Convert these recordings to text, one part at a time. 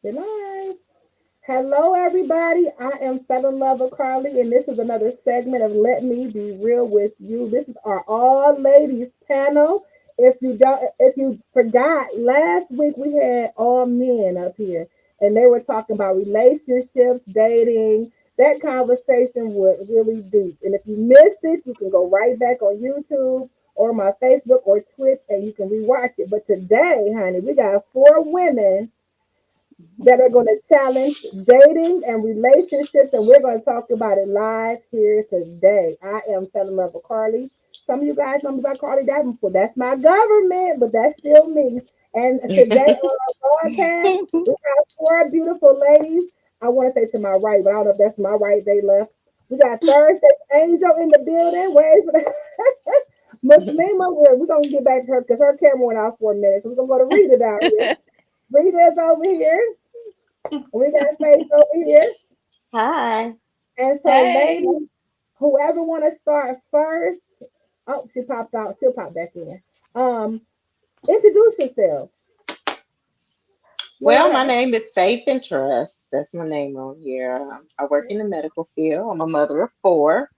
Good night. Hello, everybody. I am Seven Lover Carly, and this is another segment of Let Me Be Real with You. This is our all ladies panel. If you forgot, last week we had all men up here, and they were talking about relationships, dating. That conversation was really deep. And if you missed it, you can go right back on YouTube or my Facebook or Twitch, and you can rewatch it. But today, honey, we got four women that are going to challenge dating and relationships, and we're going to talk about it live here today. I am Seven Level Carly. Some of you guys know me by Carly Davenport. That's my government, but that's still me. And today on our broadcast, we have four beautiful ladies. I want to say to my right, but I don't know if that's my right, they left. We got Thursday Angel in the building. Wait for that. Muslima, we're going to get back to her because her camera went off for a minute. So we're going to go to Rita down here. Rita's over here. We got Faith over here. Hi. And so, Hey. ladies, whoever want to start first, oh, she popped out. She'll pop back in. Um, Introduce yourself. Well, my Yeah. name is Faith and Trust. That's my name on here. I work in the medical field. I'm a mother of four.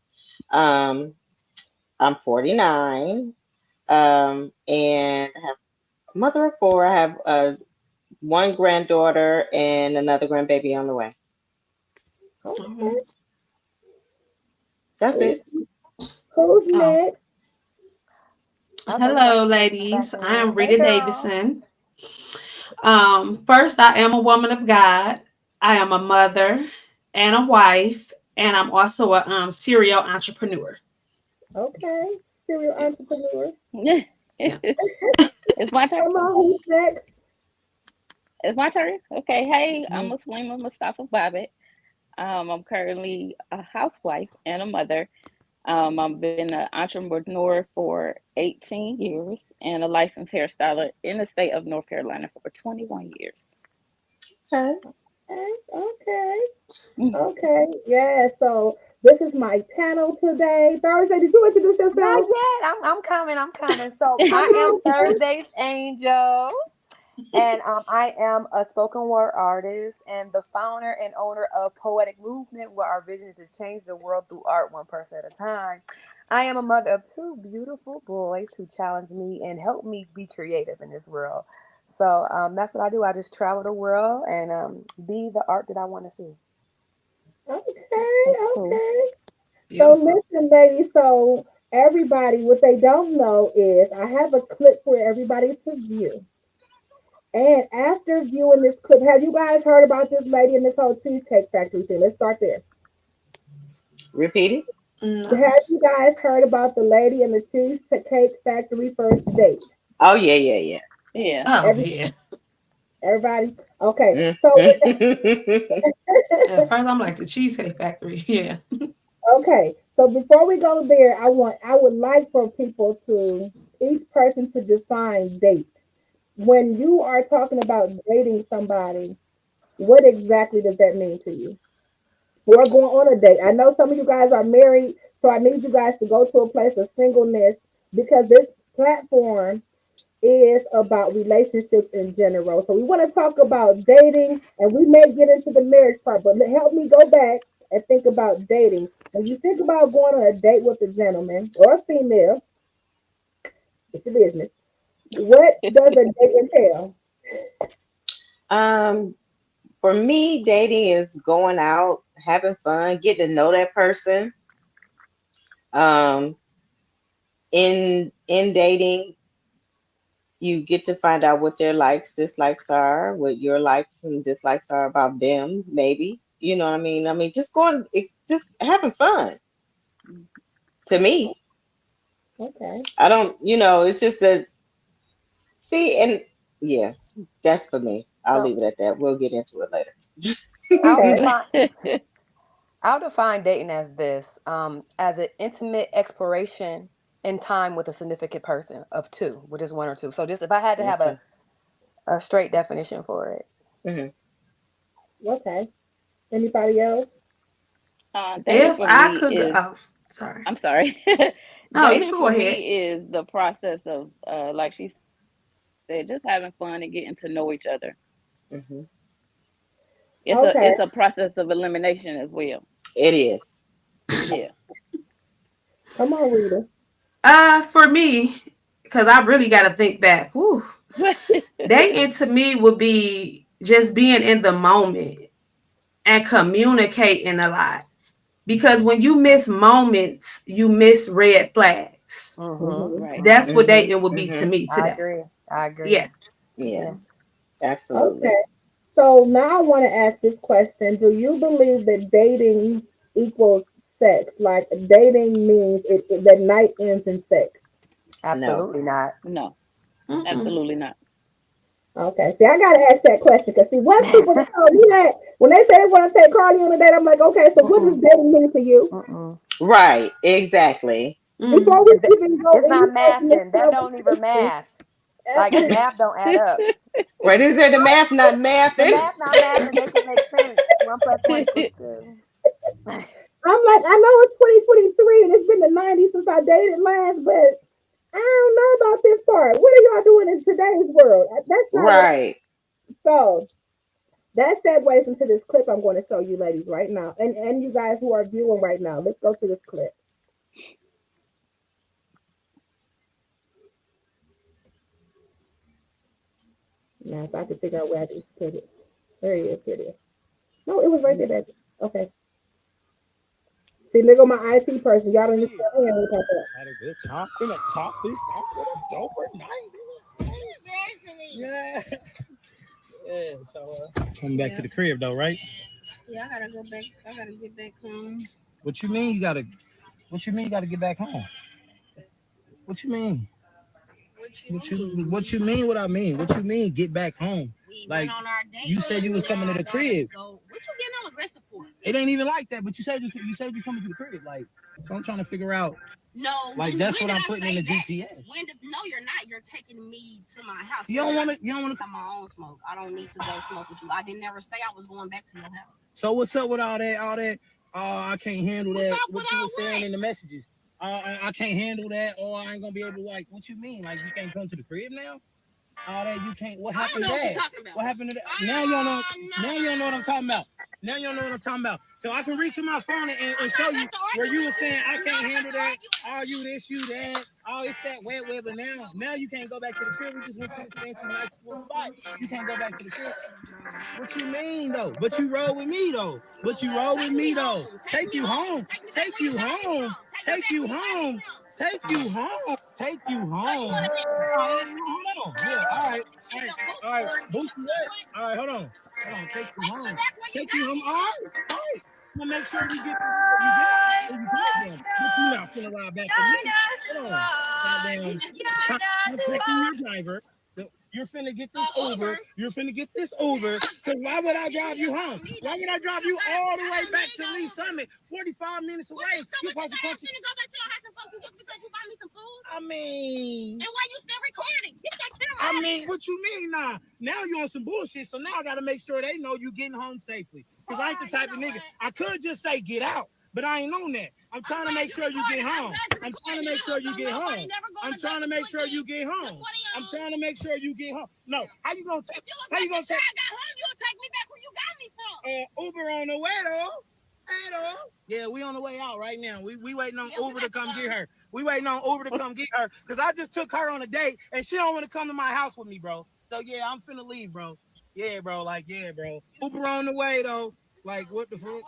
Um, I'm 49. And I have mother of four. I have one granddaughter and another grandbaby on the way. Okay. Mhm. That's Who's, it. who's Oh, next? I thought you hello, wanted to come back ladies. I in. am Hey, Rita girl. Davidson. First, I am a woman of God. I am a mother and a wife, and I'm also a serial entrepreneur. Okay. Serial Yeah, entrepreneur. yeah. it's It's my turn. Come on, who's next? It's my turn. Okay. Hey, I'm Mhm. Muslima Mustafa Babbitt. I'm currently a housewife and a mother. I've been an entrepreneur for 18 years and a licensed hairstylist in the state of North Carolina for 21 years. Okay. Okay. Okay. Okay. Yeah. So this is my panel today. Thursday, did you introduce Not yourself? yet. I'm coming. I'm coming. So Come I am on, Thursday. Thursday's Angel, and I am a spoken word artist and the founder and owner of Poetic Movement, where our vision is to change the world through art, one person at a time. I am a mother of two beautiful boys who challenge me and help me be creative in this world. So that's what I do. I just travel the world and be the art that I want to see. Okay. That's cool. Okay. So Beautiful. listen, ladies. So everybody, what they don't know is I have a clip for everybody to view. And after viewing this clip, have you guys heard about this lady in this whole Cheesecake Factory thing? Let's start there. Repeat it. No. Have you guys heard about the lady in the Cheesecake Factory first date? Oh, yeah, yeah, yeah. Yeah. Oh, Every, yeah. everybody? Okay. Mm. So with At that, first, I'm like the Cheesecake Factory. Yeah. okay. So before we go there, I would like for people to each person to define date. When you are talking about dating somebody, what exactly does that mean to you? Or going on a date. I know some of you guys are married, so I need you guys to go to a place of singleness because this platform is about relationships in general. So we want to talk about dating and we may get into the marriage part, but help me go back and think about dating. When you think about going on a date with a gentleman or a female, it's your business. What does a date entail? um, for me, dating is going out, having fun, getting to know that person. Um, in dating, you get to find out what their likes, dislikes are, what your likes and dislikes are about them, maybe. You know what I mean? I mean, just going, just having fun to me. Okay. I don't, it's just a, see, and yeah, that's for me. I'll So leave it at that. We'll get into it I'll Okay. later. define I'll define dating as this, as an intimate exploration in time with a significant person of two, which is one or two. So just if I had to have Okay. a straight definition for it. Hmm. Okay. Anybody else? Dating If for I me could go, is, oh, sorry. I'm sorry. No, you Dating can go for ahead. me is the process of, like she said, just having fun and getting to know each other. Hmm. Okay. It's a process of elimination as well. It is. Yeah. Come on, Rita. For me, because I really got to think back. Whew, dating to me would be just being in the moment and communicating a lot. Because when you miss moments, you miss red flags. Mm-hmm. Mm-hmm. Right. That's what Mm-hmm. dating would be to Mm-hmm. me I today. agree. I agree. Yeah. Yeah, Yeah. absolutely. Okay. So now I want to ask this question. Do you believe that dating equals sex? Like dating means that night ends in sex? No. Absolutely not. No, Mm-mm. absolutely not. Okay. See, I gotta ask that question because see, once people tell me that when they say they want to take Cardi on a date, I'm like, okay, so what does Mm-mm. dating mean for you? Mm-mm. Right. Exactly. Mm. Before we Th- even go It's any not further in this mathing. That don't even conversation, math. Like the what is math don't add up. What is there? The math not The mathing? math not math and make it make sense. 1 plus 1 equals 2. I'm like, I know it's 2023 and it's been the 90s since I dated last, but I don't know about this part. What are y'all doing in today's world? That's not what. Right. So that segues into this clip I'm going to show you, ladies, right now, and you guys who are viewing right now. Let's go to this clip. Now, if I can figure out where I just put it, there it is. Here it is. No, it was right there, baby. Okay. See, look at my IT person. Y'all don't understand what I'm talking Had a good time. Finna top this off with a doper night. Yeah. Yeah. So coming back to the crib though, right? Yeah, I gotta go back. I gotta get back home. What you mean you gotta get back home? What you mean? What you mean what I mean? What you mean get back home? We Like, went on our date. you said you was coming to the crib. What you getting all aggressive for? It ain't even like that, but you said you coming to the crib. Like, so I'm trying to figure out. No, Like, that's what I'm putting in the GPS. No, you're not. You're taking me to my house. You don't want to. Have my own smoke. I don't need to go smoke with you. I didn't never say I was going back to your house. So what's up with all that? I can't handle that. What you were saying in the messages. I can't handle that, or I ain't gonna be able to. Like, what you mean? Like, you can't come to the crib now? All that you can't. What happened to that? What happened to that? Now you don't know. Now you don't know what I'm talking about. Now you don't know what I'm talking about. So I can reach in my phone and show you where you were saying I can't handle that. Oh, you this, you that. Oh, it's that wet. But now you can't go back to the crib. We just went to this fancy nice little spot. You can't go back to the crib. What you mean though? But you roll with me though. Take you home. Take you home. Take you home. Take you home. Take you home. Hold on. Yeah. All right. Boost it up. All right. Hold on. Take you home. Take you home. All right. We'll make sure you get what you get. But you not gonna ride back with me. Hold on. Goddamn. Contacting your driver. You're finna get this Uber. Because why would I drive you home? Why would I drive you all the way back to Lee Summit? 45 minutes away. You're supposed to come to... go back to your house and fuck you just because you buy me some food? I mean... And why you still recording? Get that camera I out mean, here. what you mean now? Now you on some bullshit, so now I gotta make sure they know you getting home safely. Because I ain't the type of nigga. I could just say get out, but I ain't on that. I'm trying to make sure you get home. I'm trying to make sure you get home. I'm trying to make sure you get home. I'm trying to make sure you get home. No, how you gonna take? How you gonna take? I got home, you'll take me back where you got me from. Uber on the way though. Yeah, we on the way out right now. We waiting on Uber to come get her. We waiting on Uber to come get her because I just took her on a date and she don't want to come to my house with me, bro. So yeah, I'm finna leave, bro. Yeah, bro. Uber on the way though. Like what the fuck?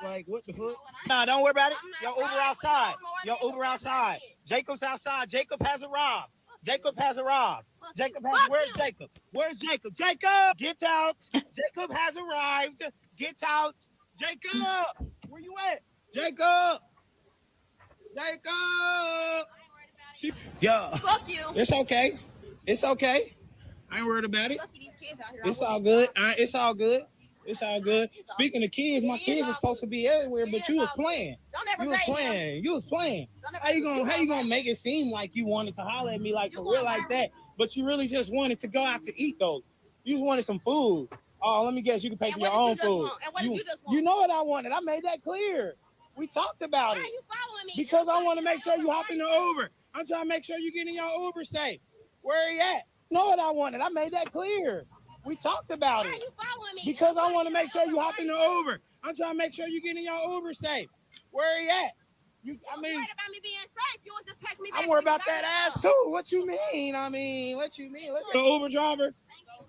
Nah, don't worry about it. Your Uber outside. Jacob's outside. Jacob has arrived. Where's Jacob? Jacob, get out. Jacob has arrived. Get out. Jacob, where you at? Jacob. Yeah. Fuck you. It's okay. I ain't worried about it. These kids out here. It's all good. It's all good. Speaking of kids, my kids are supposed to be everywhere, but you was playing. You was playing. How you gonna make it seem like you wanted to holler at me like for real like that, but you really just wanted to go out to eat though. You just wanted some food. Oh, let me guess, you can pay for your own food. You know what I wanted. I made that clear. We talked about it. Why are you following me? Because I want to make sure you hop in the Uber. I'm trying to make sure you get in your Uber safe. Where are you at? Know what I wanted. I made that clear. We talked about Why are it you following me? because I want to make sure you hop in the Uber. I'm trying to make sure you get in your Uber safe. Where are you at? You, I You mean, worried about me being safe. You would just take me back. I'm worried to the about that ass goddamn- too. What you mean? What you mean? Look at the Uber driver.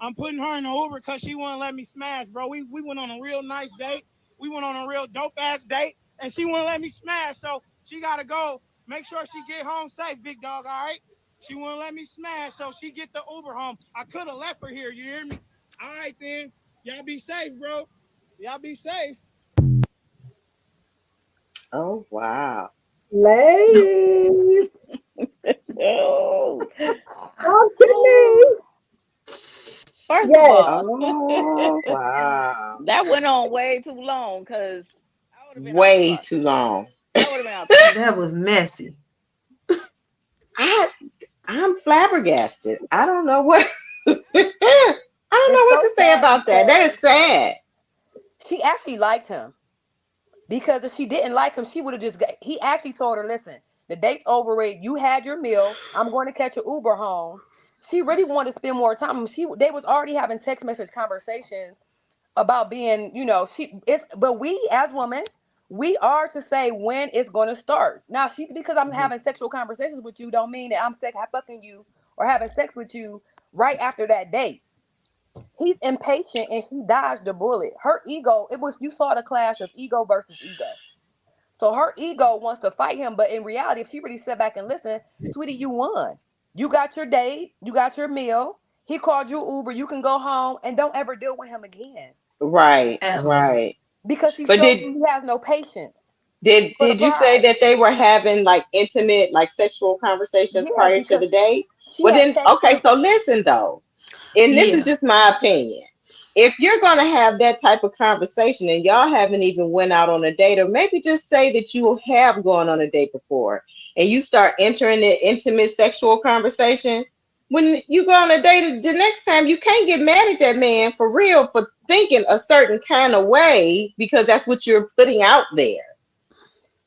I'm putting her in the Uber because she wouldn't let me smash, bro. We went on a real nice date. We went on a real dope ass date, and she wouldn't let me smash. So she gotta go. Make sure she get home safe, big dog. All right. She wouldn't let me smash, so she get the Uber home. I could have left her here. You hear me? All right then. Y'all be safe, bro. Y'all be safe. Oh wow. Ladies, Oh, talk to me. first of Yes. all, Oh wow. that went on way too long because I would have been out the Way closet. too long. I would have been out the closet. That was messy. I'm flabbergasted. I don't know what I don't know It's what so to say sad about that. That is sad. she actually liked him. Because if she didn't like him, she would have just he actually told her, listen, the date's over with. You had your meal. I'm going to catch an Uber home. She really wanted to spend more time. They was already having text message conversations about being, but we as women, we are to say when it's going to start. Now, because I'm Mhm. having sexual conversations with you don't mean that I'm fucking you or having sex with you right after that date. He's impatient and she dodged the bullet. Her ego, you saw the clash of ego versus ego. So her ego wants to fight him, but in reality, if she really sit back and listen, sweetie, you won. You got your date, you got your meal. He called you Uber, you can go home and don't ever deal with him again. Right, Ever. right. Because he But shows you he has no patience for the did you say prize. that they were having like intimate, like sexual conversations Yeah, prior to because the date? she Well had then, texted okay, him. so listen though. And this is Yeah. just my opinion. If you're gonna have that type of conversation and y'all haven't even went out on a date, or maybe just say that you have gone on a date before and you start entering the intimate sexual conversation, when you go on a date the next time, you can't get mad at that man for real for thinking a certain kind of way because that's what you're putting out there.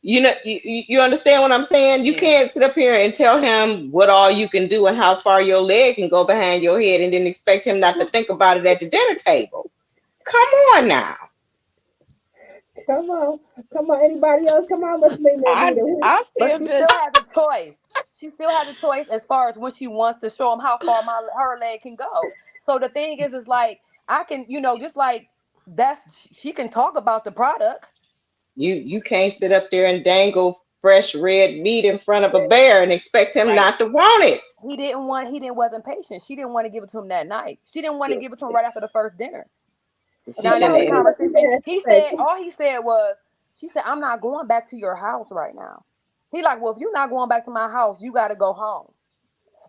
You know, you understand what I'm saying? You Yeah. can't sit up here and tell him what all you can do and how far your leg can go behind your head and then expect him not to think about it at the dinner table. Come on now. Come on. Come on. Anybody else? Come on, Miss Lena. I But still she just still has a choice. She still has a choice as far as when she wants to show him how far her leg can go. So the thing is like I can, just like she can talk about the product. You can't sit up there and dangle fresh red meat in front of a bear and expect him right. not to want it. He wasn't patient. She didn't want to give it to him that night. She didn't want to give it to him right after the first dinner. She Now that shouldn't was have the ended. conversation. All he said was, she said, I'm not going back to your house right now. He like, well, if you're not going back to my house, you got to go home.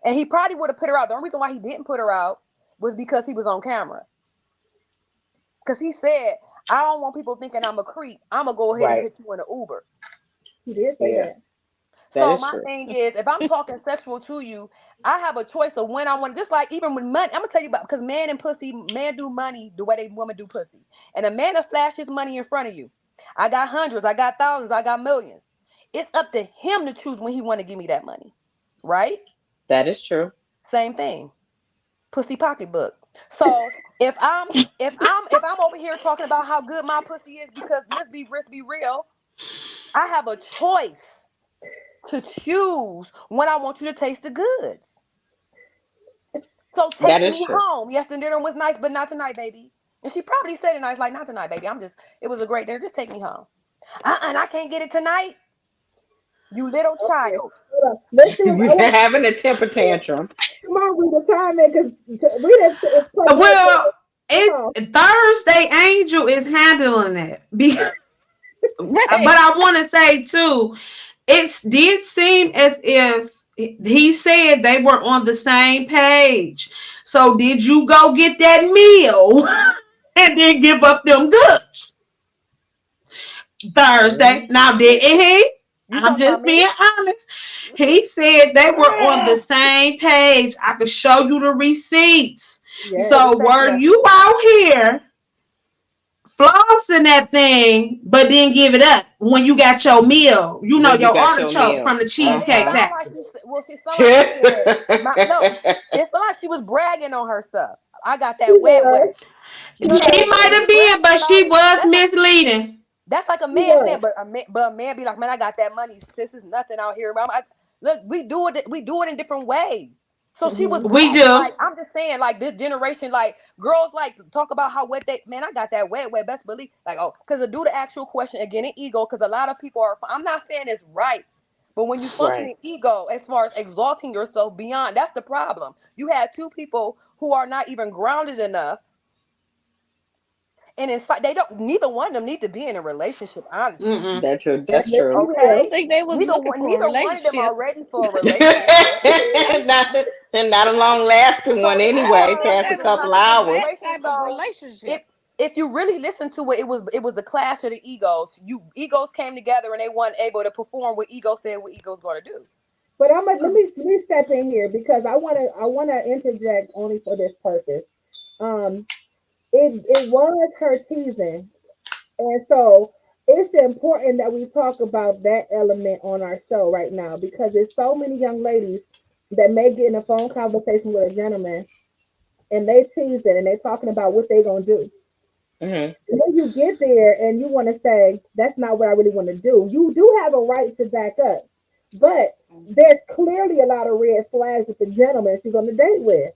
And he probably would have put her out. The only reason why he didn't put her out was because he was on camera. Because he said, I don't want people thinking I'm a creep. I'm going to go ahead and Right. hit you in an Uber. He did say Yeah, that. that So is my true. thing is, if I'm talking sexual to you, I have a choice of when I want. Just like even with money, I'm gonna tell you about because man do money the way they woman do pussy, and a man will flash his money in front of you. I got hundreds, I got thousands, I got millions. It's up to him to choose when he want to give me that money, right? That is true. Same thing, pussy pocketbook. So if I'm over here talking about how good my pussy is because let's be real, I have a choice to choose when I want you to taste the goods. So That take is me true. home. Yes, the dinner was nice, but not tonight, baby. And she probably said it nice, like, not tonight, baby. It was a great dinner. Just take me home. And I can't get it tonight. You little Okay. child. Hold on. Let's see what, Having a temper tantrum. come on, we the time it because we didn't play Well, Come on. it's Thursday. Angel is handling that. But I want to say too, it did seem as if he said they were on the same page. So did you go get that meal and then give up them goods Thursday? Now didn't he? You I'm talking about just me? being honest. He said they were on the same page. I could show you the receipts. Yes. So were you out here flossing that thing, but didn't give it up when you got your meal? You know, When you your got your artichoke meal. from the And it Cheesecake sounded Factory. like she said, it sounded like she was bragging on her stuff. I got She that wet was. wet. You know what I'm She saying? might And have we been, bragging but about she it. was misleading. That's like a She man was. saying, but a man be like, man, I got that money. This is nothing out here. Look, we do it in different ways. So she was Hmm. We bragging. do. Like, I'm just saying, like, this generation, like, girls like to talk about how wet they, man, I got that wet wet. Best believe, like, oh, because to do the actual question again in ego, because a lot of people are. I'm not saying it's right. But when you function Right. in ego, as far as exalting yourself beyond, that's the problem. You have two people who are not even grounded enough. And in fact, they don't. Neither one of them need to be in a relationship. Honestly, Mm-mm. That's true. And That's let's be true. I real. don't okay. think they was looking for a Neither one of them relationship. are ready for a relationship. not, not a long lasting So one if you anyway, want No, to past a that be in a couple type of hours. that situation, type of so if relationship. if you really listen to it, it was the clash of the egos. Egos came together and they weren't able to perform what ego said what ego's going to do. But let me step in here because I wanna interject only for this purpose. Um, it was her teasing, and so it's important that we talk about that element on our show right now because there's so many young ladies that may get in a phone conversation with a gentleman and they teasing and they talking about what they gonna do. Hmm. And then you get there and you want to say that's not what I really want to do. You do have a right to back up, but there's clearly a lot of red flags with the gentleman she's on the date with.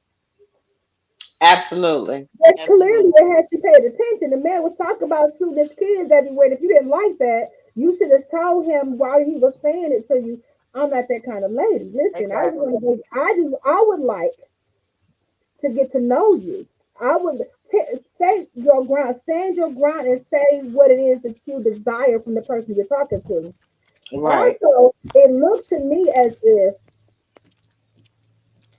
Absolutely. There's clearly Absolutely. it has she paid attention. The man was talking about shooting his kids everywhere. And if you didn't like that, you should have told him while he was saying it to you. I'm not that kind of lady. Listen, I just Exactly. want to. I would like to get to know you. I would say your ground, stand your ground, and say what it is that you desire from the person you're talking to. Right. Also, it looks to me as if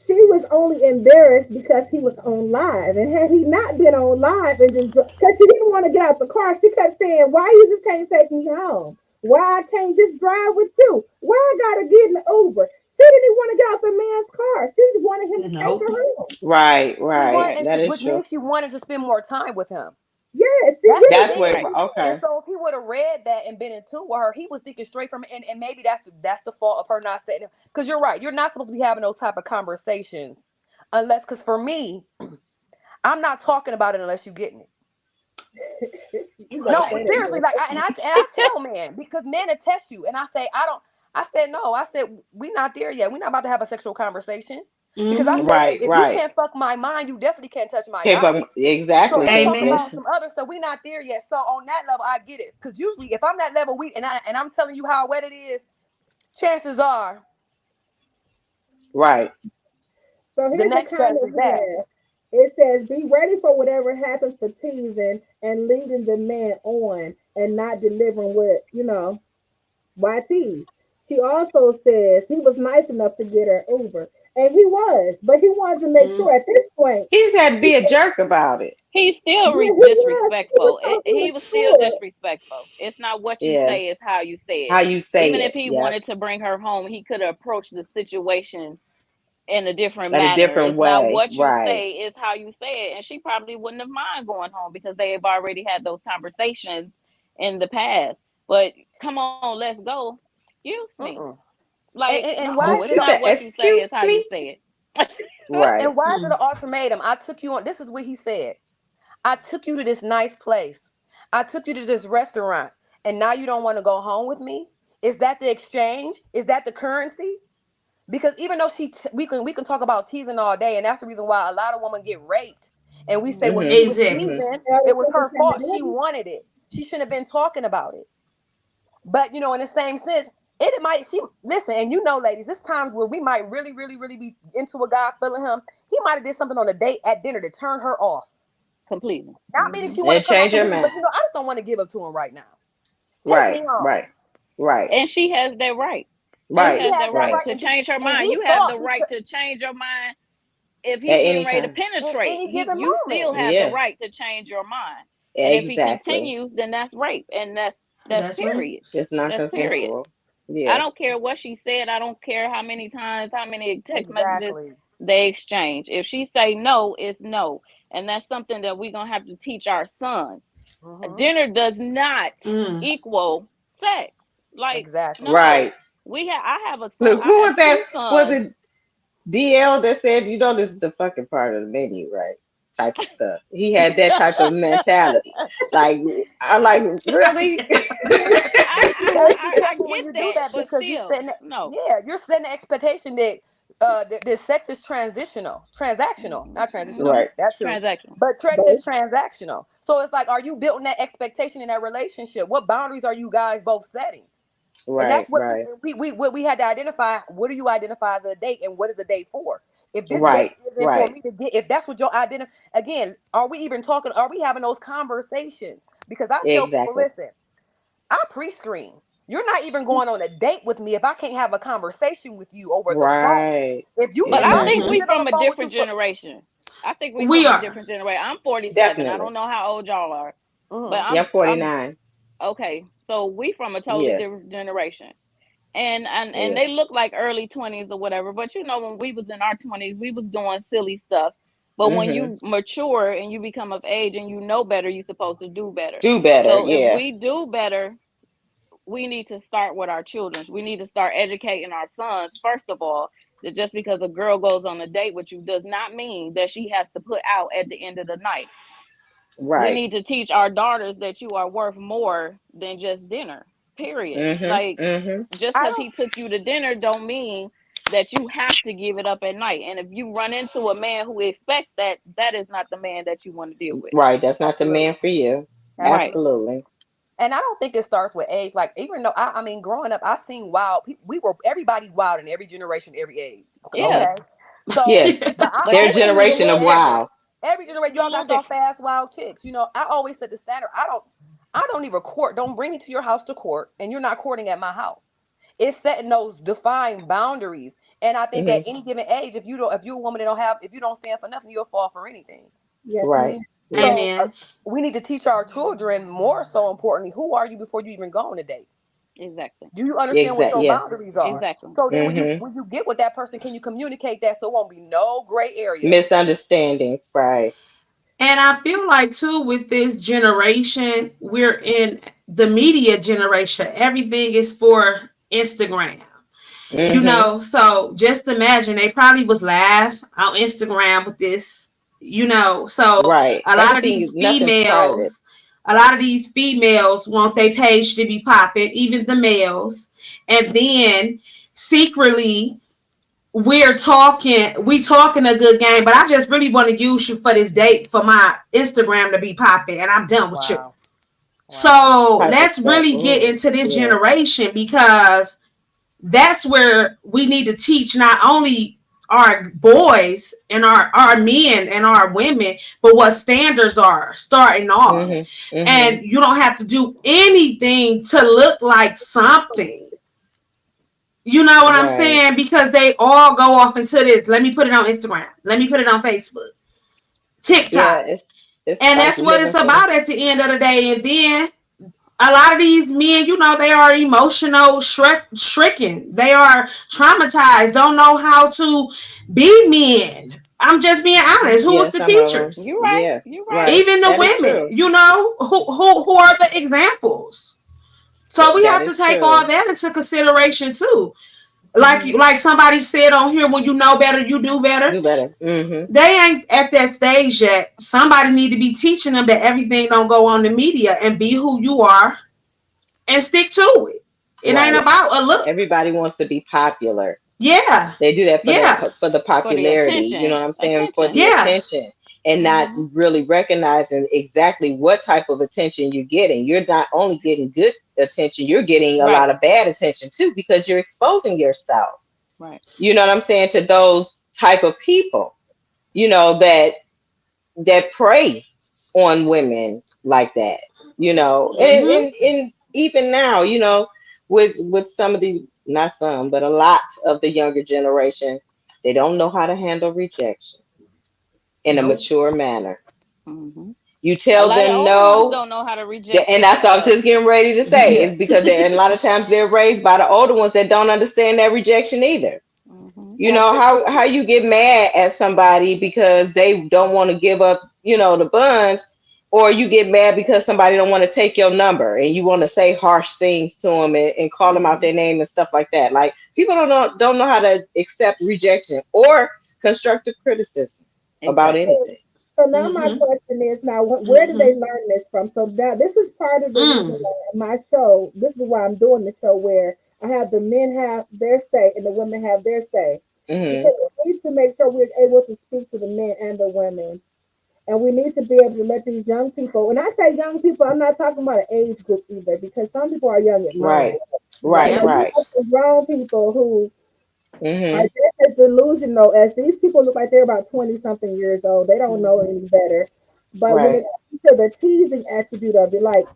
she was only embarrassed because he was on live. And had he not been on live and just because she didn't want to get out the car, she kept saying, "Why you just can't take me home? Why I can't just drive with you? Why I gotta get in the Uber?" She didn't even want to get out the man's car. She just wanted him to take her Nope. home. Right. She wanted, Right. and That is which true. means she wanted to spend more time with him. Yes, she That's the really That's did. where. thing. Right. And Okay. so if he would have read that and been in tune with her, he was thinking straight from it. And maybe that's the fault of her not saying it. Because you're right. You're not supposed to be having those type of conversations unless, because for me, I'm not talking about it unless you're getting it. You better No, say Right. that seriously, again. like I tell men because men attest you, and I say I don't. I said no. I said we not there yet. We're not about to have a sexual conversation because I Mm-hmm. said Right. if you Right. can't fuck my mind, you definitely can't touch my Okay, body. but So exactly, if we because talking Amen. about some other stuff, we not there yet. So on that level, I get it. Because usually, if I'm that level, I'm telling you how wet it is. Chances are right. So the here's a next step comment is that. here. It says, "Be ready for whatever happens for teasing and leading the man on and not delivering what why tease." She also says he was nice enough to get her Uber, and he was, but he wanted to make Mm. sure at this point. He just had to be a jerk about it. He's still Yeah, he was. He was disrespectful. talking He was still mature. disrespectful. It's not what you Yeah. say, it's how you say How it. you say Even if it. he Yep. wanted to bring her home, he could have approached the situation in a different In a manner. different It's not way. what you Right. say, it's how you say it. And she probably wouldn't have mind going home because they have already had those conversations in the past. But come on, let's go. Excuse me. Mm-mm. Like, And Did why no, is it's she it? not say, what you say, it's excuse how you me? say it. Right. And why is it Mm. an ultimatum? I took you on. This is what he said. I took you to this nice place. I took you to this restaurant, and now you don't want to go home with me. Is that the exchange? Is that the currency? Because even though we can talk about teasing all day, and that's the reason why a lot of women get raped. And we say, well, Mm-hmm. she was Exactly. Mm-hmm. teasing. I was It was thinking her the fault. same She thing. wanted it. She shouldn't have been talking about it. But in the same sense, it might she listen, and ladies, there's times where we might really, really, really be into a guy, feeling him. He might have did something on a date at dinner to turn her off. Completely. Not meaning Hmm. she want to And come change off of your me, but mind. I just don't want to give up to him right now. Take Right. me home. Right. Right. And she has that right. And She Right. she has has that that right Right. right, to change her and mind. he You have thought the he right could to change your mind if At he's getting any ready to time. in penetrate. any given You still moment. have the Yeah. right to change your mind. And if he Exactly. continues, then that's rape. And that's That's right. period. It's not That's period. consensual. I Yeah. don't care what she said. I don't care how many times, how many text messages Exactly. they exchange. If she say no, it's no. And that's something that we're gonna have to teach our sons. Hmm. Dinner does not Mm. equal sex. Like, Exactly. no. Right. I have a son, Look, I who have was that? two Was sons. it DL that said, this is the fucking part of the menu, right? type of stuff. He had that type of mentality. Like, I like, really? You gotta be I careful when get you do that, that but because you still, setting no. you're setting the expectation that the sex is transactional, not transitional. Right, That's true, Transactional. but sex is But transactional. So it's like, are you building that expectation in that relationship? What boundaries are you guys both setting? And that's right, what right, we had to identify. What do you identify as a date, and what is a date for? If this date right, isn't for right. me to get, if that's what your identify, again, are we even talking? Are we having those conversations? Because I tell people, Exactly. listen, I pre-screen. You're not even going on a date with me if I can't have a conversation with you over the phone. Right. But If I I need think to we Exactly. sit on the from a phone with you different for, generation. I think we We from a are. different generation. I'm 47. I Definitely. don't know how old y'all are, but Mhm. Yeah, I'm I'm 49. okay. So we from a totally Yeah, different generation. And yeah. they look like early 20s or whatever, but you know, when we was in our 20s, we was doing silly stuff. But when Mm-hmm. you mature and you become of age and you know better, you're supposed to do better. Do better. So if Yeah. we do better, we need to start with our children. We need to start educating our sons, first of all, that just because a girl goes on a date with you does not mean that she has to put out at the end of the night. We Right. need to teach our daughters that you are worth more than just dinner, period. Mm-hmm. Like, Mm-hmm. just I because don't. he took you to dinner don't mean that you have to give it up at night. And if you run into a man who expects that, that is not the man that you want to deal with. Right. That's not the man Absolutely, for you. Right. absolutely. Absolutely. And I don't think it starts with age. Like, even though I mean, growing up, I've seen wild people. Everybody's wild in every generation, every age. Yeah. Okay, so Yeah. but I But Their this always one is a generation little of different. wow. every generation, It's a y'all little got y'all different. fast wild chicks. I always set the standard. I don't even court. Don't bring me to your house to court, and you're not courting at my house. It's setting those defined boundaries. And I think at Mm-hmm. any given age, if you're a woman that don't have, if you don't stand for nothing, you'll fall for anything. yes, Right. ma'am. Yeah. So Amen. we need to teach our children, more so importantly, who are you before you even go on a date? Exactly. Do you understand what Exact. your Yeah. boundaries are? Exactly. So then Mm-hmm. when you get with that person, can you communicate that so it won't be no gray area? Misunderstandings. Right. And I feel like too with this generation, we're in the media generation. Everything is for Instagram. You Mm-hmm. know, so just imagine they probably was live on Instagram with this, you know. So Right. a lot of Everything these is nothing's private. females, want their page to be popping, even the males. And then secretly we talking a good game, but I just really want to use you for this date for my Instagram to be popping and I'm done with you. Wow. Wow. So Type of let's stuff. really get Mm. into this Yeah. generation because that's where we need to teach not only our boys and our men and our women, but what standards are starting off. Mm-hmm. Mm-hmm. And you don't have to do anything to look like something. You know what I'm Right. saying? Because they all go off into this. Let me put it on Instagram. Let me put it on Facebook, Yeah. TikTok. It's And like that's what living it's for the. about at the end of the day. And then a lot of these men, you know, they are emotional stricken. They are traumatized, don't know how to be men. I'm just being honest. Who Yeah. was the Some of them. teachers? You right. Yeah. You right. Right. Even the That is women, true. you know, who are the examples? So we That have to is take all true. that into consideration too. Hmm. Like somebody said on here, when you know better, you do better. Do better. Mm-hmm. They ain't at that stage yet. Somebody need to be teaching them that everything don't go on the media and be who you are and stick to it. It ain't Right. about a look. Everybody wants to be popular. Yeah. They do that Yeah. for the For the popularity, you know attention. what I'm saying? For Attention. the Yeah. attention, and not Hmm. really recognizing exactly what type of attention you're getting. You're not only getting good attention, you're getting a lot Right. of bad attention too, because you're exposing yourself, Right. you know what I'm saying, to those type of people, that prey on women like that, and, Mm-hmm. and even now, with some of the, not some, but a lot of the younger generation, they don't know how to handle rejection in a Nope. mature manner. Hmm. You A tell lot of them older ones no, don't know how to reject and it that's what I was themselves. just getting ready to say. Yeah. It's because and a lot of times they're raised by the older ones that don't understand that rejection either. Hmm. How you get mad at somebody because they don't want to give up, the buns, or you get mad because somebody don't want to take your number and you want to say harsh things to them and call them out Hmm. their name and stuff like that. Like, people don't know how to accept rejection or constructive criticism about Exactly. anything. So now my Mm-hmm. question is now where did they Mm-hmm. learn this from? So now this is part of the reason Mm. why my show, this is why I'm doing the show where I have the men have their say and the women have their say. Hmm. Because we need to make sure we're able to speak to the men and the women. And we need to be able to let these young people, when I say young people, I'm not talking about an age group either, because some people are young at mind. Right. You Right. know, Yep. you Right. have some grown people who are Hmm. just as delusional as these people look like they're about 20 something years old. They don't know any better. But when it Right. comes to the teasing attribute of it, like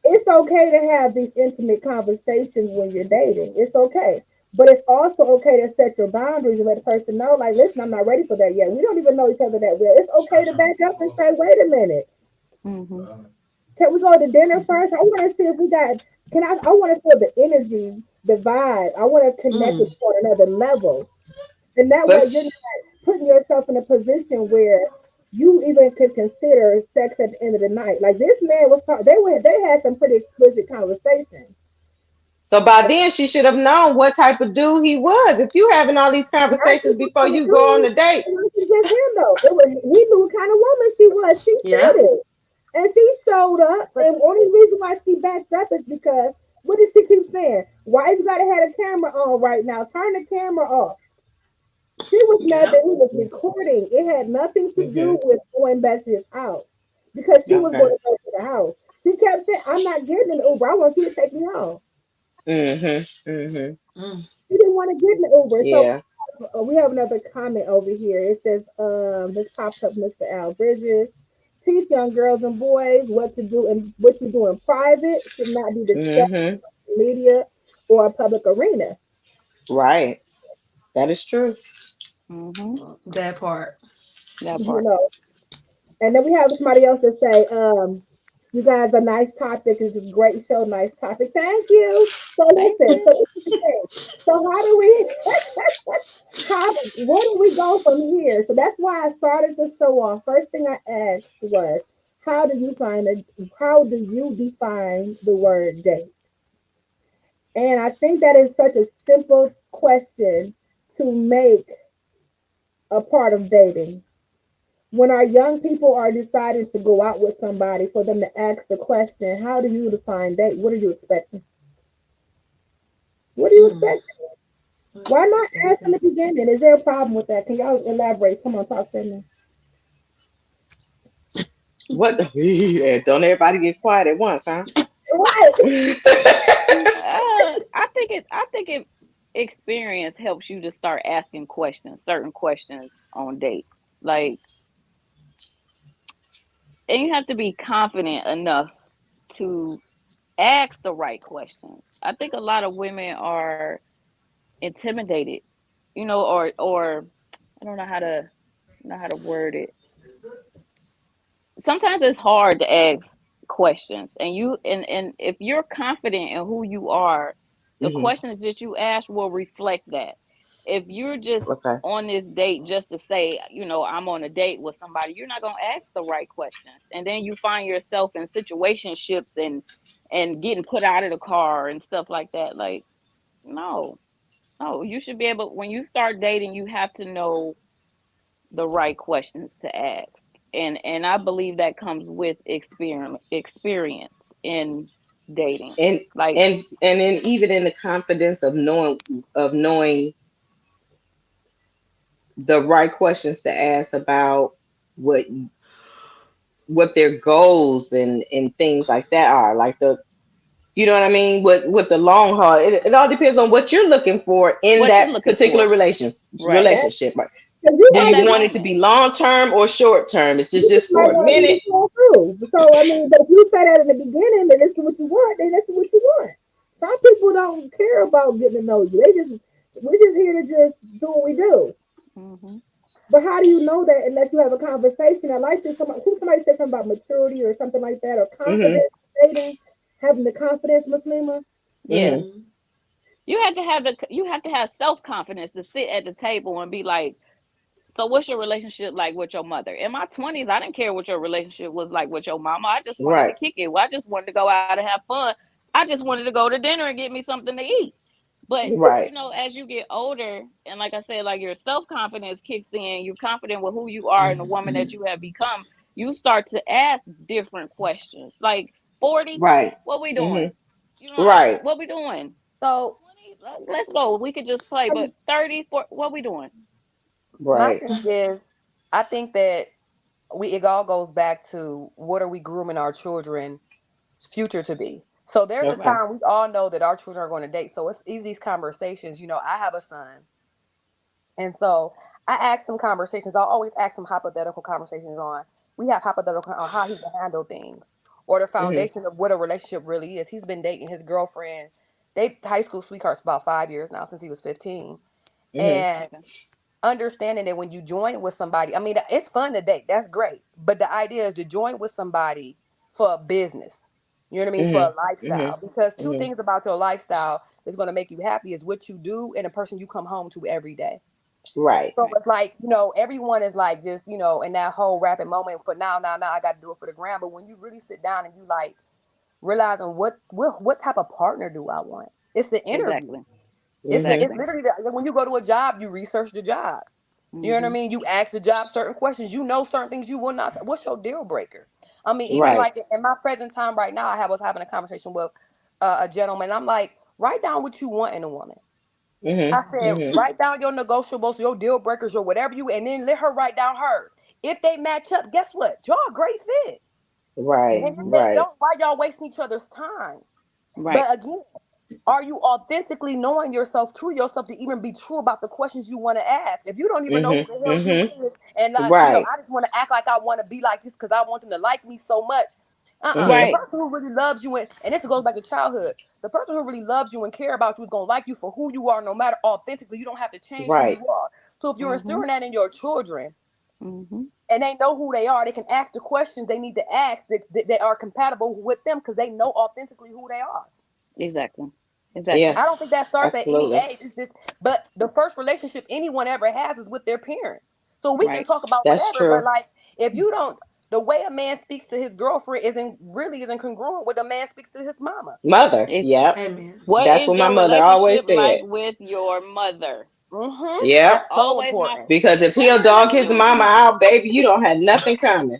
it's okay to have these intimate conversations when you're dating. It's okay. But it's also okay to set your boundaries and let the person know, like, listen, I'm not ready for that yet. We don't even know each other that well. It's okay to back up and say, wait a minute. Mm-hmm. Can we go to dinner first? I want to see if we got, I want to feel the energy, the vibe. I want to connect with Mm. you on another level. And that But way you're not putting yourself in a position where you even could consider sex at the end of the night. Like this man was talking, they had some pretty explicit conversations. so by then she should have known what type of dude he was. If you having all these Not conversations just what before kind of you go on dude, the date. it wasn't just him though. It was he knew what kind of woman she was. She said Yep. it. And she showed up. But And only reason why she backed up is because what did she keep saying? Why you gotta have a camera on right now? Turn the camera off. She was mad that Yep. he was recording. It had nothing to Hmm. do with going back to his house because she was going Okay. to go to the house. She kept saying, I'm not getting an Uber. I want you to take me home. Hmm. Hmm. Mm. She didn't want to get in the Uber. So Yeah. we have another comment over here. It says, this popped up, Mr. Al Bridges. Teach young girls and boys what to do and what you do in private should not be discussed Hmm. in media or a public arena. Right. That is true. Mm-hmm. That part. That You part. know, and then we have somebody else that say, you guys a nice topic. It's a great show, nice topic. Thank you. So Thank listen, you. so this is the thing. So how do we how where do we go from here? So that's why I started the show off. First thing I asked was, how do you define the word date? And I think that is such a simple question to make a part of dating. When our young people are deciding to go out with somebody, for them to ask the question, how do you define date? What are you expecting? What are you Mm. expecting? What Why you not ask in expecting? the beginning? Is there a problem with that? Can y'all elaborate? Come on, talk to me. What? Yeah, don't everybody get quiet at once, huh? Right. I think it experience helps you to start asking questions, certain questions on dates. Like, and you have to be confident enough to ask the right questions. I think a lot of women are intimidated, or I don't know how to word it. Sometimes it's hard to ask questions, and if you're confident in who you are, the Hmm. questions that you ask will reflect that. If you're just Okay. on this date just to say, I'm on a date with somebody, you're not going to ask the right questions, and then you find yourself in situationships and getting put out of the car and stuff like that. Like, no, no, you should be able, when you start dating, you have to know the right questions to ask. And I believe that comes with experience in dating. and Like, and then even in the confidence of knowing the right questions to ask about what what their goals and things like that are, like the, you know what I mean, with the long haul, it all depends on what you're looking for in what you're that looking particular for. Right. That, relationship, right? because you Do At might you that just want it to moment. be long term or short term? It's just you just just might for a want to be minute. just go through. So I mean, but if you say that in the beginning, then this is what you want, then this is what you want. Some people don't care about getting to know you. We're just here to just do what we do. Hmm. But how do you know that unless you have a conversation? I like this. Somebody said something about maturity or something like that, or Hmm. confidence dating, having the confidence, Muslima. Yeah. Hmm. Mm. You have to have self-confidence to sit at the table and be like, so what's your relationship like with your mother? In my 20s, I didn't care what your relationship was like with your mama. I just wanted to Right. kick it. Well, I just wanted to go out and have fun. I just wanted to go to dinner and get me something to eat. But Right. you know, as you get older, and like I said, like your self confidence kicks in, you're confident with who you are and the woman that you have become. You start to ask different questions. Like 40, Right. what we doing? Mhm. You know, Right. what we doing? So 20, let's go. We could just play. But 30, 40, what we doing? my Right. thing is, I think that it all goes back to what are we grooming our children's future to be. So there's a Okay. Right. time we all know that our children are going to date. So it's easy these conversations. You know, I have a son, and so I ask him conversations. I always ask him hypothetical conversations on. We have hypothetical on how he can handle things, or the Mhm. foundation of what a relationship really is. He's been dating his girlfriend. They high school sweethearts about 5 years now since he was 15, Mhm. and Okay. understanding that when you join with somebody, I mean, it's fun to date, that's great. But the idea is to join with somebody for a business. You know what I mean? For Mhm. a lifestyle. Mhm. Because two Mhm. things about your lifestyle that's going to make you happy is what you do and the person you come home to every day. Right. So Right. it's like, everyone is like just, in that whole rapid moment for now, I got to do it for the gram. But when you really sit down and you like realizing what type of partner do I want? It's the interview. Exactly. It's Mhm. Exactly. literally when you go to a job, you research the job. You know what I Hmm. mean? You ask the job certain questions. You know certain things you will not. What's your deal breaker? I mean, even Right. like in my present time right now, was having a conversation with a gentleman. I'm like, write down what you want in a woman. Mhm. I said, Mhm. write down your negotiables, your deal breakers, or whatever and then let her write down hers. If they match up, guess what? Y'all a great fit. Right. And if Hmm. they Right. don't, why y'all wasting each other's time? Right. But again, are you authentically knowing yourself, true yourself, to even be true about the questions you want to ask? If you don't even know who Mhm. the hell you Mhm. is, and Right. I just want to act like I want to be like this because I want them to like me so much. The Mhm. Right. person who really loves you, and this goes back to childhood, the person who really loves you and care about you is gonna like you for who you are, no matter authentically. You don't have to change who Right. you are. So if you're Hmm. instilling that in your children, Hmm. and they know who they are, they can ask the questions they need to ask that are compatible with them because they know authentically who they are. Exactly. Yeah. Exactly. I don't think that starts at any Absolutely. age. It's just, but the first relationship anyone ever has is with their parents. So we can Right. talk about That's whatever, but true. like, if you don't, the way a man speaks to his girlfriend isn't congruent with a man speaks to his mama. Mother. It's Yep. Amen. what That's is what my your mother always relationship like said. with your mother? Yep. That's so Always my important. Because if what's he'll your dog his relationship with your mama mother? out, baby, you don't have nothing coming.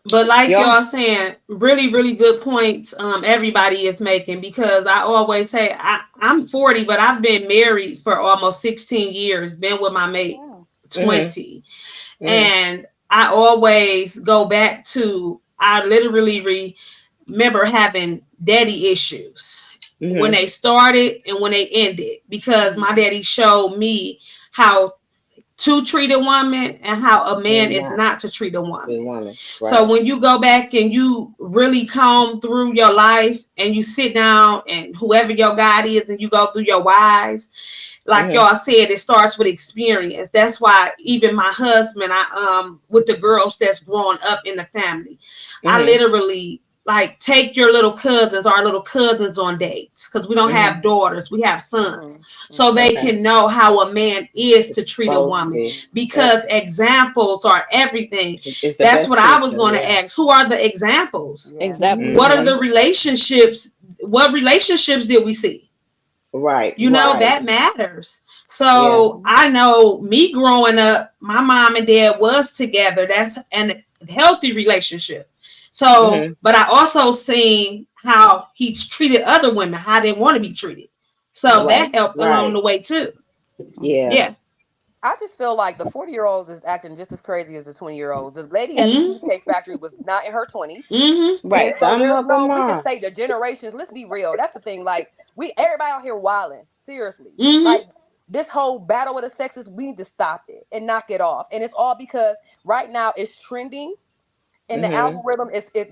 But like Yo. y'all saying, really, really good points. Everybody is making because I always say I'm 40, but I've been married for almost 16 years. Been with my mate Wow. Mhm. 20, Mhm. and I always go back to I literally remember having daddy issues when Mhm. they started and when they ended because my Hmm. daddy showed me how to treat a woman and how a man And is not not to treat a the woman. woman. So Right. when you go back and you really comb through your life and you sit down and whoever your God is and you go through your whys, like Mhm. y'all said, it starts with experience. That's why even my husband, I with the girls that's growing up in the family, I Mhm. literally like take your little cousins, our little cousins on dates because we don't Mhm. have Hmm. daughters, we have Hmm. sons, so they Okay. can know how a man is It's to treat a supposed to woman be. Yep. because examples are everything. It's the That's what best I was teacher. going to Yeah. ask. Who are the examples? Yeah. What are Mhm. the Hmm. relationships? What relationships did we see? Right. You know, Right. that matters. Yeah. So Hmm. I know me growing up, my mom and dad was together. That's a healthy relationship. So, Mhm. but I also seen how he's treated other women, how they want to be treated. So Yeah. that Right. helped along Right. the way too. Yeah. Hmm. Yeah. I just feel like the 40-year-olds is acting just as crazy as the 20-year-olds. The lady at the Mm-hmm. Cheesecake Factory was not in her 20s. Mm-hmm. And Right. so Some of them we can are. say the generations, let's be real. That's the thing. Like, everybody out here wilding. Seriously. Mm-hmm. Like, this whole battle of the sexes, we need to stop it and knock it off. And it's all because right now it's trending, and Mhm.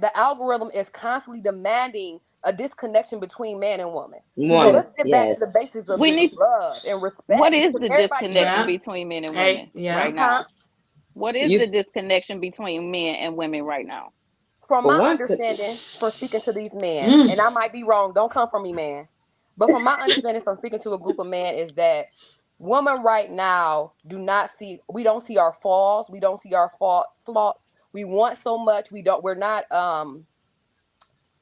the algorithm is constantly demanding a disconnection between man and woman. So Hmm. Woman. let's get back to Yes. the basics of We just need. love and What respect is because the everybody disconnection Yeah. between men and Hey, women yeah. right huh? now? What is You the disconnection between men and women right now? From for my one to. understanding, from speaking to these men, Mm. and I might be wrong, don't come from me, man. But from my understanding from speaking to a group of men is that women right now we don't see our flaws, we don't see our flaws. We want so much, we're not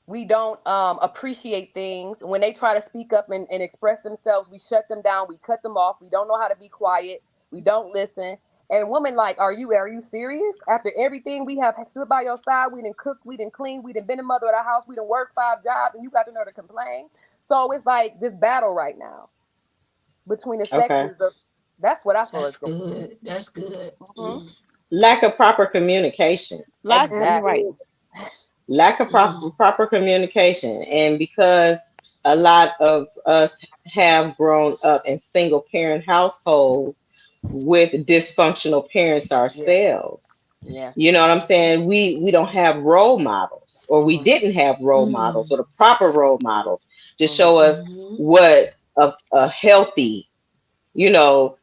We don't appreciate things. When they try to speak up and express themselves, we shut them down. We cut them off. We don't know how to be quiet. We don't listen. And women like, are you serious? After everything we have stood by your side, we didn't cook, we didn't clean, we didn't been a mother of the house, we didn't work 5 jobs, and you got to know to complain. So it's like this battle right now between the Okay. sexes. That's what I feel is That's going good. That's good. on. Mm. Lack of proper communication. Lots, you're Exactly. right. Absolutely. Lack of Mm. proper communication. And because a lot of us have grown up in single parent household with dysfunctional parents Yeah. ourselves, Yeah. you know what I'm saying? We don't have role models, or we Mm-hmm. didn't have role models, Mm. or the proper role models to Mm-hmm. show us Mhm. what a healthy,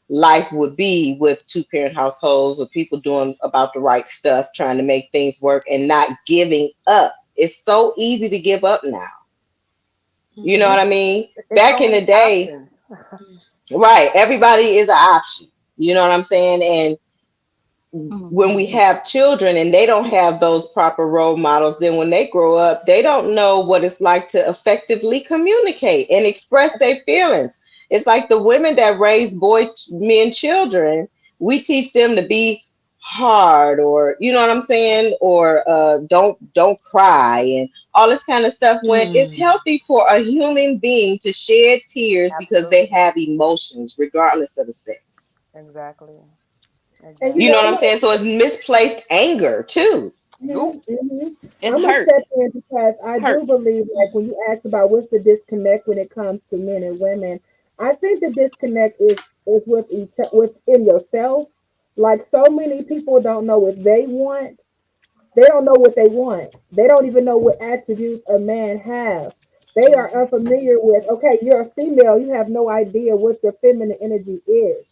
life would be with two-parent households, with people doing about the right stuff, trying to make things work and not giving up. It's so easy to give up now. You know what Mhm. I mean? It's Back so in many the day, options. right, everybody is an option. You know what I'm saying? And when we Hmm. have children and they don't have those proper role models, then when they grow up, they don't know what it's like to effectively communicate and express their feelings. It's like the women that raise men, children, we teach them to be hard, or you know what I'm saying, or don't cry and all this kind of stuff, when it's Mm. healthy for a human being to shed tears because they Absolutely. have emotions regardless of the sex. Exactly. And you You Exactly. know know what I'm what? saying? So it's misplaced anger too. Yup. It's I'm gonna hurt. step in because I Hurt. do believe, like when you ask about what's the disconnect when it comes to men and women, I think the disconnect is within yourself. Like so many people don't know what they want. They don't know what they want. They don't even know what attributes a man has. They are Mm-hmm. unfamiliar with. Okay, you're a female. You have no idea what your feminine energy is.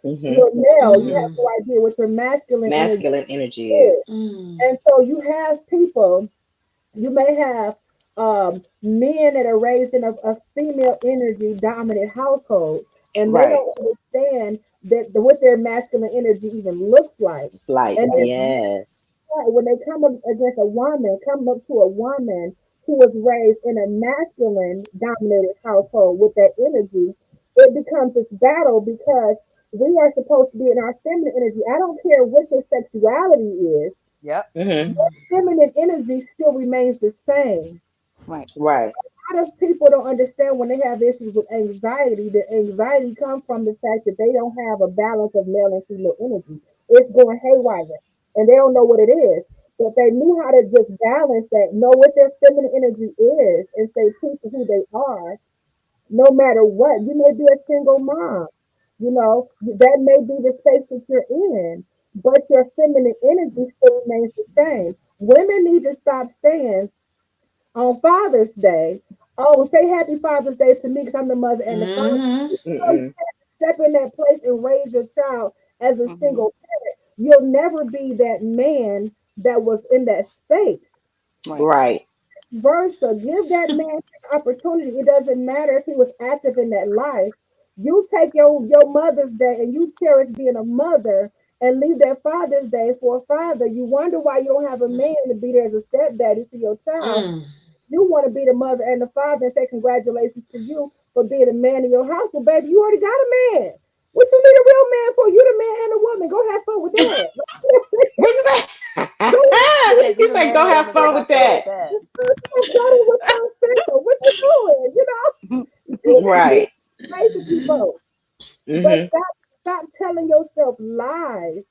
Hmm. You're a male. You have Mm. no idea what your masculine energy Masculine energy is. is. Mm. And so you have people, you may have men that are raised in a female energy dominant household, and they Right. don't understand what their masculine energy even looks like. It's like, And then Mm-hmm. yes. when they come up against a woman, come up to a woman who was raised in a masculine dominated household with that energy, it becomes this battle because we are supposed to be in our feminine energy. I don't care what your sexuality is, Yep. Hmm. your feminine energy still remains the same. Right. Right. A lot of people don't understand when they have issues with anxiety. The anxiety comes from the fact that they don't have a balance of male and female energy. It's going haywire, and they don't know what it is. But they knew how to just balance that, know what their feminine energy is, and stay true to who they are, no matter what. You may be a single mom, that may be the space that you're in, but your feminine energy still remains the same. Women need to stop saying on Father's Day, oh, say Happy Father's Day to me because I'm the mother and the father. Mhm. So you Mm-mm. have to step in that place and raise your child as a Hmm. single parent. You'll never be that man that was in that space. Right. Right. Versa, give that man an opportunity. It doesn't matter if he was active in that life. You take your Mother's Day and you cherish being a mother and leave that Father's Day for a father. You wonder why you don't have a man to be there as a stepdaddy to your child. Mm. You want to be the mother and the father and say congratulations to you for being a man in your house. Well, baby, you already got a man. What you need a real man for? You the man and the woman. Go have fun with that. What you say? Go I said, He "You the said, man and go the have woman go fun with have fun with that. that." with yourself. What you doing? You got two Right. basically both. But Hmm. stop telling yourself lies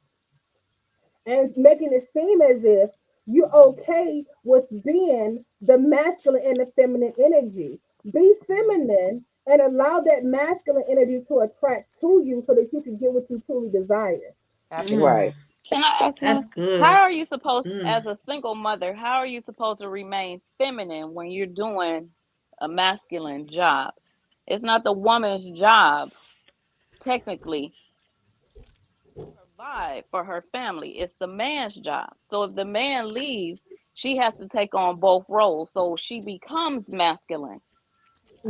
and making it seem as if you're okay with being the masculine and the feminine energy. Be feminine and allow that masculine energy to attract to you so that you can get what you truly desire. Right. Absolutely. Can I ask That's one? How good. are you supposed, Mm. as a single mother, how are you supposed to remain feminine when you're doing a masculine job? It's not the woman's job, technically, provide for her family. It's the man's job. So if the man leaves, she has to take on both roles. So she becomes masculine.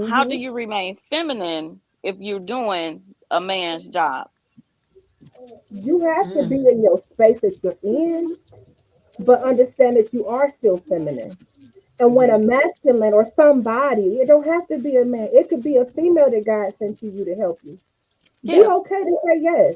How do Hmm. you remain feminine if you're doing a man's job? You have to be Mm. in your space that you're in, but understand that you are still feminine. And when a Mhm. masculine or somebody, it don't have to be a man, it could be a female that God sent to you to help you. Be Yeah. okay to say yes.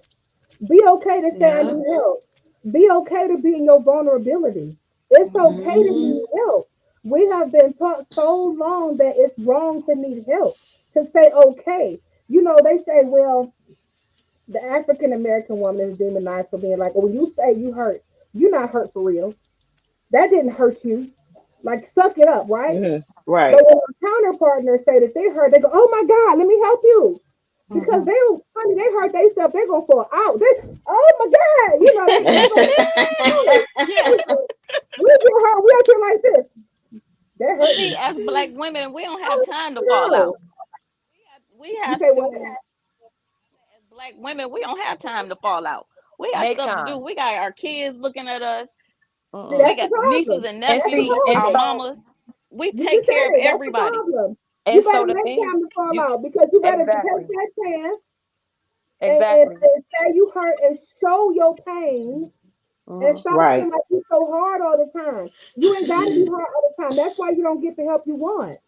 Be okay to say I Yeah. need help. Be okay to be in your vulnerability. It's okay to Hmm. need help. We have been taught so long that it's wrong to need help, to say okay. They say, well, the African American woman is demonized for being like, well, when you say you hurt, you're not hurt for real. That didn't hurt you. Like, suck it up, right? Mhm. Right. But when our counter partners say that they hurt, they go, "Oh my God, let me help you," because Hmm. honey, they hurt themselves. They're gonna fall out. Oh my God, they gonna fall out. Yeah. We get hurt. We up here like this. They're See, hurting. as Black women, we don't have Oh time to fall no! out. We You have say what? to, as Black women, we don't have time to fall out. We got Make stuff to do. time. We got our kids looking at us. See, Mm-mm. We that's the got nieces problem. and And That's the nephews, see, and our problem. so mamas. We You take just care of said it. That's the everybody. problem. You and better so the make thing time to fall you out because you better take exactly, that chance exactly. and say you hurt and show your pain and Hmm. stop Right. feeling like you're so hard all the time. You ain't got to be hard all the time. That's why you don't get the help you want.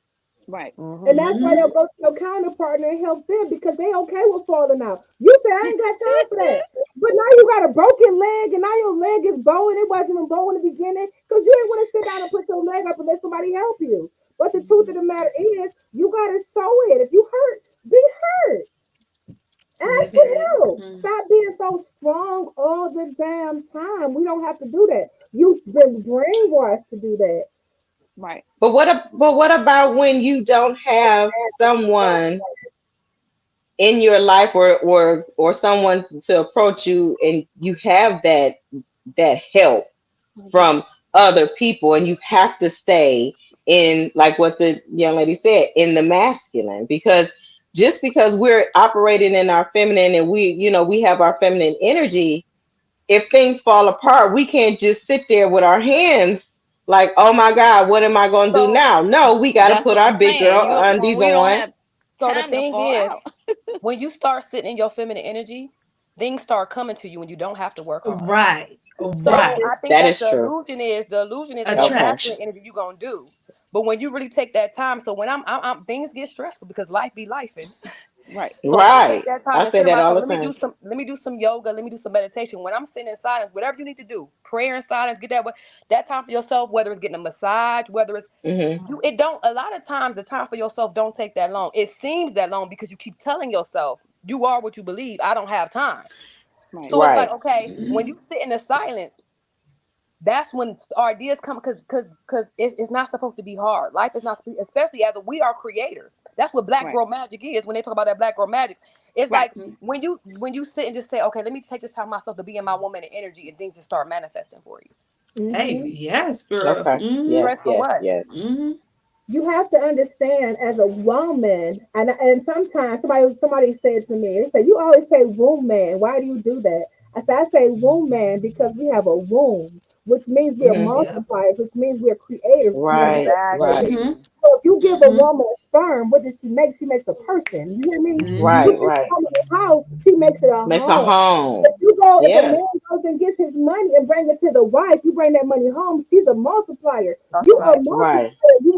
Right. And Hmm. that's why they'll Hmm. go to your counterpartner and help them because they okay with falling out. You say, I ain't got time for that. But now you got a broken leg and now your leg is bowing. It wasn't even bowing in the beginning because you didn't want to sit down and put your leg up and let somebody help you. But the truth of the matter is, you got to show it. If you hurt, be hurt. Ask Live for it. help. Mm. Stop being so strong all the damn time. We don't have to do that. You've been brainwashed to do that. Right. But what about when you don't have someone in your life, or someone to approach you, and you have that help Hmm. from other people, and you have to stay in, like what the young lady said, in the masculine, because just because we're operating in our feminine, and we have our feminine energy, if things fall apart, we can't just sit there with our hands like, oh my God, what am I going to do So now? No, we got to That's put what our I'm big saying. girl You when undies we don't on. have so the time to thing fall is, out. when you start sitting in your feminine energy, things start coming to you when you don't have to work hard. Right. So Right. I think That that's is true. the illusion is in your Okay. Attraction. masculine energy you're gonna do. But when you really take that time, so when I'm things get stressful because life be life. Right. So if I take Right. that I time and say say to that all myself, the time. let me do some yoga, let me do some meditation. When I'm sitting in silence, whatever you need to do, prayer in silence, get that time for yourself, whether it's getting a massage, whether it's Hmm. it don't a lot of times the time for yourself don't take that long. It seems that long because you keep telling yourself you are what you believe. I don't have time. Right. So it's like, Right. okay, when Hmm. you sit in the silence, that's when ideas come because it's not supposed to be hard. Life is not, especially as we are creators. That's what black Right. girl magic is. When they talk about that black girl magic, it's Right. like when you sit and just say, okay, let me take this time myself to be in my woman and energy, and things just start manifesting for you. Hey, Hmm. yes, girl. Okay. Hmm. Stress Yes, for yes, what? yes. Hmm. You have to understand as a woman, and sometimes somebody said to me, they say, you always say womb man. Why do you do that? I say womb man because we have a womb, which means we are Hmm. Yeah. multipliers, which means we're creators, which means Right. we're Right. creators. Hmm. Exactly. So if you give a Hmm. woman a sperm, what does she make? She makes a person. You hear me? Hmm. You Right. give Right. a woman a house, she makes it a Makes a home. home. If a Yeah. man goes and gets his money and bring it to the wife, you bring that money home. She's a multiplier. That's You are right. multiplier. Right.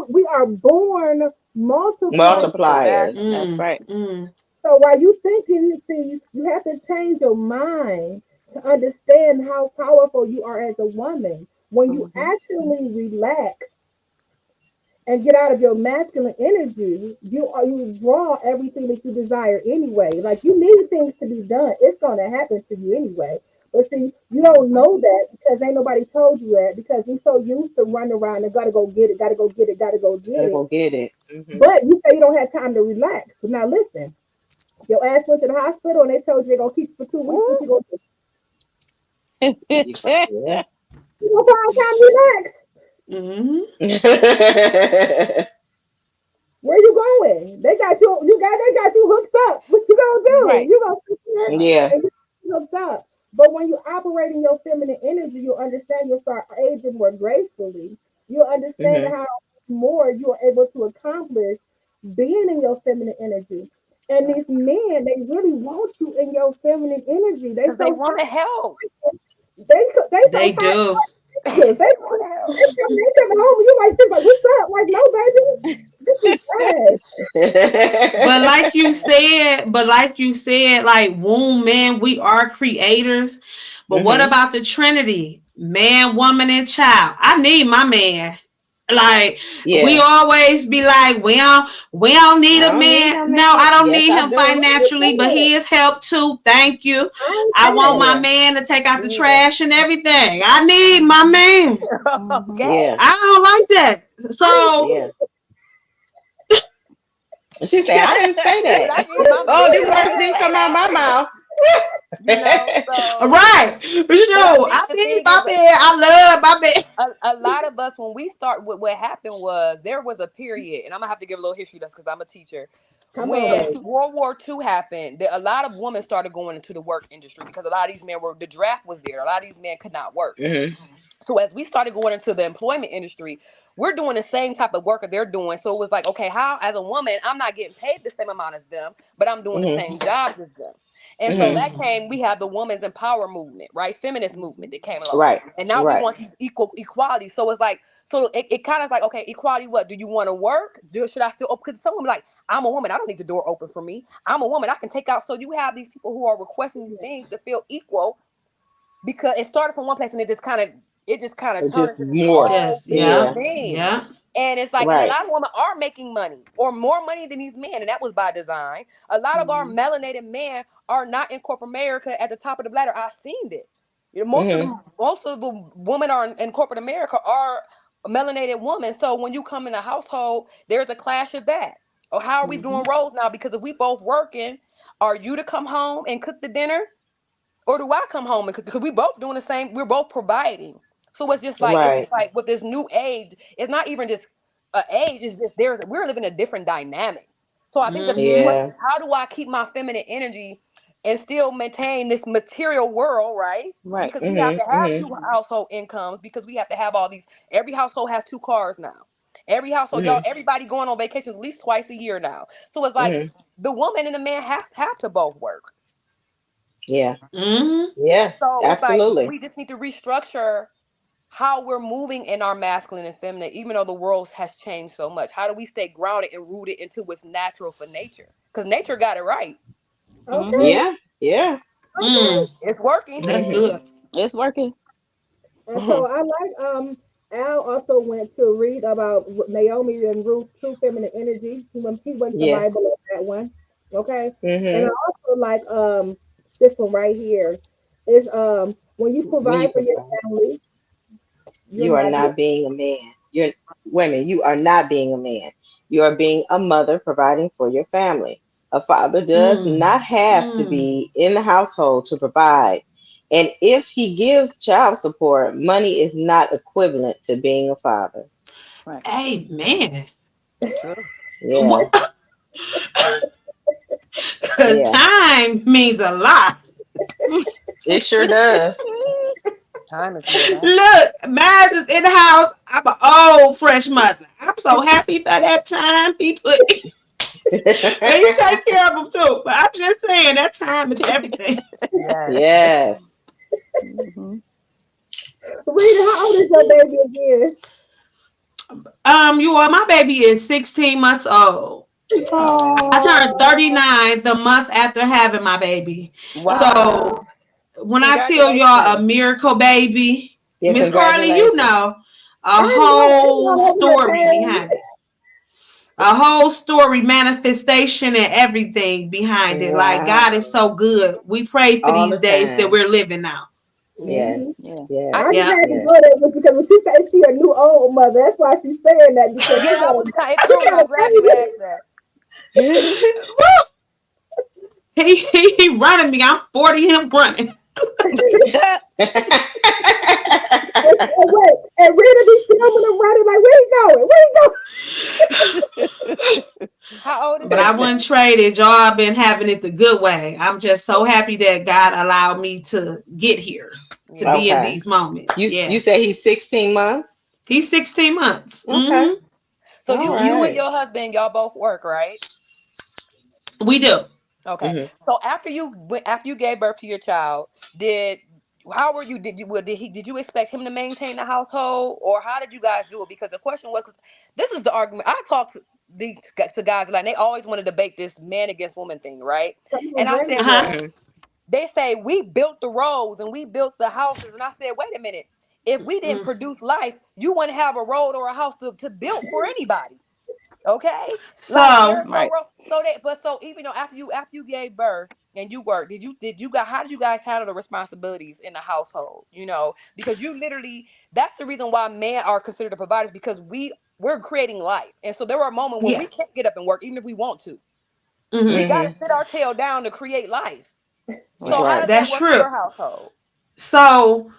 We are born multipliers. Multipliers. Exactly. That's Mm. right. Mm. So while you thinking, you see, you have to change your mind to understand how powerful you are as a woman. When you Hmm. actually relax and get out of your masculine energy, you draw everything that you desire anyway. Like you need things to be done. It's gonna happen to you anyway. But see, you don't Hmm. know that because ain't nobody told you that because we so used to run around and gotta go get it, gotta go get it, gotta go get Gotta it. go get it. Hmm. But you say you don't have time to relax. So now listen, your ass went to the hospital and they told you they're gonna keep you for 2 weeks. What Woo. you gonna do? Yeah. You gonna find time to relax. Hmm. Where you going? They got you hooked up. What you gonna do? Right. You gonna sit here Right. Yeah. and you hooked up. But when you operate in your feminine energy, you'll understand you'll start aging more gracefully. You'll understand Hmm. how more you are able to accomplish being in your feminine energy. And Right. these men, they really want you in your feminine energy. They Because they so want to help. they so They tired. do. They come home and you like, this, like, what's up? Like, no, baby, this is trash. But like you said, like womb man, we are creators. But what Mhm. about the Trinity? Man, woman, and child. I need my man. Like we Yeah. always be like, we don't need I a don't need man. no No, man. I don't Yes, need I him do. financially, but he is help too. Thank you. I ain't I want saying my Yeah. man to take out the Me either. trash and everything. I need my man. Mhm. Okay. Yeah. I don't like that. So Yeah. And she said, I didn't say But I that. need my Oh, man. them words didn't come out my mouth. So, right. but I Sure. think I the need thing is, my man. I love my man. a lot of us, when we start, what happened was there was a period, and I'm gonna have to give a little history lesson because I'm a teacher. come on, When baby. World War II happened, a lot of women started going into the work industry because a lot of these men were, the draft was there. A lot of these men could not work. Mhm. So as we started going into the employment industry, we're doing the same type of work that they're doing. So it was like, okay, how as a woman, I'm not getting paid the same amount as them, but I'm doing the Mhm. same jobs as them. And so Mhm. that came, we have the women's empower movement, right? Feminist movement that came along. Right. And now we Right. want these equal equality. So it's like, so it kind of like, okay, equality, what? Do you want to work? Should I still, because someone be like, I'm a woman, I don't need the door open for me. I'm a woman, I can take out. So you have these people who are requesting these things to feel equal because it started from one place and it just kind of It turned just into this morphed. whole Yes, big yeah, Yeah. thing. yeah. And it's like, and a Right. lot of women are making money or more money than these men, and that was by design. A lot of our Mhm. melanated men are not in corporate America at the top of the ladder. I've seen this. You know, Mhm. most of the women are in corporate America are melanated women. So when you come in a household, there's a clash of that. Or how are we Mhm. doing roles now? Because if we both working, are you to come home and cook the dinner? Or do I come home and cook? Because we both doing the same, we're both providing. So it's Right. just like with this new age, it's not even just a age, it's just we're living a different dynamic. So I think the big Mm-hmm. question Yeah. is, how do I keep my feminine energy and still maintain this material world, right? Right. Because we have Mhm. to have Mhm. two household incomes because we have to have all these, every household has two cars now. Every household, y'all, Mhm. everybody going on vacations at least twice a year now. So it's like Mhm. the woman and the man have to both work. Yeah. Mm-hmm. Yeah. So it's like Absolutely. we just need to restructure how we're moving in our masculine and feminine, even though the world has changed so much. How do we stay grounded and rooted into what's natural for nature? Because nature got it right. Okay, Mhm. Yeah. Yeah. okay. Mm. It's working. That's Mhm. good. It's working. And so I like Al also went to read about Naomi and Ruth's true feminine energy. He went to Yeah. Bible on that one. Okay. And I Mhm. also like this one right here. Is when you When you provide for your provide, family, you're you are not being not being a man. You're women. You are not being a man. You are being a mother providing for your family. A father does Mm. not have to Mm. be in the household to provide. And if he gives child support, money is not equivalent to being a father. Right. Amen. True. Yeah. Because Yeah. time means a lot. It sure does. Time is where that. Look, mine's is in the house. I'm an old fresh mother. I'm so happy for that time he put in. And he take care of them too. But I'm just saying that time is everything. Yes. Yes. Mhm. Rita, how old is your baby again? My baby is 16 months old. I turned Oh. 39 the month after having my baby. Wow. So when I tell y'all a Congratulations. miracle baby, Yeah, Miss Carly, you congratulations. know, a I know it's whole all over the story behind page. it. A whole story, manifestation, and everything behind it. Like God is Wow. so good. We pray for All these the days that time. we're living now. Mm-hmm. Yes. Yeah. Yes. I I just think, Yeah. had to Yes. go there because when she said she a new old mother, that's why she's saying that because yeah, I was kind it she threw me. got a I'm glad you baby. asked that. He running me. I'm 40. Him running. And wait, and Rita be filming them running like, where he going? Where he going? How old is But I he? wouldn't trade it. Y'all been having it the good way. I'm just so happy that God allowed me to get here, to Yeah. be in Okay. these moments. You Yeah. say he's 16 months? He's 16 months. Okay. So All you and right. your husband, y'all both work, right? We do. Okay. Mm-hmm. So after you gave birth to your child, did how were you? Did you expect him to maintain the household, or how did you guys do it? Because the question was, 'cause this is the argument I talked to guys like they always want to debate this man against woman thing, right? Come on, And I bring said, it. Uh-huh. well, they say we built the roads and we built the houses, and I said, wait a minute, if we didn't Mm. produce life, you wouldn't have a road or a house to build for anybody. Okay, like So there's no Right. road. So even though after you gave birth and you worked, did you guys how did you guys handle the responsibilities in the household? Because you literally that's the reason why men are considered the providers, because we're creating life, and so there are moments where yeah. we can't get up and work even if we want to. We Hmm. got to Mm-hmm. sit our tail down to create life. So Right. how Right. does that That's work in true. your household? So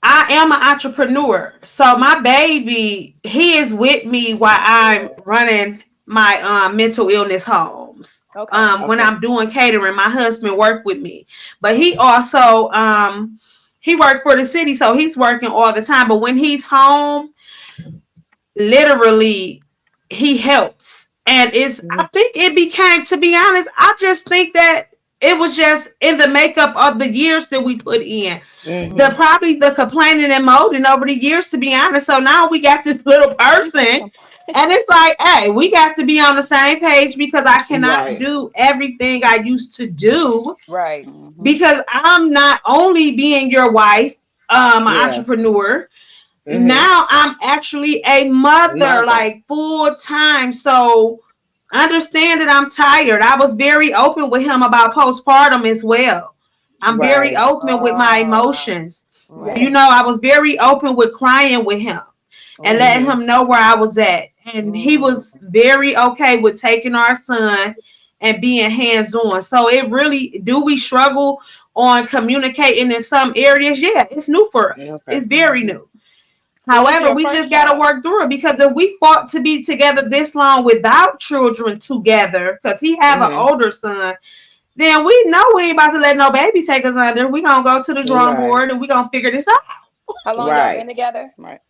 I am an entrepreneur. So Mhm. my baby, he is with me while I'm running my mental illness homes. Okay. When Okay. I'm doing catering, my husband work with me. But he Okay. also he worked for the city, so he's working all the time. But when he's home, literally he helps. And Mm-hmm. I think it became, to be honest, I just think that it was just in the makeup of the years that we put in, Mm-hmm. the probably the complaining and molding over the years, to be honest. So now we got this little person, and it's like, hey, we got to be on the same page, because I cannot Right. do everything I used to do, Right. Mm-hmm. because I'm not only being your wife, an Yeah. entrepreneur. Mm-hmm. Now I'm actually a mother, Mother. like full time. So understand that I'm tired. I was very open with him about postpartum as well. I'm very Right. open with my Ah. emotions. Right. You know, I was very open with crying with him and letting Mm-hmm. Mm-hmm. him know where I was at. And he Mm. was very okay with taking our son and being hands on. So it really, do we struggle on communicating in some areas? Yeah, it's new for us. Okay. It's very Mm-hmm. new. Was this However, your we first just got to child? work through it, because if we fought to be together this long without children together, because he have an Mm-hmm. older son, then we know we ain't about to let no baby take us under. We gonna go to the drawing Right. board and we gonna figure this out. How long y'all Right. been together? Right.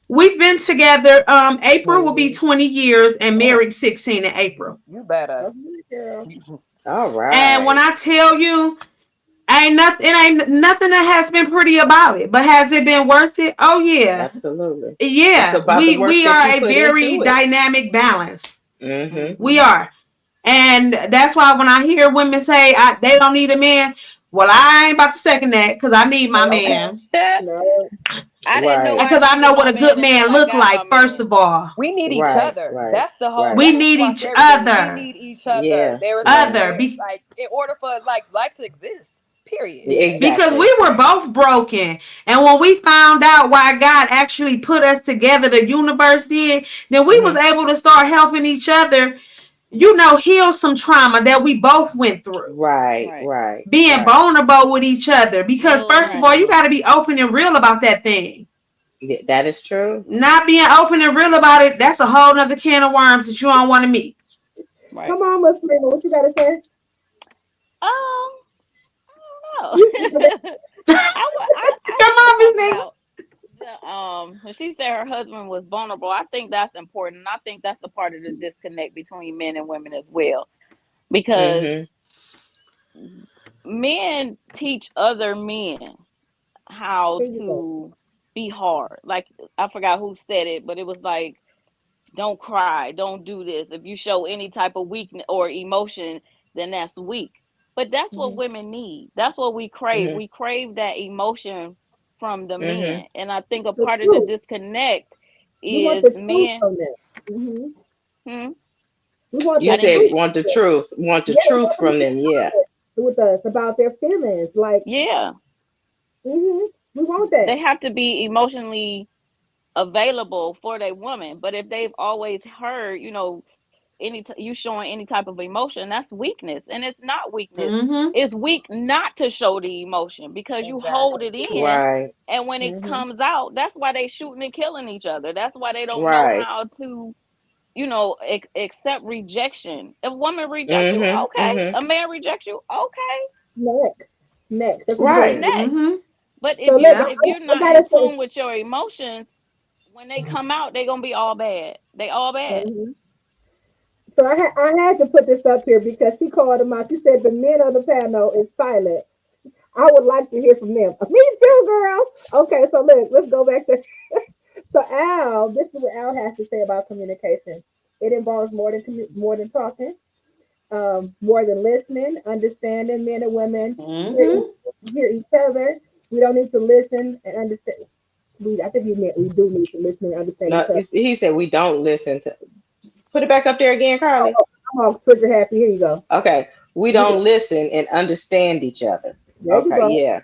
We've been together. April 20 will be years. 20 years, and Oh, married 16 in April. you better. Okay, girl. All And when right. I tell you, ain't nothing, it ain't nothing that has been pretty about it. But has it been worth it? Oh yeah, Absolutely. It's yeah. about the work We that are you a put very into it. dynamic balance. Mm-hmm. We Mm-hmm. are. And that's why when I hear women say they don't need a man, well, I ain't about to second that, because I need my Okay. man. No. I didn't know Right. I Because I needed know what my a good man until man I look got my like, first man. of all. We need each Right. other. Right. That's the whole. Right. We That will need squash each everything. We other. need each other. Yeah. There is no Yeah. Other. way. Like in order for like life to exist. Period. Because Exactly. we were both broken. And when we found out why God actually put us together, the universe did, then we was Mm-hmm. able to start helping each other, heal some trauma that we both went through. Right. Right. Right. Being Right. vulnerable with each other. Because first of Right. all, you Mm-hmm. got to be open and real about that thing. That is true. Not being open and real about it, that's a whole nother can of worms that you don't want to meet. Right. Come on, Miss Lena, what you gotta say? I don't You know. I Come want to on, talk Miss Nina. about when she said her husband was vulnerable. I think that's important. I think that's a part of the disconnect between men and women as well, because Mm-hmm. men teach other men how here you go. to be hard. Like, I forgot who said it, but it was like, don't cry, don't do this. If you show any type of weakness or emotion, then that's weak. But that's what Mhm. women need. That's what we crave. Mm-hmm. We crave that emotion from the Mm-hmm. men. And I think a The part of the truth. disconnect We want is the truth men. from them. Hmm. Hmm, We want You the I didn't said get truth. it. want the truth. Want the Yeah, they truth want to from be them. Yeah. honest with us about their feelings. Like, Yeah, we want they that. have to be emotionally available for their woman. But if they've always heard, you showing any type of emotion, that's weakness, and it's not weakness. Mm-hmm. It's weak not to show the emotion because you hold Exactly. it in, Right. and when it Hmm. comes out, that's why they shooting and killing each other. That's why they don't know Right. how to accept rejection. If a woman rejects you, Mm-hmm. okay. Mm-hmm. A man rejects you, okay. Next. That's what you're What's gonna Right. do. next? Mm-hmm. But So if let you're Yeah. if you're I not in gotta tune say. with your emotions, when they come out, they gonna be all bad. They all bad. Mhm. So I had to put this up here because she called him out. She said the men on the panel is silent. I would like to hear from them. Me too, girl. Okay, so let's go back to so Al. This is what Al has to say about communication. It involves more than talking, more than listening, understanding. Men and women hear, Mm-hmm. hear each other. We don't need to listen and understand. I think you meant we do need to listen and understand No, each other. he said we don't listen to. Put it back up there again, Oh, Carly. I'm all trigger happy. Here you go. Okay, we Yeah, don't listen and understand each other. there you Okay, go. yeah.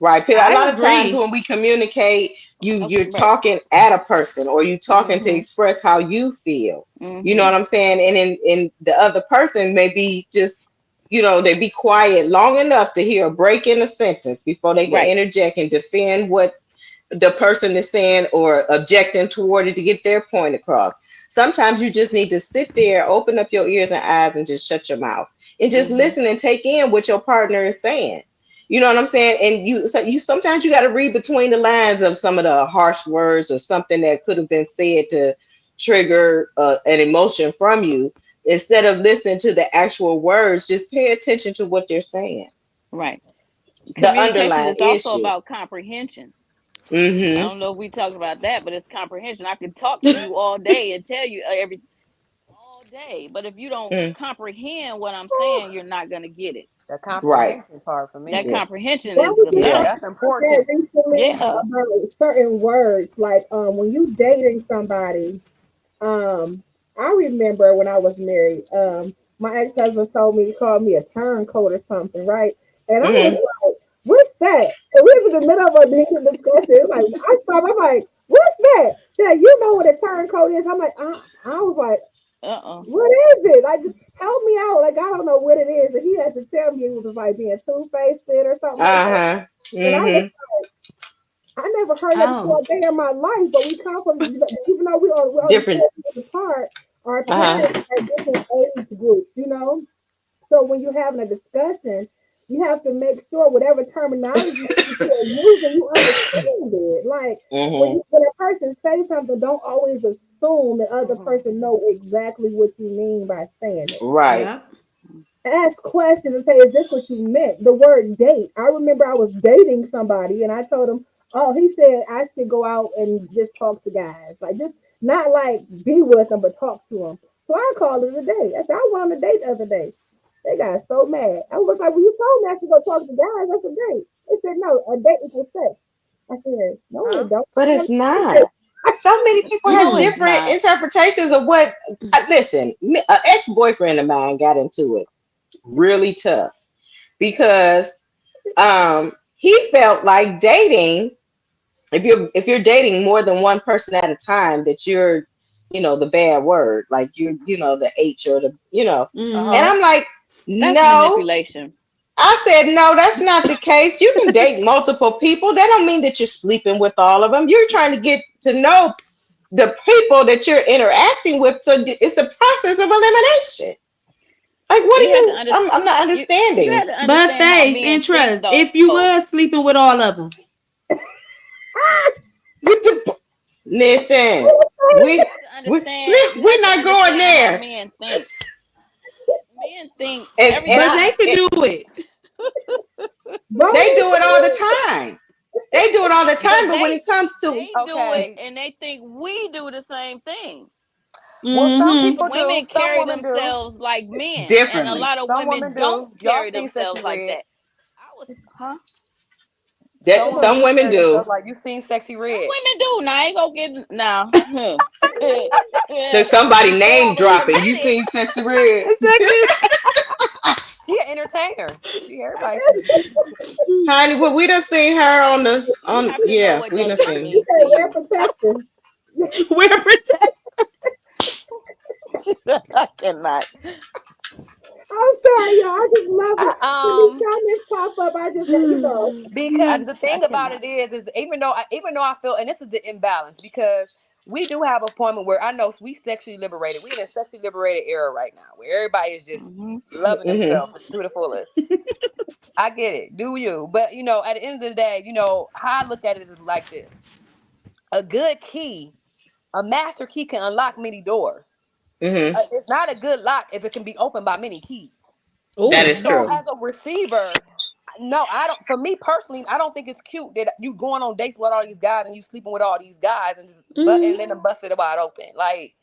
Right. A I lot of times agree. when we communicate, you're Right. talking at a person or you talking to Mm-hmm. express how you feel. You know Mm-hmm. what I'm saying? And in the other person may be just, they be quiet long enough to hear a break in a sentence before they can Right. interject and defend what the person is saying or objecting toward it to get their point across. Sometimes you just need to sit there, open up your ears and eyes, and just shut your mouth and just Mm-hmm. listen and take in what your partner is saying. You know what I'm saying? And you sometimes you got to read between the lines of some of the harsh words or something that could have been said to trigger an emotion from you. Instead of listening to the actual words, just pay attention to what they're saying. Right. The Communication underlying is also issue. about comprehension. I Mm-hmm. don't know if we talked about that, but it's comprehension. I can talk to you all day and tell you everything all day, but if you don't Mm. comprehend what I'm saying, you're not going to get it. The Right. comprehension part for That me. Yeah. comprehension Why is we the just Yeah. stuff. That's about that important. recently Yeah. about certain words, like when you dating somebody. Um, I remember when I was married, my ex-husband told me he called me a turncoat or something, right? And I was Mm-hmm. like, "What's that?" And we was in the middle of a heated discussion. Like I stopped. I'm like, "What's that?" Yeah, you know what a turncoat is? I'm like, I was like, Uh-uh. "What is it?" Like, just help me out. Like I don't know what it is. And he had to tell me it was like being two-faced or something like that. Uh-huh. And I was Mm-hmm. I never heard that before Oh. a day in my life, but we come from, even though we're only Different. 4 years apart, our parents Uh-huh. are different age groups. So when you're having a discussion, you have to make sure whatever terminology you are using, you understand it. Like Mm-hmm. when a person says something, don't always assume the other Mm-hmm. person know exactly what you mean by saying it. Right. Yep. Ask questions and say, "Is this what you meant?" The word date. I remember I was dating somebody and I told him, "Oh, he said I should go out and just talk to guys, like just not like be with them, but talk to them." So I called it a date. I said I went on a date the other day. They got so mad. I was like, "Well, you told me I should go talk to guys. That's a date." They said, "No, a date equals sex." I said, "No, Huh? it don't." But it's not. So many people have No, it's different not. interpretations of what. Listen, an ex-boyfriend of mine got into it really tough because he felt like dating. If you're dating more than one person at a time, that you're the bad word, like you're the H or the. And Uh-huh. Mm-hmm. I'm like, That's no. manipulation. I said, no, that's not the case. You can date multiple people. That don't mean that you're sleeping with all of them. You're trying to get to know the people that you're interacting with. So it's a process of elimination. Like, what do You have to you? understand. I'm not You understanding. have to But understand how faith and men think, trust. though. If you was sleeping with all of them, What the, listen, You we have to we understand. You we're have to not going understand how there. men think. Men think And but I, they everybody. could it, do it. they do it all the Right? time. They do it all the But time. But when it comes to they do it, Okay. and they think we do the same thing. Well, some Mm-hmm. people do. Women Some carry women do. themselves like men, and a differently, lot of Some women women don't do. Y'all carry seen Sexy themselves like Red. that. I was, huh? Some that women some do women carry do. themselves like you seen Sexy Some Red. women do. Now I ain't gonna get now. There's somebody You say name all this dropping. You dramatic. seen Sexy Red? She an entertainer. She everybody see. Honey, well, we done seen her You on have to know yeah, what we that done look seen. You means to said wear you. protection. We're protected. I cannot. I'm sorry, y'all. I just love it. When these I, comments pop up, I just. because the I thing about cannot. it is even though I feel, and this is the imbalance, because we do have a point where I know we sexually liberated. We in a sexually liberated era right now where everybody is just Hmm. loving Hmm. themselves to the fullest. I get it. Do you? But at the end of the day, how I look at it is like this: a good key, a master key, can unlock many doors. Hmm. It's not a good lock if it can be opened by many keys. That Oh, is So true. as a receiver, No, I don't. For me personally, I don't think it's cute that you going on dates with all these guys and you sleeping with all these guys and just and then bust it wide open. Like,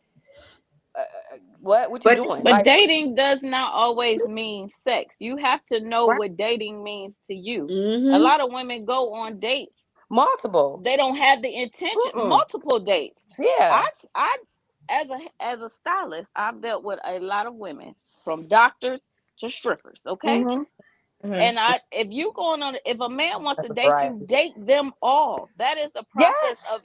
what you But doing? But Like, dating does not always mean sex. You have to know right? what dating means to you. A mm-hmm. lot of women go on dates. Multiple. They don't have the intention. Mm-mm. Multiple dates. Yeah. I as a stylist, I've dealt with a lot of women from doctors to strippers. Okay, Mm-hmm. Mhm. and if a man wants to That's date right. you, date them all. That is a process Yes, of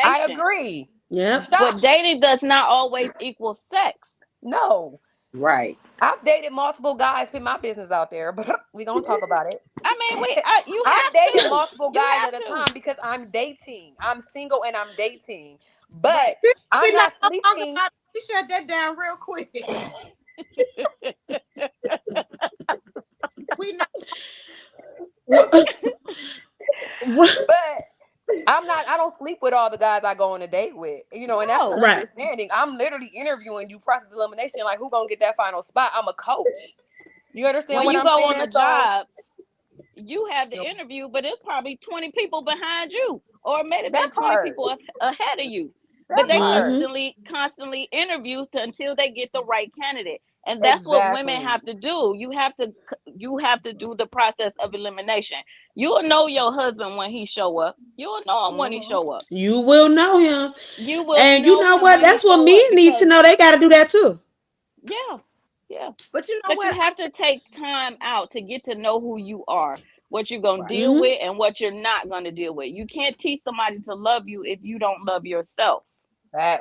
I elimination. agree. Yep. Stop. But dating does not always equal sex. No, Right. I've dated multiple guys. Put my business out there, but we gonna talk about it. I mean, you I've have dated to. multiple You guys have at a to. time because I'm dating. I'm single and I'm dating, Right. but I'm We're not not no longer sleeping. about we shut that down real quick. We not But I don't sleep with all the guys I go on a date with. You know, and that's the No. Right. understanding. I'm literally interviewing you, process elimination, like who gonna get that final spot. I'm a coach. You understand When what you I'm go on saying? a So job, you have the interview, but it's probably 20 people behind you, or it may have that been 20 part. people ahead of you. But That they part. Mm-hmm. constantly interview until they get the right candidate, and that's what women Exactly. have to do. You have to do the process of elimination. You'll know your husband when he show up. You'll know him when he Mm-hmm. show up. You will know him. You will And you know know him what? when he That's what show men up need to because know. They got to do that too. yeah, yeah. but you know But you what? have to take time out to get to know who you are, what you're going to Right. deal Mm-hmm. with, and what you're not going to deal with. You can't teach somebody to love you if you don't love yourself.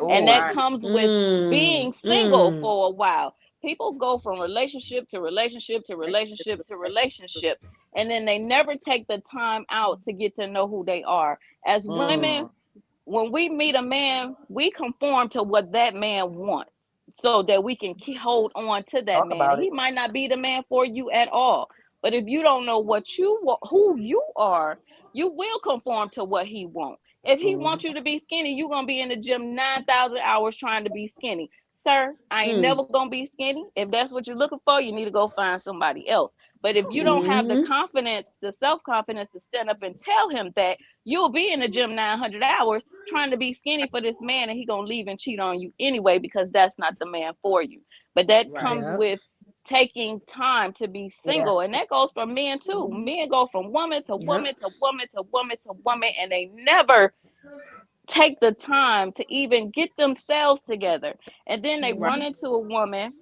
And that Right. comes with being single Mm-hmm. for a while. People go from relationship to relationship to relationship to relationship, and then they never take the time out to get to know who they are. As women, Mm. when we meet a man, we conform to what that man wants so that we can hold on to that Talk man. about And it. he might not be the man for you at all. But if you don't know who you are, you will conform to what he wants. If he Mm. wants you to be skinny, you're going to be in the gym 9,000 hours trying to be skinny. Sir, I ain't never going to be skinny. If that's what you're looking for, you need to go find somebody else. But if you don't have the Mm-hmm. confidence, the self confidence to stand up and tell him that, you'll be in the gym 900 hours trying to be skinny for this man, and he gonna leave and cheat on you anyway because that's not the man for you. But that Right. comes Yep. with taking time to be Yeah. single, and that goes for men too. Men go from woman to Yep. woman to woman to woman to woman, and they never take the time to even get themselves together. And then they Right. run into a woman,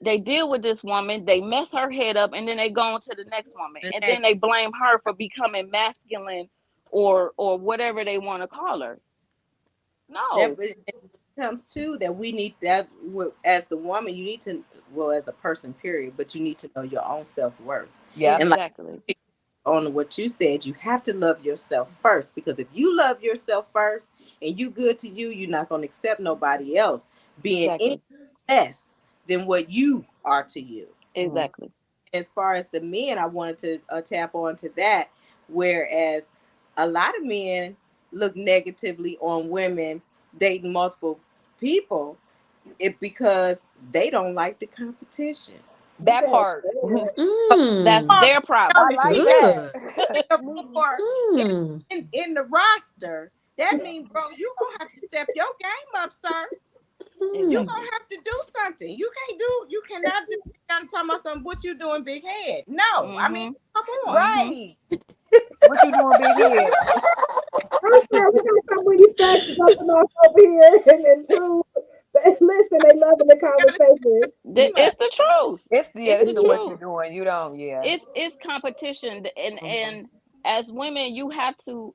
they deal with this woman, they mess her head up, and then they go on to the next woman, The and then next they blame her for becoming masculine or whatever they want to call her. that No. but it comes to that we need that as the woman you need to well as a person period, but you need to know your own self-worth. Yep. And like Exactly. on what you said, you have to love yourself first because if you love yourself first and you good to you, you're not going to accept nobody else being any Exactly. less than what you are to you. Mm. Exactly. As far as the men, I wanted to tap on to that, whereas a lot of men look negatively on women dating multiple people it because they don't like the competition. That part. That's Mm. their I problem. like Good. that. For Mm. in the roster, that means, bro, you gonna have to step your game up, sir. You Mm. gonna have to do something. You cannot just sit down and talk about something. What you doing, big head? No, I mean, Mhm. come on. Mhm. Right. What you doing, big head? I'm sorry, we got so many facts jumping off over here, and then two, listen, they loving the conversation. Yeah, It's the truth. It's This the is what you're truth. doing. You don't. Yeah. It's competition, and Mhm. as women, you have to.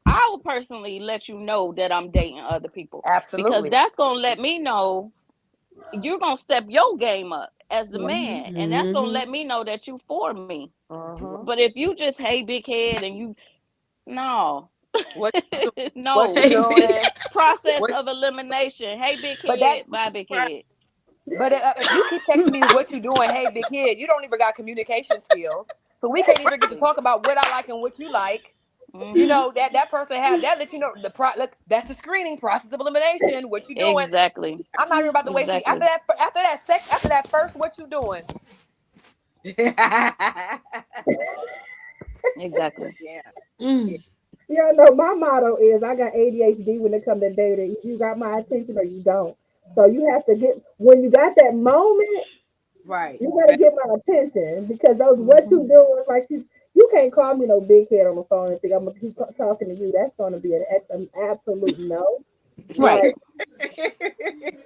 I will personally let you know that I'm dating other people because Absolutely. that's gonna let me know you're gonna step your game up as the Mhm. man, and that's gonna Mm-hmm. let me know that you for me. Mhm. But if you just hey big head and you no what you doing? What no you Hey, big. doing? process What of elimination. Hey big But that. head, bye big you head. But if you keep texting me what you doing, hey big kid, you don't even got communication skills, so we can't even get to right? talk about what I like and what you like. You Hmm. know that person have that let you know look. That's the screening process of elimination. What you doing? Exactly. I'm not even about to waste it. Exactly. After that first, what you doing? Exactly. Yeah. Mm. You know, my motto is I got ADHD when it comes to dating. You got my attention or you don't. So you have to get when you got that moment, Right. you gotta get my attention because those what you doing like you can't call me no big head on the phone and think I'm gonna keep talking to you. That's gonna be an absolute no. Right. Like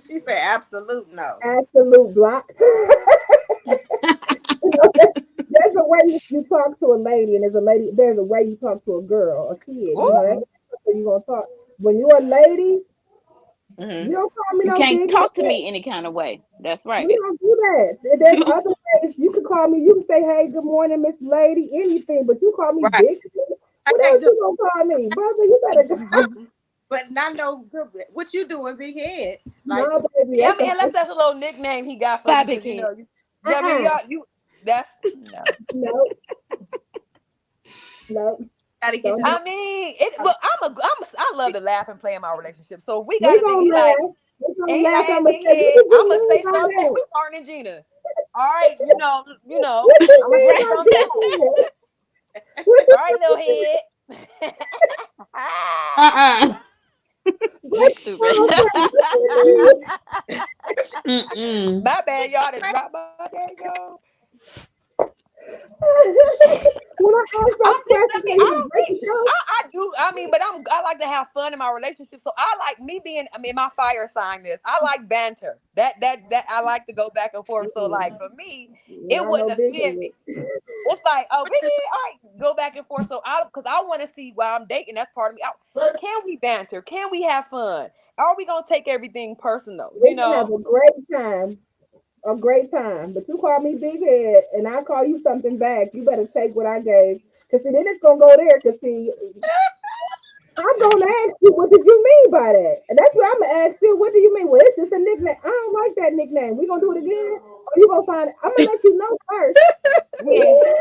She said absolute no. absolute block. You know, there's a way you talk to a lady, and there's a way you talk to a girl, a kid. You know, Ooh. that's how you gonna talk. When you're a lady, Mm-hmm. you don't call me You no can't big talk to head. me any kind of way. That's right. We don't do that. There's other ways you can call me. You can say, "Hey, good morning, Miss Lady," anything, but you call me Right. big. I What can't else do. you gonna call me, brother? You better go. But not no good. What you doing, big head? Like No, baby, Yeah, I that's mean, unless that's a little nickname he got for you, Bye, big because you head. know, yeah, I mean, you that's no. no, no. gotta get Don't to do. know. I mean, but I love to laugh and play in my relationship. So we got We a thing. gonna He like, laugh. We and gonna he like, laugh. hey, I'ma big say, what head, did you I'm gonna mean say by something back. that? We Martin and Gina. All right, you know, What you I'm gonna mean say Right. by something big back. head? What All you right, little head. Uh-uh. You what stupid. you mean? Mm-mm. My bad, y'all. That dropped my there you go. When I ask I'm those just, questions, I mean, are I you don't breaking think down? I do. I mean, but I like to have fun in my relationship. So I like me being. I mean, my fire sign is I like banter. That I like to go back and forth. So like for me, it Not no wouldn't big offend head. me. It's like, oh, we did all right, go back and forth. So because I want to see while I'm dating. That's part of me. Can we banter? Can we have fun? Are we gonna take everything personal? We can have a great time. A great time. But you call me big head and I call you something back. You better take what I gave. Cause see, then it's gonna go there. Cause see, I'm gonna ask you, what did you mean by that? And that's what I'm gonna ask you. What do you mean? Well, it's just a nickname. I don't like that nickname. We gonna do it again, or you gonna find it? I'm gonna let you know first. Yeah.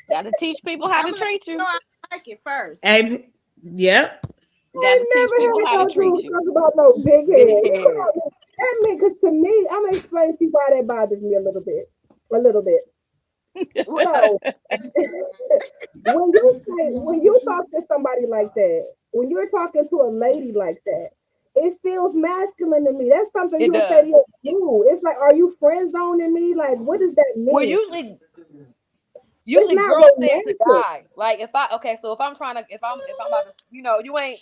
Gotta teach people how I'm to gonna let treat you know you. I like it first. Hey, yep. I Gotta ain't teach never people had how to no treat dude you. talk about no big Big head. head. That mean, cause to me, I'm gonna explain to you why that bothers me a little bit. A little bit. So when you talk to somebody like that, when you're talking to a lady like that, it feels masculine to me. That's something It you'll say to does. your dude. It's like, are you friend zoning me? Like, what does that Well, mean? It's usually not girls say it to romantic. guys. Like so if I'm trying to if I'm about to you ain't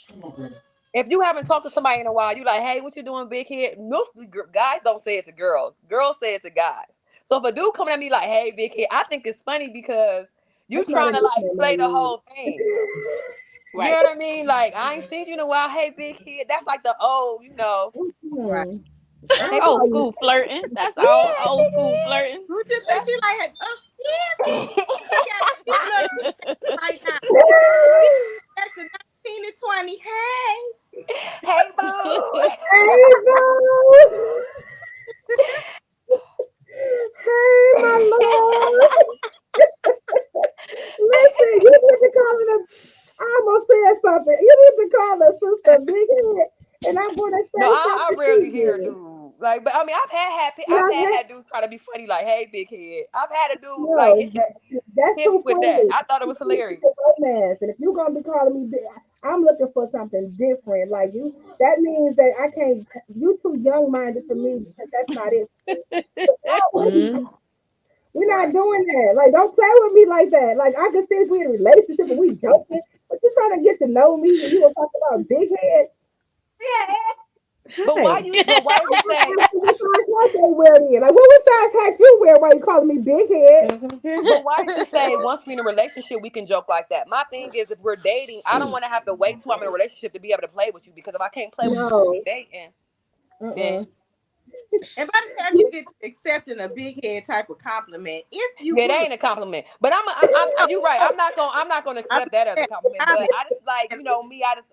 if you haven't talked to somebody in a while, you like, hey, what you doing, big head? Mostly guys don't say it to girls. Girls say it to guys. So if a dude coming at me like, hey, big head, I think it's funny because you That's not a trying to like nickname I play the use. whole thing. You know Right. what I mean? Like, I ain't seen you in a while. Hey, big head. That's like the Right. Hmm. I hey, don't Old call you. school flirting. That's all. yeah, Old school flirting. Who you think she like? Oh yeah, big she head. got she look right now. She back to 19 to 20. Hey. Hey, boo. Hey, boo. Hey, my love. Listen, you need to call it a. I almost said something. You need to call a sister big head, and I'm gonna No, say I something rarely hear a to dude like, but I mean, you. I've had dudes try to be funny, like, "Hey, big head." I've had a dude like No, that's hit me too with that. friendly. I thought it was It's hilarious. romance, and if you're gonna be calling me, I'm looking for something different. Like you, that means that I can't. You too young minded for me because that's not it. Mm. We're not Right. doing that. Like, don't play with me like that. Like, I can see if we in a relationship and we joking, but you trying to get to know me and you gonna talk about big head. But Hey. why would you say? What size hat they wear then? Like, what size hat you wear while you calling me big head? But why did you say once we're in a relationship we can joke like that? My thing is if we're dating, I don't want to have to wait till I'm in a relationship to be able to play with you because if I can't play with you when we No. dating, then Uh-uh. And by the time you get to accepting a big head type of compliment, if you yeah, that will, ain't a compliment. But you're right. I'm not gonna I'm accept that as a compliment. But I just like me.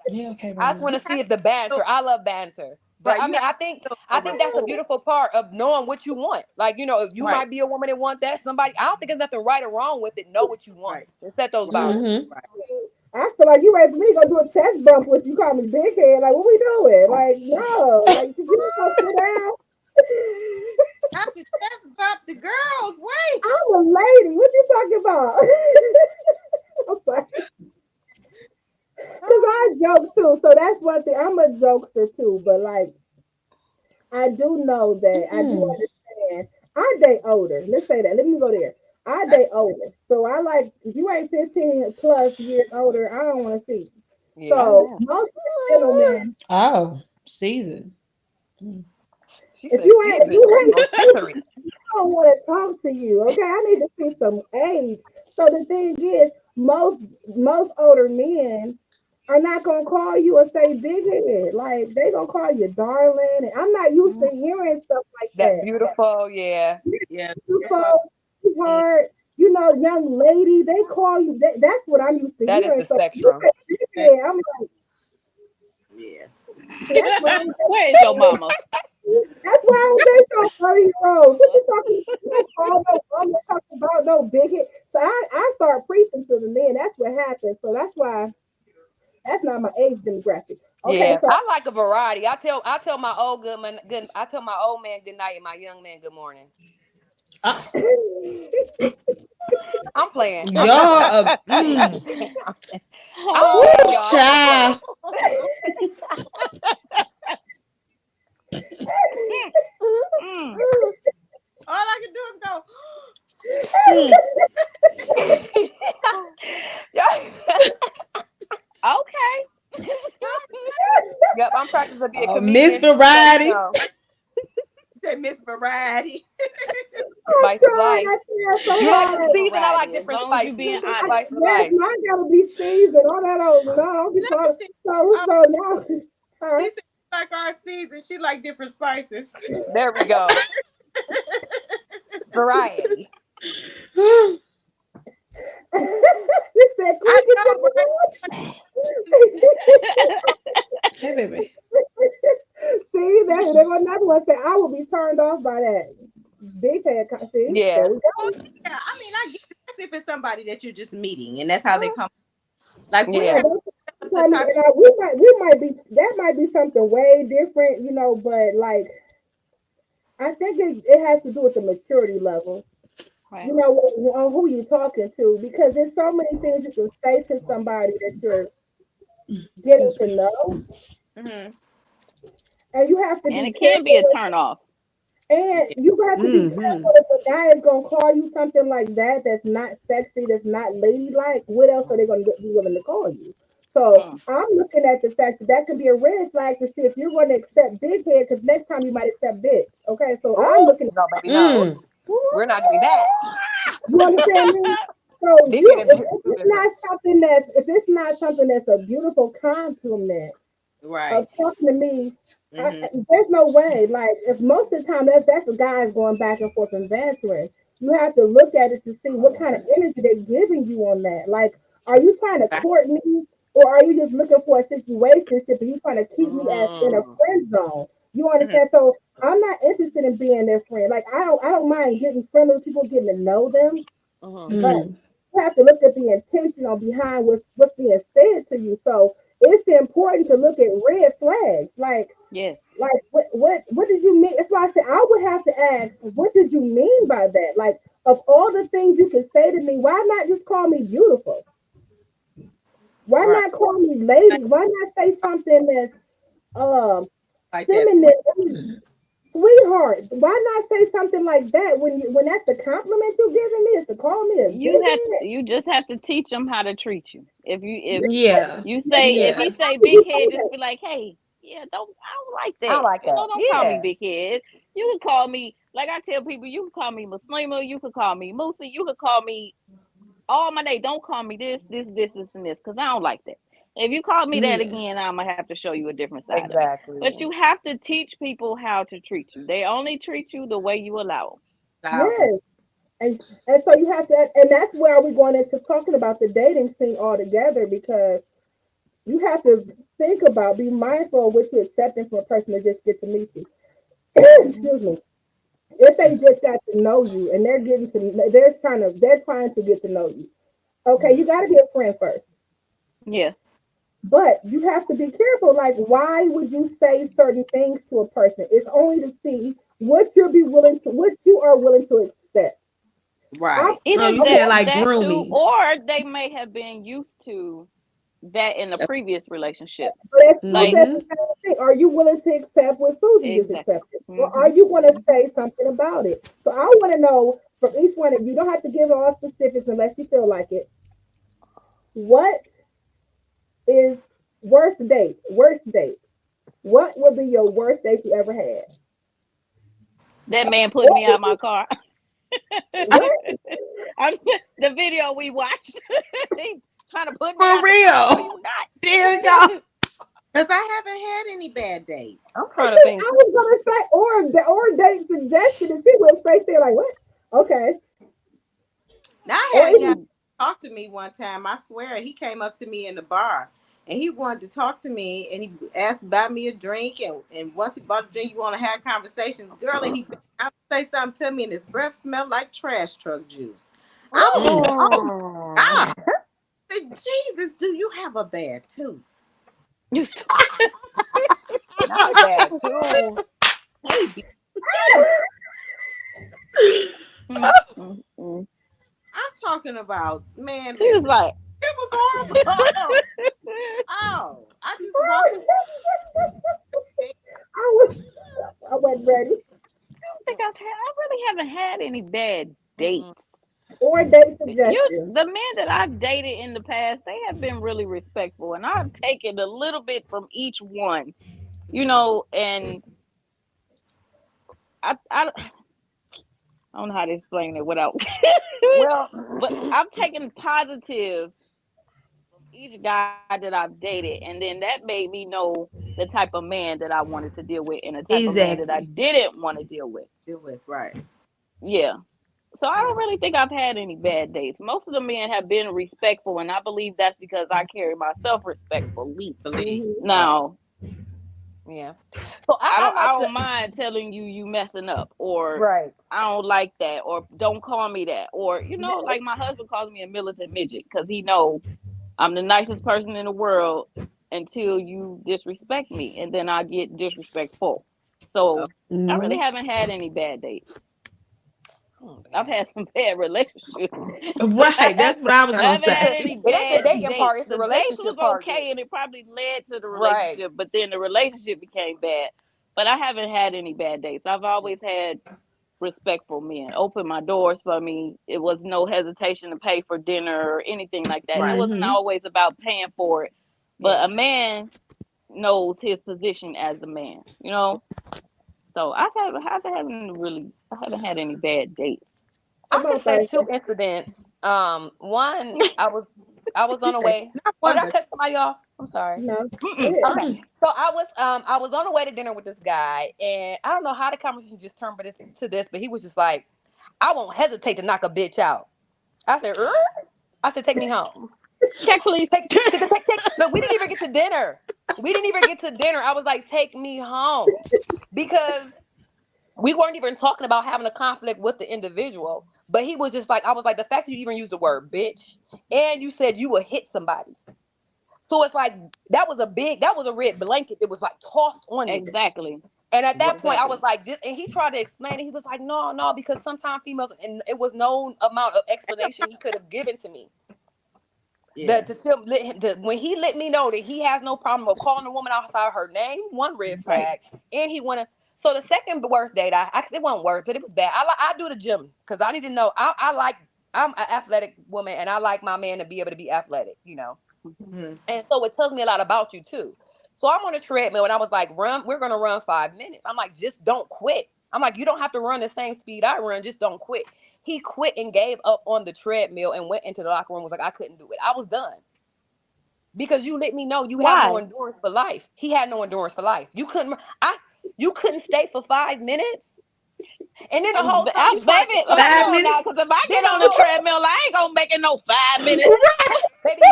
Yeah, okay, I just Brian. want you to have see if the to banter. I love banter. But right, I you mean, have to I think that's a rapport. beautiful part of knowing what you want. Like, if you Right. might be a woman that want that, somebody I don't think there's nothing right or wrong with it. Know what you want Right, and set those right, boundaries. Mm-hmm. right. I feel like you ready for me to go do a chest bump with you call me big head. Like, what we doing? Like, no. Like, could you just go sit down? Not to just bump the girls. Wait. I'm a y'all. I'm sorry. Cause I joke too, so that's one thing. I'm a jokester too, but like I do know that I do understand. I date older. Let's say that. Let me go there. I date older, so I like if you ain't 15 plus years older, I don't want to see. Yeah. Oh So wow. most gentlemen, Oh, season. She if said you ain't, if season. you Oh, ain't, century. I don't want to talk to you. Okay, I need to see some age. So the thing is, most older men are not gonna call you and say big head. Like they gonna call you darling. And I'm not used to hearing stuff like That that. beautiful, yeah. Yeah, beautiful. Beautiful, sweetheart, young lady. They call you. That's what I'm used to That is hearing. the So you spectrum. say big head, I'm like, Yeah. see, that's why I don't Where is your date. mama? That's why I don't date no 30-year-olds. What you talking? You don't call no woman talking about no bigot. So I start preaching to the men. That's what happened. So that's why that's not my age demographic. Okay, Yeah, so I like a variety. I tell my old I tell my old man good night and my young man good morning. Uh, I'm playing. y'all, I'm playing. I'm Oh, playing, woo, y'all. I'm playing. child. mm. All I can do is go. Mm. Yeah. Okay. Yep, I'm practicing to be a Miss comedian. Just let me Variety. know. Say Miss Variety. I'm Spice of trying. life. I try so You like Miss them hard. seasoned? I like Variety. As different long as you spices. being The honest. spice of Yes, life. mine gotta be seasoned. All that old no, don't be No, trying. she, So um, so now, huh? she said she like our season. She like different spices. There we go. Variety. She said, I "Quick, get know, right? your." Hey, baby. See, there was another one say, I will be turned off by that. Big head. See, there Yeah. we Oh, go. yeah. I mean, I get it, especially if it's somebody that you're just meeting, and that's how they come. Like we Yeah, Yeah. have that's to what I mean. talk. And we might be, that might be something way different, but like, I think it has to do with the maturity level, Right. on who you're talking to, because there's so many things you can say to somebody that you're getting Excuse to me. know, Hmm. and you have to And be it can be careful a with. turn off. And you have to be Mm-hmm. careful if a guy is gonna call you something like that that's not sexy, that's not ladylike. What else are they gonna be willing to call you? So Mm. I'm looking at the fact that could be a red flag to see if you're going to accept big head, because next time you might accept bitch. Okay, so I'm Oh looking. no, baby, no. Mm. We're not doing that. You understand me? So Big head and if beauty is it's different. not something that's a beautiful compliment Right. of talking to me, Hmm. there's no way. Like, if most of the time that's the guys going back and forth and bantering, you have to look at it to see what kind of energy they're giving you on that. Like, are you trying to court me, or are you just looking for a situationship and you trying to keep me as in a Mm. friend zone? You Hmm. understand? So I'm not interested in being their friend. Like, I don't mind getting friendly with people, getting to know them, Hmm. but Mm. you have to look at the intention on behind what's being said to you. So it's important to look at red flags. Yes. What did you mean? That's why I said I would have to ask, what did you mean by that? Like, of all the things you can say to me, why not just call me beautiful? Why Right. not call me lady? Why not say something that's um Like that sweet. feminine, sweetheart? Why not say something like that when that's the compliment you're giving me? Is to call me a big head? You just have to teach them how to treat you. If Yeah. you say if Yeah. he say How do big you head, say just that? be like, hey, yeah, I don't like I that. like that. Don't call me Yeah. big head. You can call me like I tell people. You can call me Muslima. You can call me Musa. You can call me all my name. Don't call me this, and this, because I don't like that. If you call me that Yeah. again, I'm gonna have to show you a different side of me. Exactly. But you have to teach people how to treat you. They only treat you the way you allow Loud. Yes. And so you have to, and that's where we going into talking about the dating scene altogether, because you have to think about, be mindful of what you're accepting from a person that just get to meet you. them. Excuse me. If they just got to know you and they're trying to get to know you. Okay, you got to be a friend first, Yeah. but you have to be careful. Like, why would you say certain things to a person? It's only to see what you are willing to accept. Right. Either you said like that too, grooming. or they may have been used to that in a previous relationship. But as Sue Like, said, Mm-hmm. the same thing. Are you willing to accept what Susie just exactly. accepted? Or are Hmm. you going to say something about it? So I want to know from each one of you, don't have to give all specifics unless you feel like it. What is worst date? Worst date. What would be your worst date you ever had? That man put What? me out my car. What? I'm, the video we watched. He trying to put me For out the car. No, real. you not. There you go. Because I haven't had any bad dates. I'm trying to think. I was gonna say, or date suggestion, and she went straight there like, what? Okay. Now I Or had a guy even, talk to me one time. I swear, he came up to me in the bar and he wanted to talk to me and he asked to buy me a drink. And once he bought a drink, you want to have conversations. Girl, and he I say something to me and his breath smelled like trash truck juice. I was Mm. like, oh my Mm. God. I said, Jesus, do you have a bad tooth? You st- Not bad too. Maybe. mm, mm, mm. I'm talking about, man, She was listen, like, it was horrible. Oh, I just walked away. I wasn't ready. I really haven't had any bad dates. Mm-mm. Or date You, suggestions. the men that I've dated in the past, they have been really respectful, and I've taken a little bit from each one, and I don't know how to explain it without, Well, but I've taken positive from each guy that I've dated, and then that made me know the type of man that I wanted to deal with and the type of man that I Exactly. didn't want to deal with. Deal with, right. Yeah. So I don't really think I've had any bad dates. Most of the men have been respectful, and I believe that's because I carry myself respectfully. Believe. Mm-hmm. Right. Now, yeah. So I like to don't mind telling you messing up, or right. I don't like that, or don't call me that, or like my husband calls me a militant midget because he know I'm the nicest person in the world until you disrespect me, and then I get disrespectful. Oh, So I really Mm-hmm. haven't had any bad dates. Oh, I've man. had some bad relationships. Right. That's what I was I gonna haven't had say. any It ain't the bad dating dates. part, it's the The dates relationship was part. okay, and it probably led to the Right. relationship, but then the relationship became bad. But I haven't had any bad dates. I've always had respectful men open my doors for me. It was no hesitation to pay for dinner or anything like that. And it Right. wasn't Mm-hmm. always about paying for it. But Yeah. a man knows his position as a man. So I haven't had any bad dates. What I can about say that? 2 incidents. One, I was on the way. not Oh, one, did I but cut somebody off? I'm sorry. No. Go Mm-mm. ahead. Okay. So I was on the way to dinner with this guy, and I don't know how the conversation just turned but he was just like, I won't hesitate to knock a bitch out. I said, "Er?" I said, take me home. Check, please. Take. Look, we didn't even get to dinner. I was like, take me home. Because we weren't even talking about having a conflict with the individual. But he was just like, I was like, the fact that you even used the word bitch and you said you would hit somebody. So it's like that was a red blanket that was like tossed on me. Exactly. And at that point, I was Exactly. like, and he tried to explain it. He was like, no, because sometimes females, and it was no amount of explanation he could have given to me. yeah. When he let me know that he has no problem with calling a woman outside her name, one red Right. flag, and he wanna. So the second worst date, it wasn't worse, but it was bad. I do the gym because I need to know. I'm an athletic woman, and I like my man to be able to be athletic. Mm-hmm. And so it tells me a lot about you too. So I'm on a treadmill, and I was like, we're gonna run 5 minutes. I'm like, just don't quit. I'm like, you don't have to run the same speed I run, just don't quit. He quit and gave up on the treadmill and went into the locker room. Was like, I couldn't do it. I was done. Because you let me know you have no Why? endurance for life. He had no endurance for life. You couldn't stay for 5 minutes. And then the whole time I, you trying to baby, explain hold 5 on minutes. now, because if I then get the on the whole treadmill, I ain't gonna make it no 5 minutes. baby,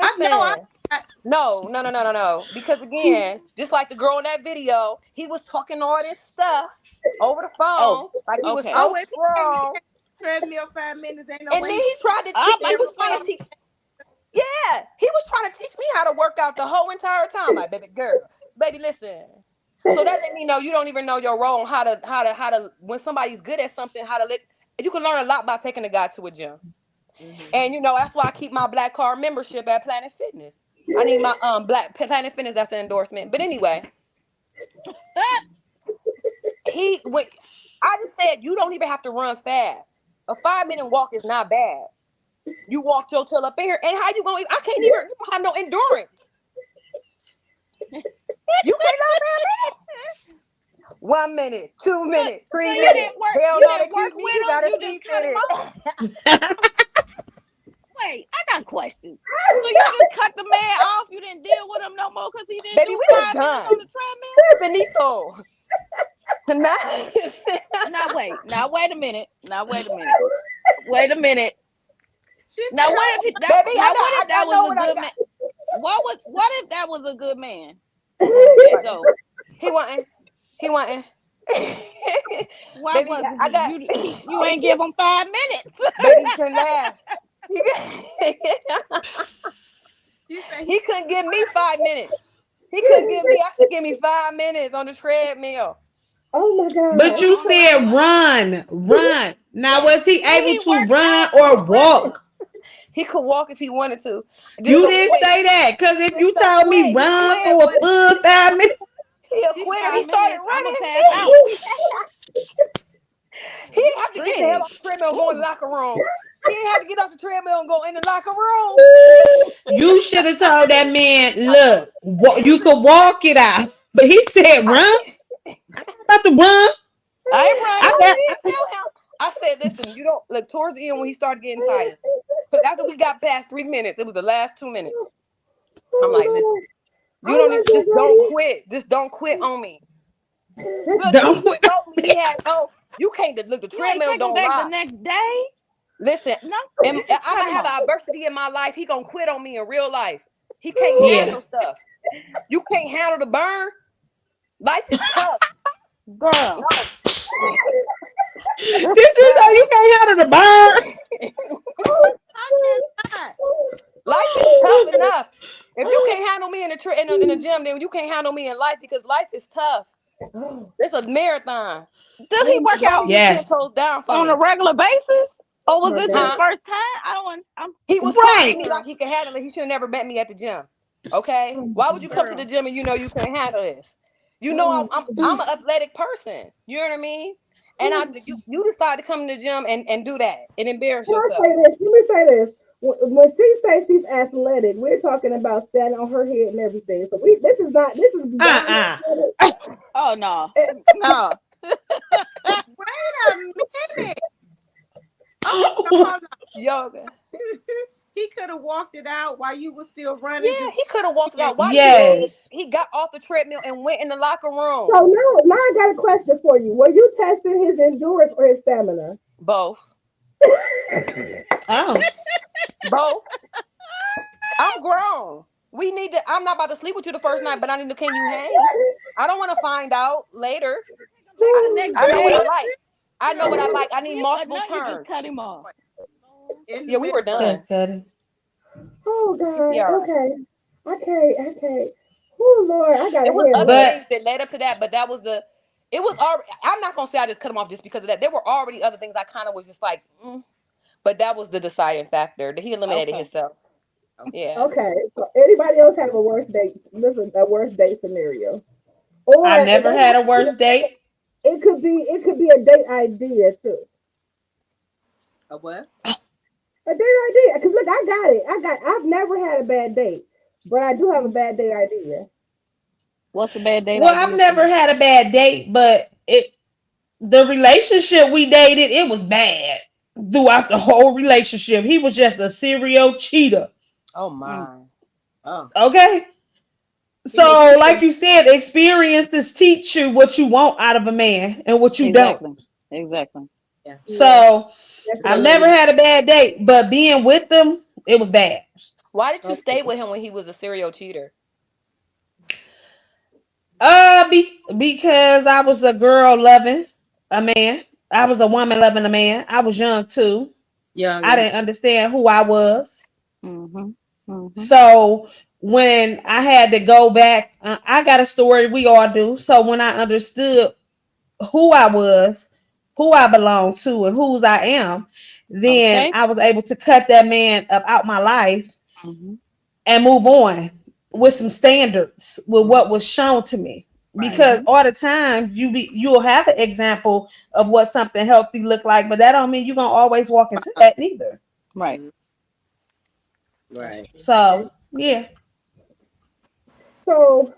I know. listen. No. Because again, just like the girl in that video, he was talking all this stuff over the Oh, phone, like he was okay. Oh, so wait, strong. treadmill 5 minutes. Ain't no And then way. he tried to teach. He Like, was trying to teach. Yeah, he was trying to teach me how to work out the whole entire time. Like, baby girl, baby, listen. So that let me know you don't even know your role on how to when somebody's good at something, how to let. You can learn a lot by taking a guy to a gym. And that's why I keep my Black Card membership at Planet Fitness. I need my Black Planet Fitness. That's an endorsement. But anyway, I just said you don't even have to run fast. A 5-minute walk is not bad. You walked your tail up in here, and how you gonna? I can't even. You don't have no endurance. You can't run 5 minutes. 1 minute, 2 minutes, 3 So you minutes. didn't work- Hell you no, they didn't work keep me. with You him, gotta you see just cut him it. Wait, I got questions. So you just cut the man off? You didn't deal with him no more because he didn't Baby, do we was 5 minutes done. on the treadmill? Benito. Now wait a minute. Wait a minute. Now what if that was a good man? What if that was a good man? So He wasn't. why Baby, wasn't you ain't give him 5 minutes? Baby, you can laugh. He couldn't give me 5 minutes. He couldn't give me. I have to give me 5 minutes on the treadmill. Oh my God. But you said run. Now was he able to run or walk? He could walk if he wanted to. You didn't say that, because if you told me run for a full 5 minutes, he a quitter. He started running. He didn't have to get the hell off the treadmill and go in the locker room. He didn't have to get off the treadmill and go in the locker room. you should have told that man, look, you could walk it out. But he said run. I'm about to run. I ain't running. I said, listen, you don't look towards the end when he started getting tired. Because after we got past 3 minutes, it was the last 2 minutes. I'm like, listen, you don't need, just don't quit. Just don't quit on me. Look, Don't quit. He told me he had you can't look, the You ain't treadmill taking don't back rock. the next day. Listen, No, I'm gonna have adversity in my life. He gonna quit on me in real life. He can't handle stuff. You can't handle the burn. Life is tough. girl. Did you know you can't handle the burn? Life is tough enough. If you can't handle me in the gym, then you can't handle me in life because life is tough. It's a marathon. Does he work out Yes. 10 toes down for on me. a regular basis? Or was this his Uh-huh. first time? I don't want. He was Right. talking to me like he could handle it. He should have never met me at the gym. Okay? Why would you come to the gym and you know you can't handle this? You know I'm an athletic person. You know what I mean? And you decide to come to the gym and do that and embarrass yourself. Let me say this. When she says she's athletic, we're talking about standing on her head and everything. So this is Oh no. No. Wait a minute. Oh, hold on. Yoga. He could have walked it out while you were still running. Yeah, he could have walked out. Why Yes. he got off the treadmill and went in the locker room. So now I got a question for you. Were you testing his endurance or his stamina? Both. Oh. Both. I'm grown. I'm not about to sleep with you the first night, but I need to, can you hang? I don't want to find out later. I know what I like. I need multiple You turns. just cut him off. Yeah, we were done. Oh God. Yeah. Okay. Oh Lord, I got It was other But- things that led up to that, but that was I'm not gonna say I just cut him off just because of that. There were already other things I kind of was just like, but that was the deciding factor that he eliminated himself. Yeah. Okay. So anybody else have a worst date? This is a worst date scenario. Or I never had a worst date. It could be a date idea too. A what? A date idea. Because look, I got it. I've never had a bad date, but I do have a bad date idea. What's a bad date? Well, I've never had a bad date, but the relationship we dated, it was bad throughout the whole relationship. He was just a serial cheater. Oh my. Oh. Okay. So, like you said, experiences teach you what you want out of a man and what you don't. Exactly. Yeah. So, I've never had a bad date, but being with them, it was bad. Why did you stay with him when he was a serial cheater? Because I was a girl loving a man. I was a woman loving a man. I was young too. Yeah. I didn't understand who I was. Mm-hmm. Mm-hmm. So when I had to go back, I got a story, we all do. So when I understood who I was, who I belong to and whose I am, then Okay. I was able to cut that man up out my life Hmm. and move on with some Mhm. standards with what Hmm. was shown to me. Right. Because Hmm. all the time you'll have an example of what something healthy look like, but that don't mean you're gonna always walk into that neither. Right. Mhm. That's Right. true. So yeah. So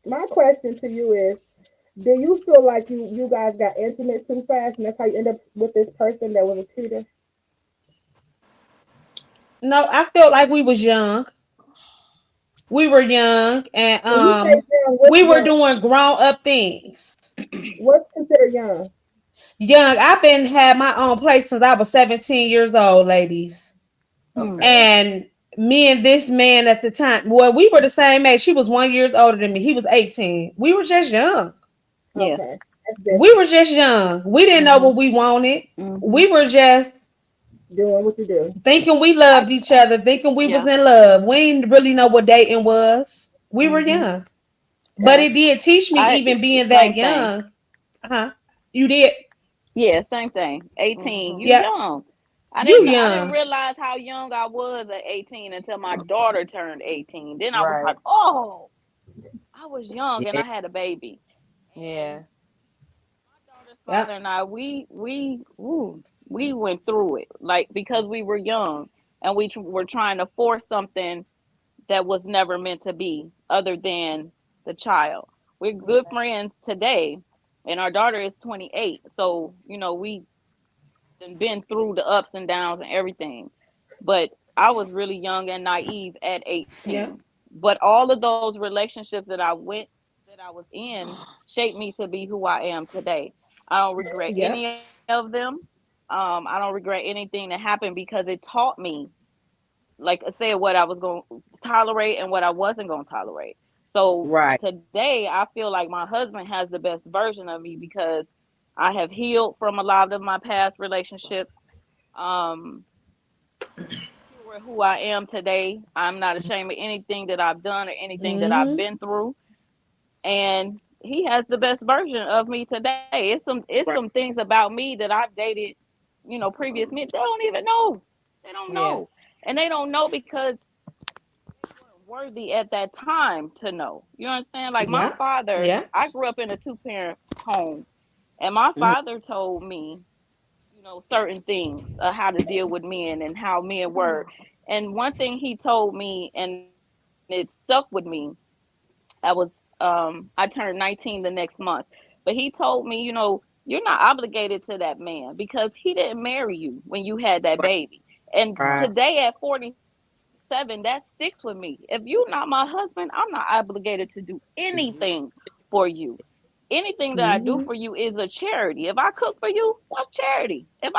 my question to you is, do you feel like you guys got intimate too fast, and that's how you end up with this person that was a cheater? No, I felt like we was young. We were young and When you say young, what's we were young? doing grown up things. What's considered young? Young, I've been had my own place since I was 17 years old, ladies. Hmm. Okay. And me and this man at the time, well, we were the same age. She was 1 year older than me. He was 18. We were just young. Yeah. Okay. That's We different. were just young. We didn't know Hmm. what we wanted. Hmm. We were just Doing what you do. thinking we I, loved each other, thinking we was yeah. in love. We didn't really know what dating was. We were Hmm. young. But it Gotcha. did teach me, I even being that same thing. young. Huh? You did? Yeah, same thing. 18. Hmm. You Yeah. young. You I didn't young. realize how young I was at 18 until my daughter turned 18. Then I was Right. like, "Oh, I was young and Yeah. I had a baby." And Yeah. my daughter's Yep. father and I, we went through it like because we were young and were trying to force something that was never meant to be other than the child. We're good friends today and our daughter is 28. So, we and been through the ups and downs and everything. But I was really young and naive at Yep. 18. But all of those relationships that I was in shaped me to be who I am today. I don't regret Yep. any of them. I don't regret anything that happened because it taught me, like I said, what I was going to tolerate and what I wasn't going to tolerate. So Right. today, I feel like my husband has the best version of me because I have healed from a lot of my past relationships. Um, secure with who I am today. I'm not ashamed of anything that I've done or anything that I've Mm-hmm. been through. And he has the best version of me today. It's some Right. things about me that I've dated, previous men. They don't even know. They don't Yeah. know. And they don't know because they weren't worthy at that time to know. You understand? Like my Yeah. father, Yeah. I grew up in a two-parent home, and my Mhm. father told me, certain things, how to deal with men and how men were. And one thing he told me, and it stuck with me, I turned 19 the next month, but he told me, you're not obligated to that man because he didn't marry you when you had that Right. baby. And Right. Right. today at 47, that sticks with me. If you're not my husband, I'm not obligated to do anything Mhm. for you. Anything that I do for you Mm-hmm. is a charity. If I cook for you, that's charity. If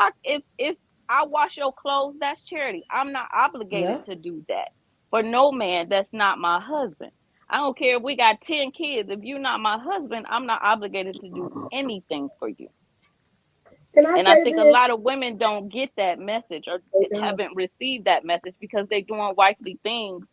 I wash your clothes, that's charity. I'm not obligated Yeah. to do that for no man that's not my husband. I don't care if we got 10 kids. If you're not my husband, I'm not obligated to do anything for you. Can I And I say think a this? lot of women don't get that message or They don't. haven't received that message because they're doing wifely things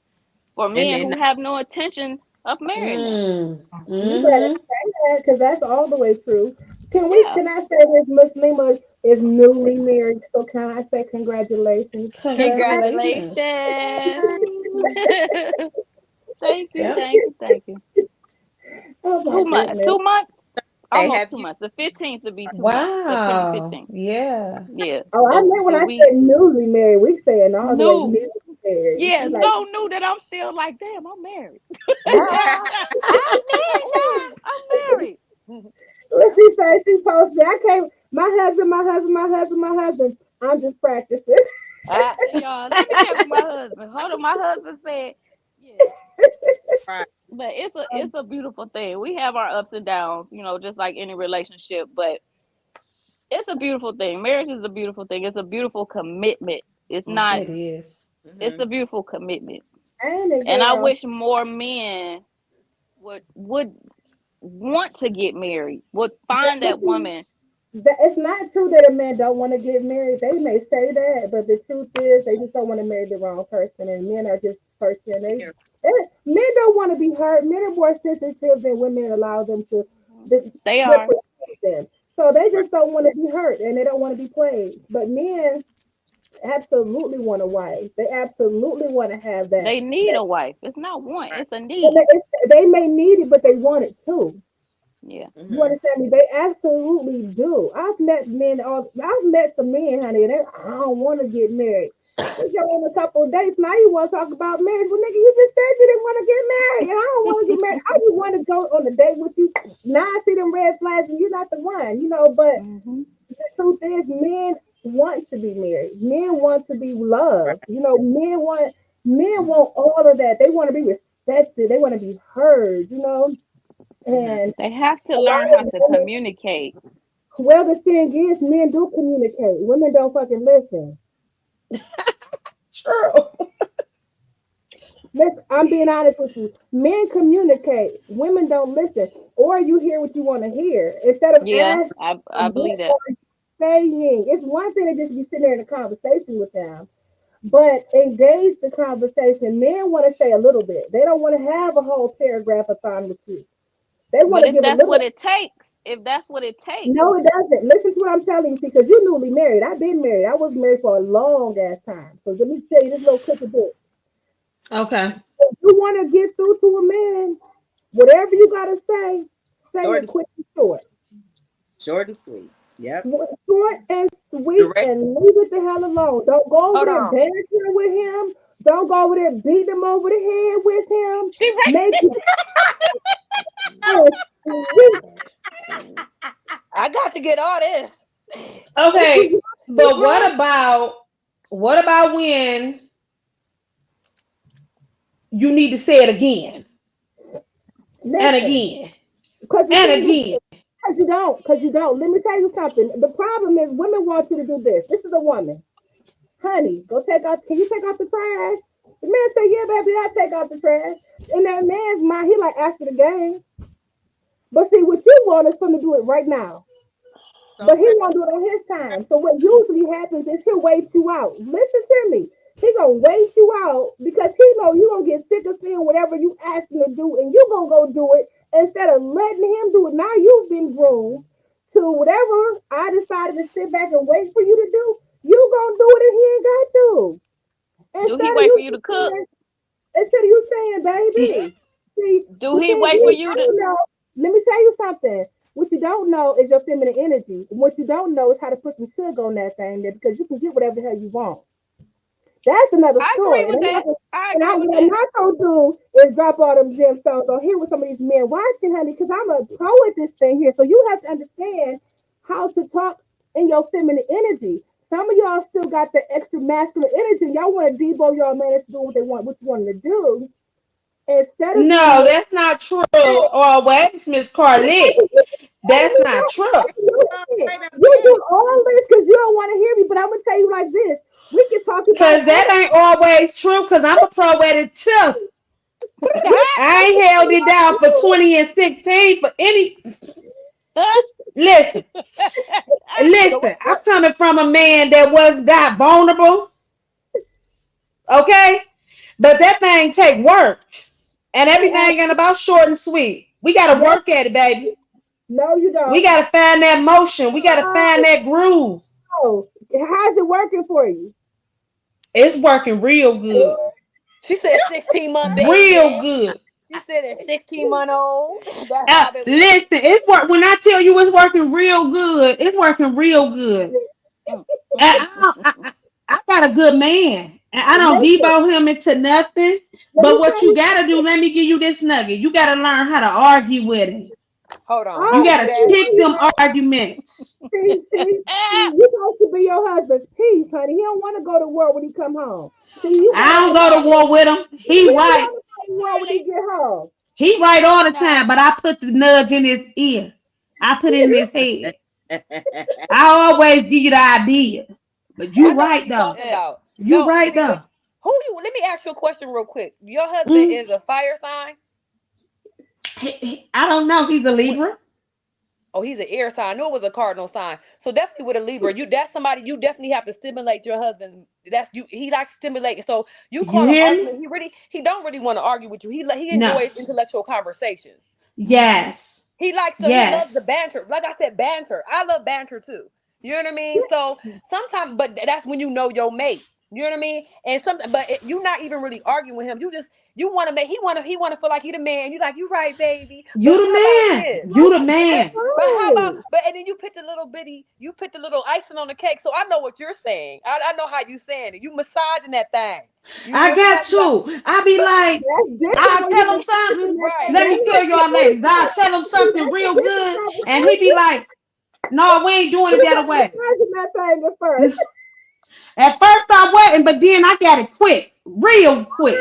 for And men then who have no intention of marrying them. Mm. You better Mm-hmm. say that because that's all the way true. Can we? Yeah. Can I say this? Miss Lima is newly married, so can I say congratulations? Congratulations. Congratulations. Thank you, Yep. thank you, thank you. Oh my 2 months, goodness! 2 months, they almost have 2 you. months. The 15th will be 2 months. September Wow. 15th. Yeah. Yeah. Oh, I So meant when so I we said newly married, we saying all the way knew. newly married. Yeah, She's like, so new that I'm still like, damn, I'm married. I'm married now. I'm married. what she said? She posted. I came. My husband. My husband. My husband. My husband. I'm just practicing. Ah, Y'all, let me check with my husband. Hold on, my husband said, yeah. Right. But it's a beautiful thing. We have our ups and downs, just like any relationship. But it's a beautiful thing. Marriage is a beautiful thing. It's a beautiful commitment. It's not. It is. It's Mhm. a beautiful commitment. Ain't it, And I girl? wish more men would want to get married. Would find But that see, woman. it's not true that a man don't want to get married. They may say that, but the truth is they just don't want to marry the wrong person. And men are just person. Yeah. Men don't want to be hurt. Men are more sensitive than women allow them to. They What are. them. So they just don't want to be hurt and they don't want to be played. But men absolutely want a wife. They absolutely want to have that. They need a wife. It's not want, it's a And need. they may need it, but they want it too. Yeah. You understand me? They absolutely do. I've met some men, honey, and I don't want to get married. We go on a couple of dates. Now you want to talk about marriage. Well, nigga, you just said you didn't want to get married. And I don't want to get married. I just want to go on a date with you. Now I see them red flags and you're not the one, but the truth is men want to be married. Men want to be loved. Men want all of that. They want to be respected. They want to be heard, And they have to learn how to communicate. Well, the thing is, men do communicate. Women don't fucking listen. True. Listen, I'm being honest with you. Men communicate. Women don't listen. Or you hear what you want to hear. Instead of asking, I believe that. Saying. It's one thing to just be sitting there in a conversation with them. But engage the conversation. Men want to say a little bit. They don't want to have a whole paragraph of time with you. They want to give a little. What it takes. If that's what it takes. No, it doesn't. Listen to what I'm telling you, because you're newly married. I've been married. I was married for a long ass time. So let me tell you this little quick bit. Okay. If you want to get through to a man, whatever you gotta say it quick and short. Short and sweet. Yep. Short and sweet, and leave it the hell alone. Don't go over there dancing with him. Don't go over there beating him over the head with him. She right. Make I got to get all this. Okay, but what about when you need to say it again? And again. And again. Because you don't. Let me tell you something. The problem is women want you to do this. This is a woman. Honey, can you take out the trash? The man say, yeah, baby, I take out the trash. In that man's mind, he like after the game. But see, what you want is for him to do it right now. But he won't do it on his time. So what usually happens is he'll wait you out. Listen to me. He gonna wait you out because he know you gonna get sick of seeing whatever you ask him to do, and you gonna go do it instead of letting him do it. Now you've been groomed to whatever I decided to sit back and wait for you to do. You gonna do it and he ain't got to. Do he wait for you to cook? Instead of you saying, baby. See, do he wait for you to know? Let me tell you something. What you don't know is your feminine energy. What you don't know is how to put some sugar on that thing there, because you can get whatever the hell you want. That's another story. What I'm not gonna do is drop all them gemstones on here with some of these men watching, honey, because I'm a pro at this thing here. So you have to understand how to talk in your feminine energy. Some of y'all still got the extra masculine energy. Y'all want to debo y'all man into doing what they want, what you want them to do. Instead of that's not true. Always, Miss Carlette. That's not true. You do all this because you don't want to hear me, but I'm gonna tell you like this. We can talk about because that ain't always true. Because I'm a pro at it too. I ain't held it down for 20 and 16 for any. Listen. I'm coming from a man that was not vulnerable. Okay, but that thing take work, and everything ain't about short and sweet. We gotta work at it, baby. No, you don't. We gotta find that motion. We gotta find that groove. Oh, how's it working for you? It's working real good. She said 16 months. Real good. She said at 16-month-old. Listen, it's work. When I tell you it's working real good, it's working real good. I got a good man, and I don't debo him into nothing. But what you gotta do? Let me give you this nugget. You gotta learn how to argue with him. Hold on. You gotta pick them arguments. See, you supposed to be your husband's peace, honey. He don't want to go to war when he come home. See, I don't go to war with him. He right. When he get home. He right all the time, but I put the nudge in his ear. I put it in his head. I always give you the idea, but you right though. You right though. Let me ask you a question real quick. Your husband is a fire sign? I don't know. He's a Libra. Oh, he's an air sign. I knew it was a cardinal sign. So definitely with a Libra, that's somebody you definitely have to stimulate your husband. That's you. He likes stimulating. So you call him arguing. He don't really want to argue with you. He enjoys intellectual conversations. Yes. He likes to, he loves the Yes. banter. Like I said, banter. I love banter too. You know what I mean? So sometimes, but that's when you know your mate. You know what I mean? And something, but you're not even really arguing with him. You just you want to make he want to feel like he the man. You like you right, baby. You But the how about man. this? You the That's man. But how about right. but and then you put the little bitty, you put the little icing on the cake. So I know what you're saying. I know how you saying it. You massaging that thing. You I feel me? got Like you like, to. I be but like, That's different I'll when you tell him just fixing something. that right. thing. Let me That's tell like y'all ladies, I'll different. tell him See, something that's a real different good. And he be conversation. like, no, we ain't doing it You that gotta way. massage that thing at first. At first I wasn't, but then I got it quick. Real quick.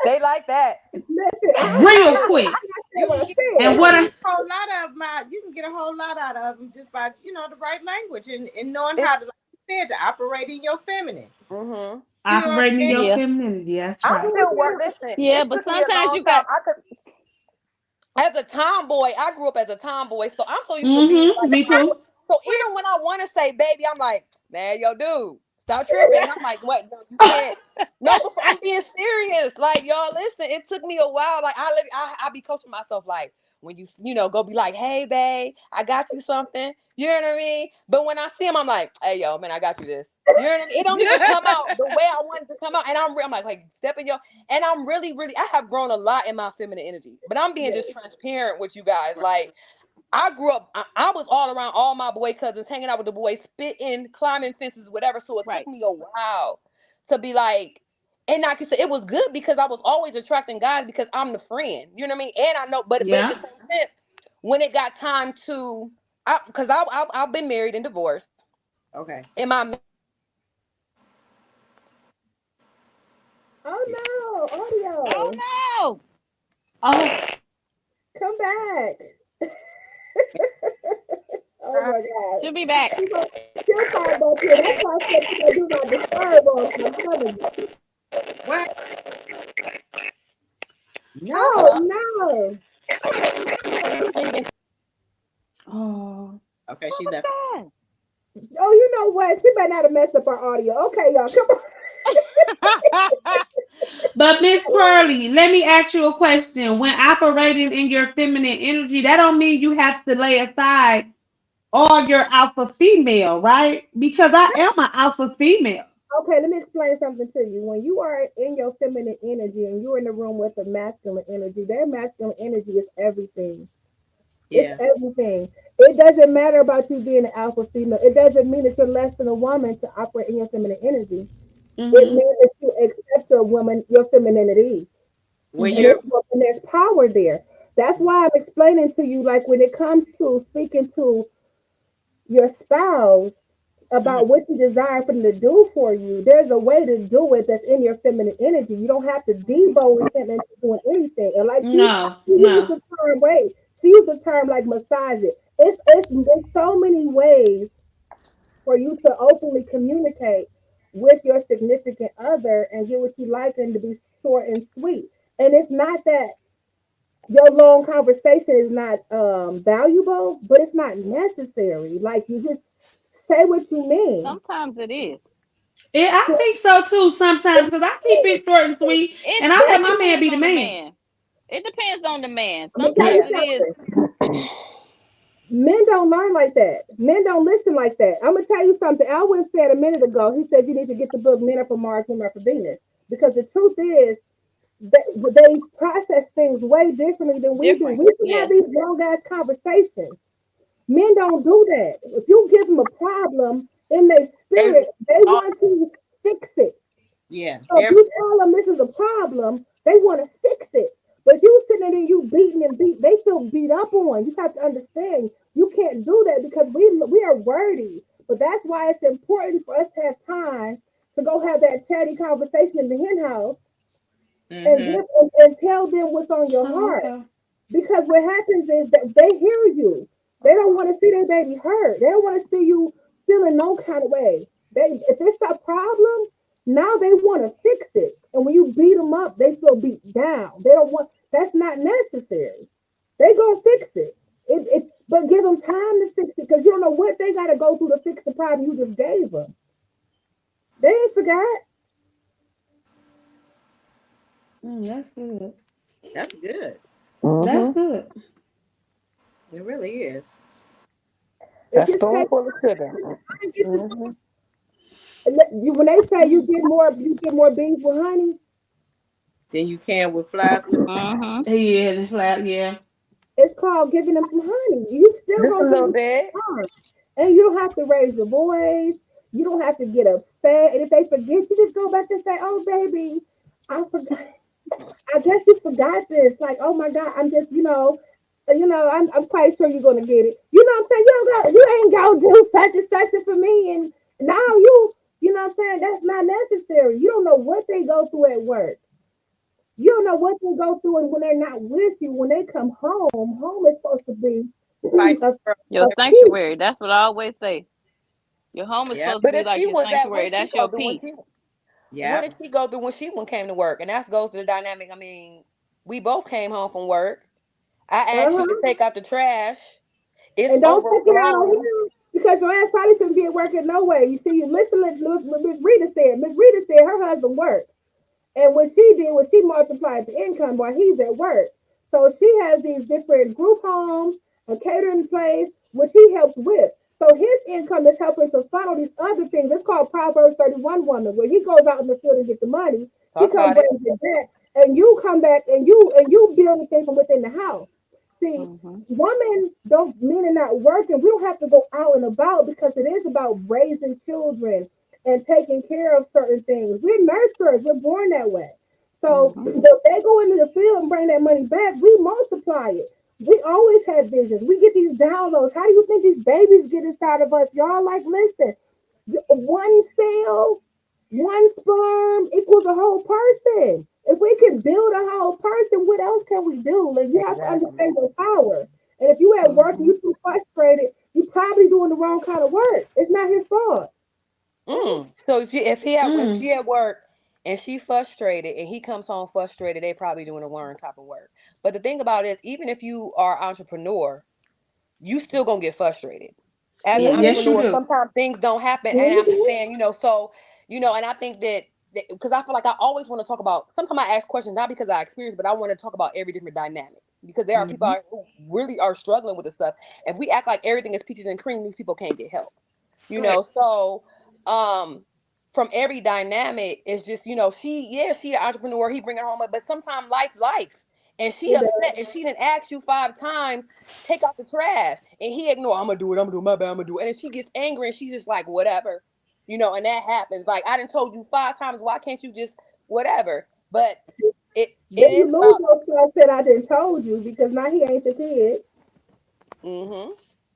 They like that. Listen, I Real said quick. You what can I get And said. what I a whole lot of them out. You can get a whole lot out of them just by the right language and knowing It's how to, like you said, to operate in your feminine. mm-hmm. You know what operating in I'm your Yeah. femininity. That's I'm right. still work. Listen, Yeah, it but took me a sometimes long you time. got I could as a tomboy, I grew up as a tomboy, so I'm so used to being Mm-hmm. like Me a tomboy. too. So even when I want to say baby, I'm like, man, yo, dude, stop tripping. And I'm like, what? No, you can't. No, but I'm being serious. Like, y'all, listen, it took me a while. Like, I be coaching myself, like, when go be like, hey, babe, I got you something. You know what I mean? But when I see him, I'm like, hey, yo, man, I got you this. You know what I mean? It don't even come out the way I want it to come out. And I'm like, step in your and I'm really, I have grown a lot in my feminine energy. But I'm being Yes. just transparent with you guys. Like, I grew up, I was all around all my boy cousins, hanging out with the boys, spitting, climbing fences, whatever. So it took right. me a while to be like, and I can say it was good because I was always attracting guys because I'm the friend. You know what I mean? And I know, but at the Yeah. same sense, when it got time to, because I've been married and divorced, Okay. and my Oh no, Oh audio. no. Oh, Come back. Oh my God. She'll be back. She'll pop up here. That's why I said she gonna do my disturb on you. I'm telling you. What? No. Oh no. oh. Okay, she left. Oh, you know what? She better not have messed up our audio. Okay, y'all, come on. But Miss Pearly, let me ask you a question. When operating in your feminine energy, that don't mean you have to lay aside all your alpha female, right? Because I am an alpha female. Okay, let me explain something to you. When you are in your feminine energy and you're in the room with a masculine energy, their masculine energy is everything. It's Yeah. everything. It doesn't matter about you being an alpha female. It doesn't mean that you're less than a woman to operate in your feminine energy. It Mm-hmm. means that you accept your woman, your femininity. When And, Mm-hmm. you're and there's power there. That's why I'm explaining to you, like when it comes to speaking to your spouse mhm. about what you desire for them to do for you, there's a way to do it that's in your feminine energy. You don't have to devote him into doing anything. And like No, she used no. the term, wait, she used the term like massage it. It's so many ways for you to openly communicate with your significant other and get what you like and to be short and sweet. And it's not that your long conversation is not valuable, but it's not necessary. Like you just say what you mean. Sometimes it is. Yeah, I think so too sometimes because I keep it short and sweet and I let It my man depends be the on the man. man. It depends on the man. I'm gonna tell Sometimes you yeah. it is. something. Men don't learn like that. Men don't listen like that. I'm gonna tell you something. Alwyn said a minute ago. He said you need to get the book "Men Are from Mars, Women Are from Venus" because the truth is that they process things way differently than we do. Different. We can have Yeah. these long ass conversations. Men don't do that. If you give them a problem in their They spirit, they all want to fix it. yeah. So if They're you tell them this is a problem, they want to fix it. But you sitting there, you beating and beat, they feel beat up on. You have to understand, you can't do that because we are wordy. But that's why it's important for us to have time to go have that chatty conversation in the hen house and mm-hmm. and tell them what's on your Oh, heart. okay. Because what happens is that they hear you. They don't want to see their baby hurt. They don't want to see you feeling no kind of way. If it's a problem, now they want to fix it. And when you beat them up, they feel beat down. They don't want. That's not necessary. They gonna fix it. But give them time to fix it because you don't know what they got to go through to fix the problem you just gave them. They ain't forgot. That's good. That's good. That's Mm-hmm. good. It really is. It A just takes spoonful of sugar. time to get this. Hmm. When they say you get more beans with honey, Then you can with flies with. Mm-hmm. Yeah, it's like, yeah. it's called giving them some honey. You still Just a gonna get little what bit. you want. And you don't have to raise your voice. You don't have to get upset. And if they forget, you just go back and say, "Oh, baby, I forgot. I guess you forgot this. Like, oh my God, I'm just, I'm quite sure you're gonna get it. You know what I'm saying? You ain't gonna do such and such for me, and now you know what I'm saying? That's not necessary. You don't know what they go through at work. You don't know what they go through, and when they're not with you, when they come home, home is supposed to be Fight a, for Your a peace. sanctuary. That's what I always say. Your home is Yep. supposed to But be if like she your was that, what sanctuary. did she That's go your through when peace. she? What Yep. did she go through when she one came to work? And that goes to the dynamic. I mean, we both came home from work. I asked you to Uh-huh. take out the trash. It's And don't take it out on overflowing. him because your ass probably shouldn't be at work in no way. You see, you listen to what Miss Rita said. Miss Rita said her husband worked. And what she did was she multiplied the income while he's at work. So she has these different group homes, a catering place, which he helps with. So his income is helping to funnel these other things. It's called Proverbs 31 woman, where he goes out in the field and gets the money. He Talk comes about it. brings it back, and you come back and you build the thing from within the house. See, Mm-hmm. women don't mean it not working. We don't have to go out and about because it is about raising children and taking care of certain things. We're nurturers. We're born that way. So Mm-hmm. if they go into the field and bring that money back, we multiply it. We always have visions. We get these downloads. How do you think these babies get inside of us? Y'all like, listen, one cell, one sperm equals a whole person. If we can build a whole person, what else can we do? Like you have to Exactly. understand your power. And if you at work and Mm-hmm. you too frustrated, you probably doing the wrong kind of work. It's not his fault. So if Mm. she at work and she frustrated and he comes home frustrated, they probably doing the wrong type of work. But the thing about it is, even if you are an entrepreneur, you still gonna get frustrated. As an Yes. Yes, you entrepreneur, do. sometimes things don't happen, and I'm just Mhm. saying, so and I think that because I feel like I always want to talk about. Sometimes I ask questions not because I experience, but I want to talk about every different dynamic because there are people Mm-hmm. who really are struggling with this stuff. If we act like everything is peaches and cream, these people can't get help. Right. So um, from every dynamic, it's just she an entrepreneur, he bring her home, but sometimes life. And she It upset does. and she didn't ask you 5 times, take out the trash. And he ignore, I'm gonna do it, my bad, I'm gonna do it. And then she gets angry and she's just like, whatever. And that happens. Like I done told you 5 times, why can't you just whatever? But it Then you is lose yourself that I didn't told you because now he ain't your kid. mm-hmm.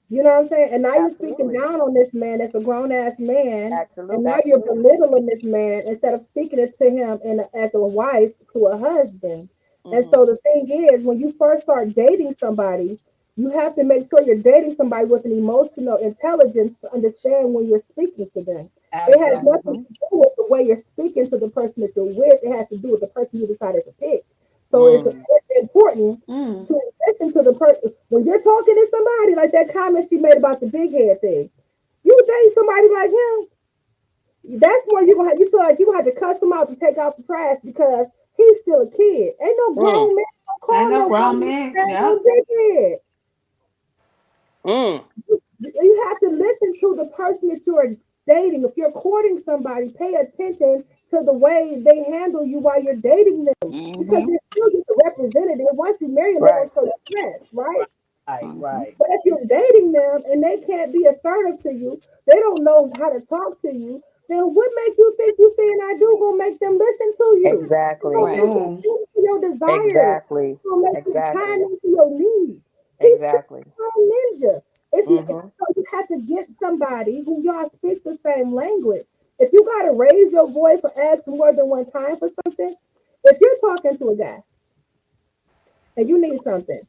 You know what I'm saying? And now you're speaking Absolutely. down on this man that's a grown ass man. And now you're Absolutely. belittling this man instead of speaking it to him as a wife to a husband. And Mm-hmm. so the thing is, when you first start dating somebody, you have to make sure you're dating somebody with an emotional intelligence to understand when you're speaking to them. It has Absolutely. nothing Mm-hmm. to do with the way you're speaking to the person that you're with. It has to do with the person you decided to pick. So Mm. it's important Mm. to listen to the person when you're talking to somebody like that comment she made about the big head thing. You date somebody like him, that's when you feel like you gonna have to cuss him out to take out the trash because he's still a kid. Ain't no Mm. grown man gonna Ain't call no grown nobody man. that Yep. no big head. Mm. You have to listen to the person that you're dating. If you're courting somebody, pay attention to the way they handle you while you're dating them because Mm-hmm. they're still just a representative. Once you marry them, they're Right. gonna show you stress, right? Right. Mm-hmm. Right. But if you're dating them and they can't be assertive to you, they don't know how to talk to you, then what makes you think you saying I do gonna make them listen to you? It's gonna Exactly. No. make them tune to your desires. Exactly. It's gonna make them chime Exactly. into your needs. He's still Exactly. a ninja. Mm-hmm. So you have to get somebody who y'all speak the same language. If you gotta raise your voice or ask more than one time for something, if you're talking to a guy and you need something,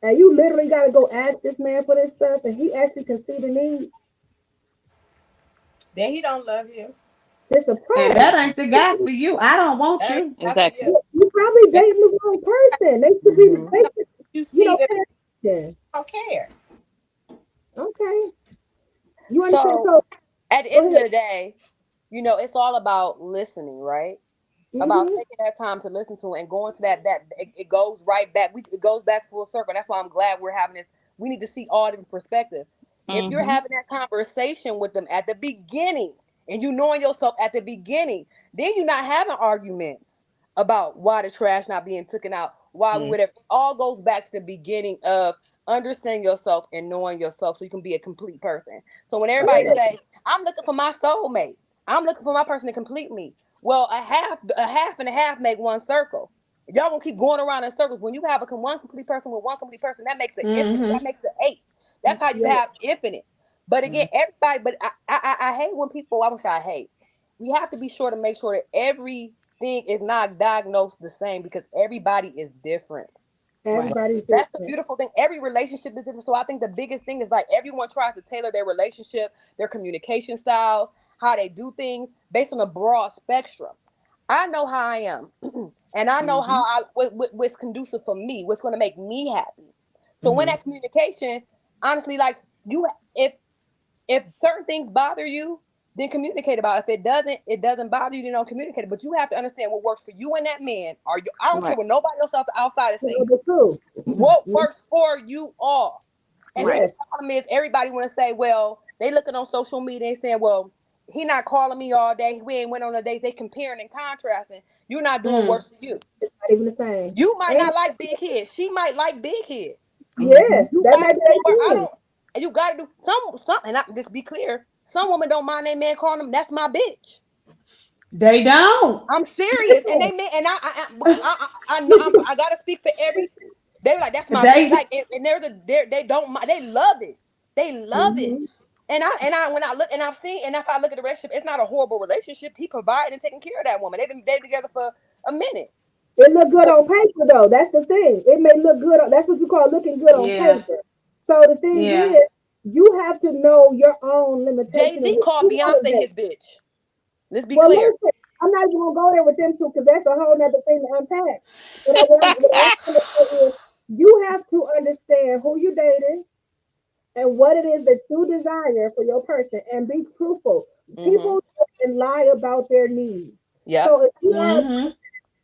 and you literally got to go ask this man for this stuff, and he actually can see the need. Then he don't love you. It's a And problem. that ain't the guy for you. I don't want That ain't you. not for you. Exactly. You probably Maybe dating the wrong person. They should be, Mm-hmm. they should, you see that pay attention. I don't care. Okay, you understand? So So at the go end ahead. of the day, it's all about listening, right? About Mm-hmm. taking that time to listen to it and going to that it goes right back. It goes back full circle. That's why I'm glad we're having this we need to see all different perspectives. If you're Mm-hmm. having that conversation with them at the beginning and you knowing yourself at the beginning, then you're not having arguments about why the trash not being taken out, why Mm. whatever. It all goes back to the beginning of understanding yourself and knowing yourself so you can be a complete person. So when everybody say, I'm looking for my soulmate, I'm looking for my person to complete me. Well, a half and a half make one circle. If y'all gonna keep going around in circles, when you have one complete person with one complete person, that makes it infinite. That makes it 8. That's how you Yeah. have infinite. But again, everybody, but I hate when people, I won't say I hate. We have to be sure to make sure that everything is not diagnosed the same because everybody is different. Everybody's That's the different. beautiful thing. Every relationship is different. So I think the biggest thing is like everyone tries to tailor their relationship, their communication styles, how they do things based on a broad spectrum. I know how I am, and I know how what's conducive for me, what's going to make me happy. So when that communication, honestly, like you, if certain things bother you, then communicate about it. If it doesn't bother you, then don't communicate it. But you have to understand what works for you and that man. Or you, I don't care what nobody else outside is saying. The truth. What works for you all? And Yes. the problem is everybody want to say, well, they looking on social media and saying, well, he not calling me all day. We ain't went on a date. They comparing and contrasting. You're not doing work for you. It's not even the same. You might And- not like big head. She might like big head. Yes, You that gotta might do be work. I it. don't. And you gotta do some. And I just be clear. Some women don't mind their man calling them. That's my bitch. They don't. I'm serious. And they man. And I know. I gotta speak for every. They were like, that's my They- bitch. Like, and they don't mind. They love it. They love it. And when I look and I've seen and if I look at the relationship, it's not a horrible relationship. He provided and taking care of that woman. They've been together for a minute. It look good on paper though. That's the thing. It may look good. That's what you call looking good on Yeah. paper. So the thing is, you have to know your own limitations. Jay-Z called Beyonce his bitch. Let's be Well, clear. listen, I'm not even gonna go there with them two because that's a whole nother thing to unpack. But what I'm trying to say is, you have to understand who you're dating and what it is that you desire for your person, and be truthful. People can lie about their needs. Yeah. So if you are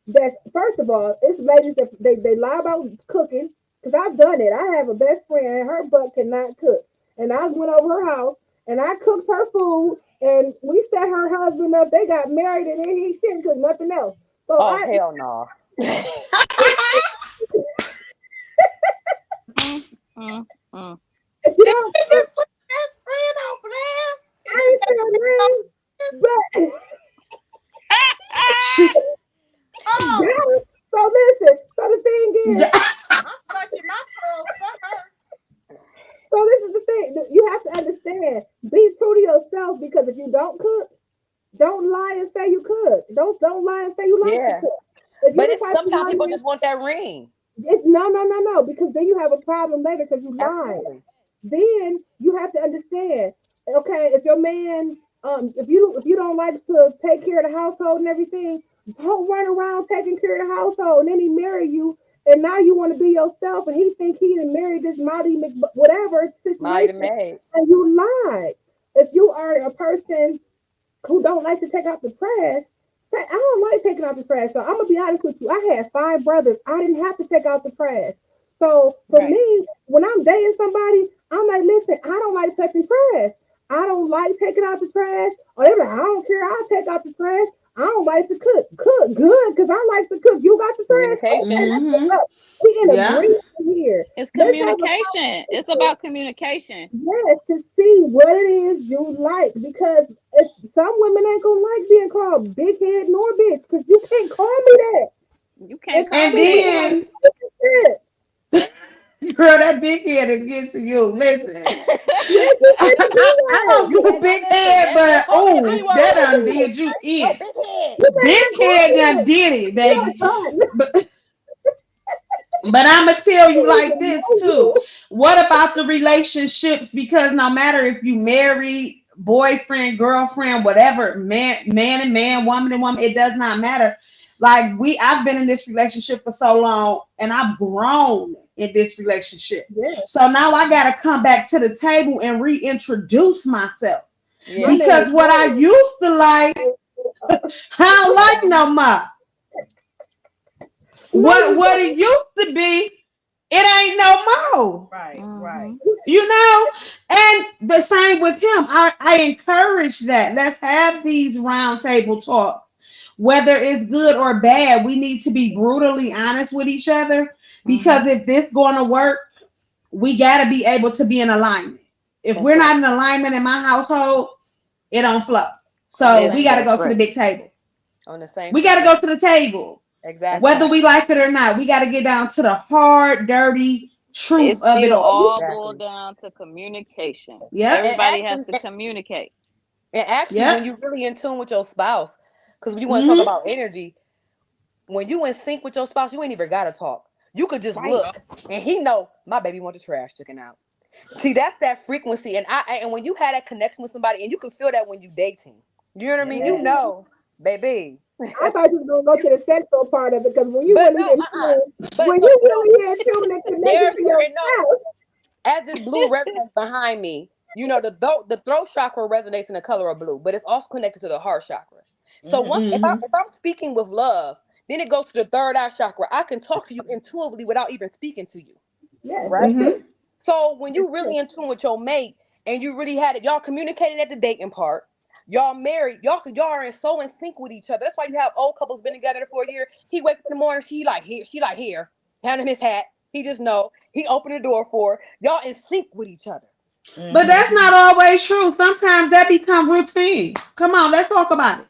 that, first of all, it's ladies that they lie about cooking, because I've done it. I have a best friend, her butt cannot cook. And I went over her house and I cooked her food and we set her husband up. They got married and then he shouldn't cook nothing else. So hell no. If you don't just put best friend on blast. I ain't saying names, but so listen. So the thing is, I'm clutching my pearls for her. so this is the thing. You have to understand. Be true to yourself, because if you don't cook, don't lie and say you cook. Don't lie and say you like to cook. If But you it's, the type of sometimes people woman- just want that ring. It's no, because then you have a problem later because you lied. Then you have to understand, okay, if your man, if you don't like to take care of the household and everything, don't run around taking care of the household, and then he marry you, and now you want to be yourself, and he think he done married this Molly whatever situation, and you lied. If you are a person who don't like to take out the trash, say, I don't like taking out the trash. So I'm gonna be honest with you. I had 5 brothers. I didn't have to take out the trash. So for me, when I'm dating somebody, I'm like, listen, I don't like touching trash. I don't like taking out the trash. Or they're like, I don't care. I'll take out the trash. I don't like to cook. Cook good because I like to cook. You got the trash. Okay, we in agreement here. It's communication. It's about communication. Yes, to see what it is you like, because some women ain't gonna like being called big head nor bitch, because you can't call me that. You can't call And me then, that. girl, that big head is getting to you. Listen, I don't do a big head, but oh, that done did you in. Big head done did it, baby. But I'm gonna tell you like this too. What about the relationships? Because no matter if you married, boyfriend, girlfriend, whatever, man and man, woman and woman, it does not matter. Like I've been in this relationship for so long, and I've grown in this relationship. Yeah. So now I gotta come back to the table and reintroduce myself. Because what I used to like, I don't like no more. What it used to be, it ain't no more. Right, right. Mm-hmm. You know, and the same with him. I encourage that. Let's have these round table talks. Whether it's good or bad, we need to be brutally honest with each other because if this going to work, we got to be able to be in alignment. If we're not in alignment in my household, it don't flow. So we got to go to the big table. On the same. We got to go to the table. Exactly. Whether we like it or not, we got to get down to the hard, dirty truth of it all. Boiled down to communication. Yeah. Everybody has to communicate. And actually, when you're really in tune with your spouse, because when you want to talk about energy, when you in sync with your spouse, you ain't even gotta talk. You could just look, and he know my baby want the trash taken out. See, that's that frequency, and and when you have that connection with somebody, and you can feel that when you dating. You know what I mean? You know, baby. I thought you were going to go to the sexual part of it because when you really in tune to your spouse, as this blue resonates behind me, you know, the throat chakra resonates in the color of blue, but it's also connected to the heart chakra. So once if I'm speaking with love, then it goes to the third eye chakra. I can talk to you intuitively without even speaking to you. Yes. Right. So when you really in tune with your mate and you really had it, y'all communicated at the dating part. Y'all married, y'all are in sync with each other. That's why you have old couples been together for a year. He wakes up in the morning, she like here, hand him his hat. He just know. He opened the door for her. Y'all in sync with each other. But that's not always true. Sometimes that become routine. Come on, let's talk about it.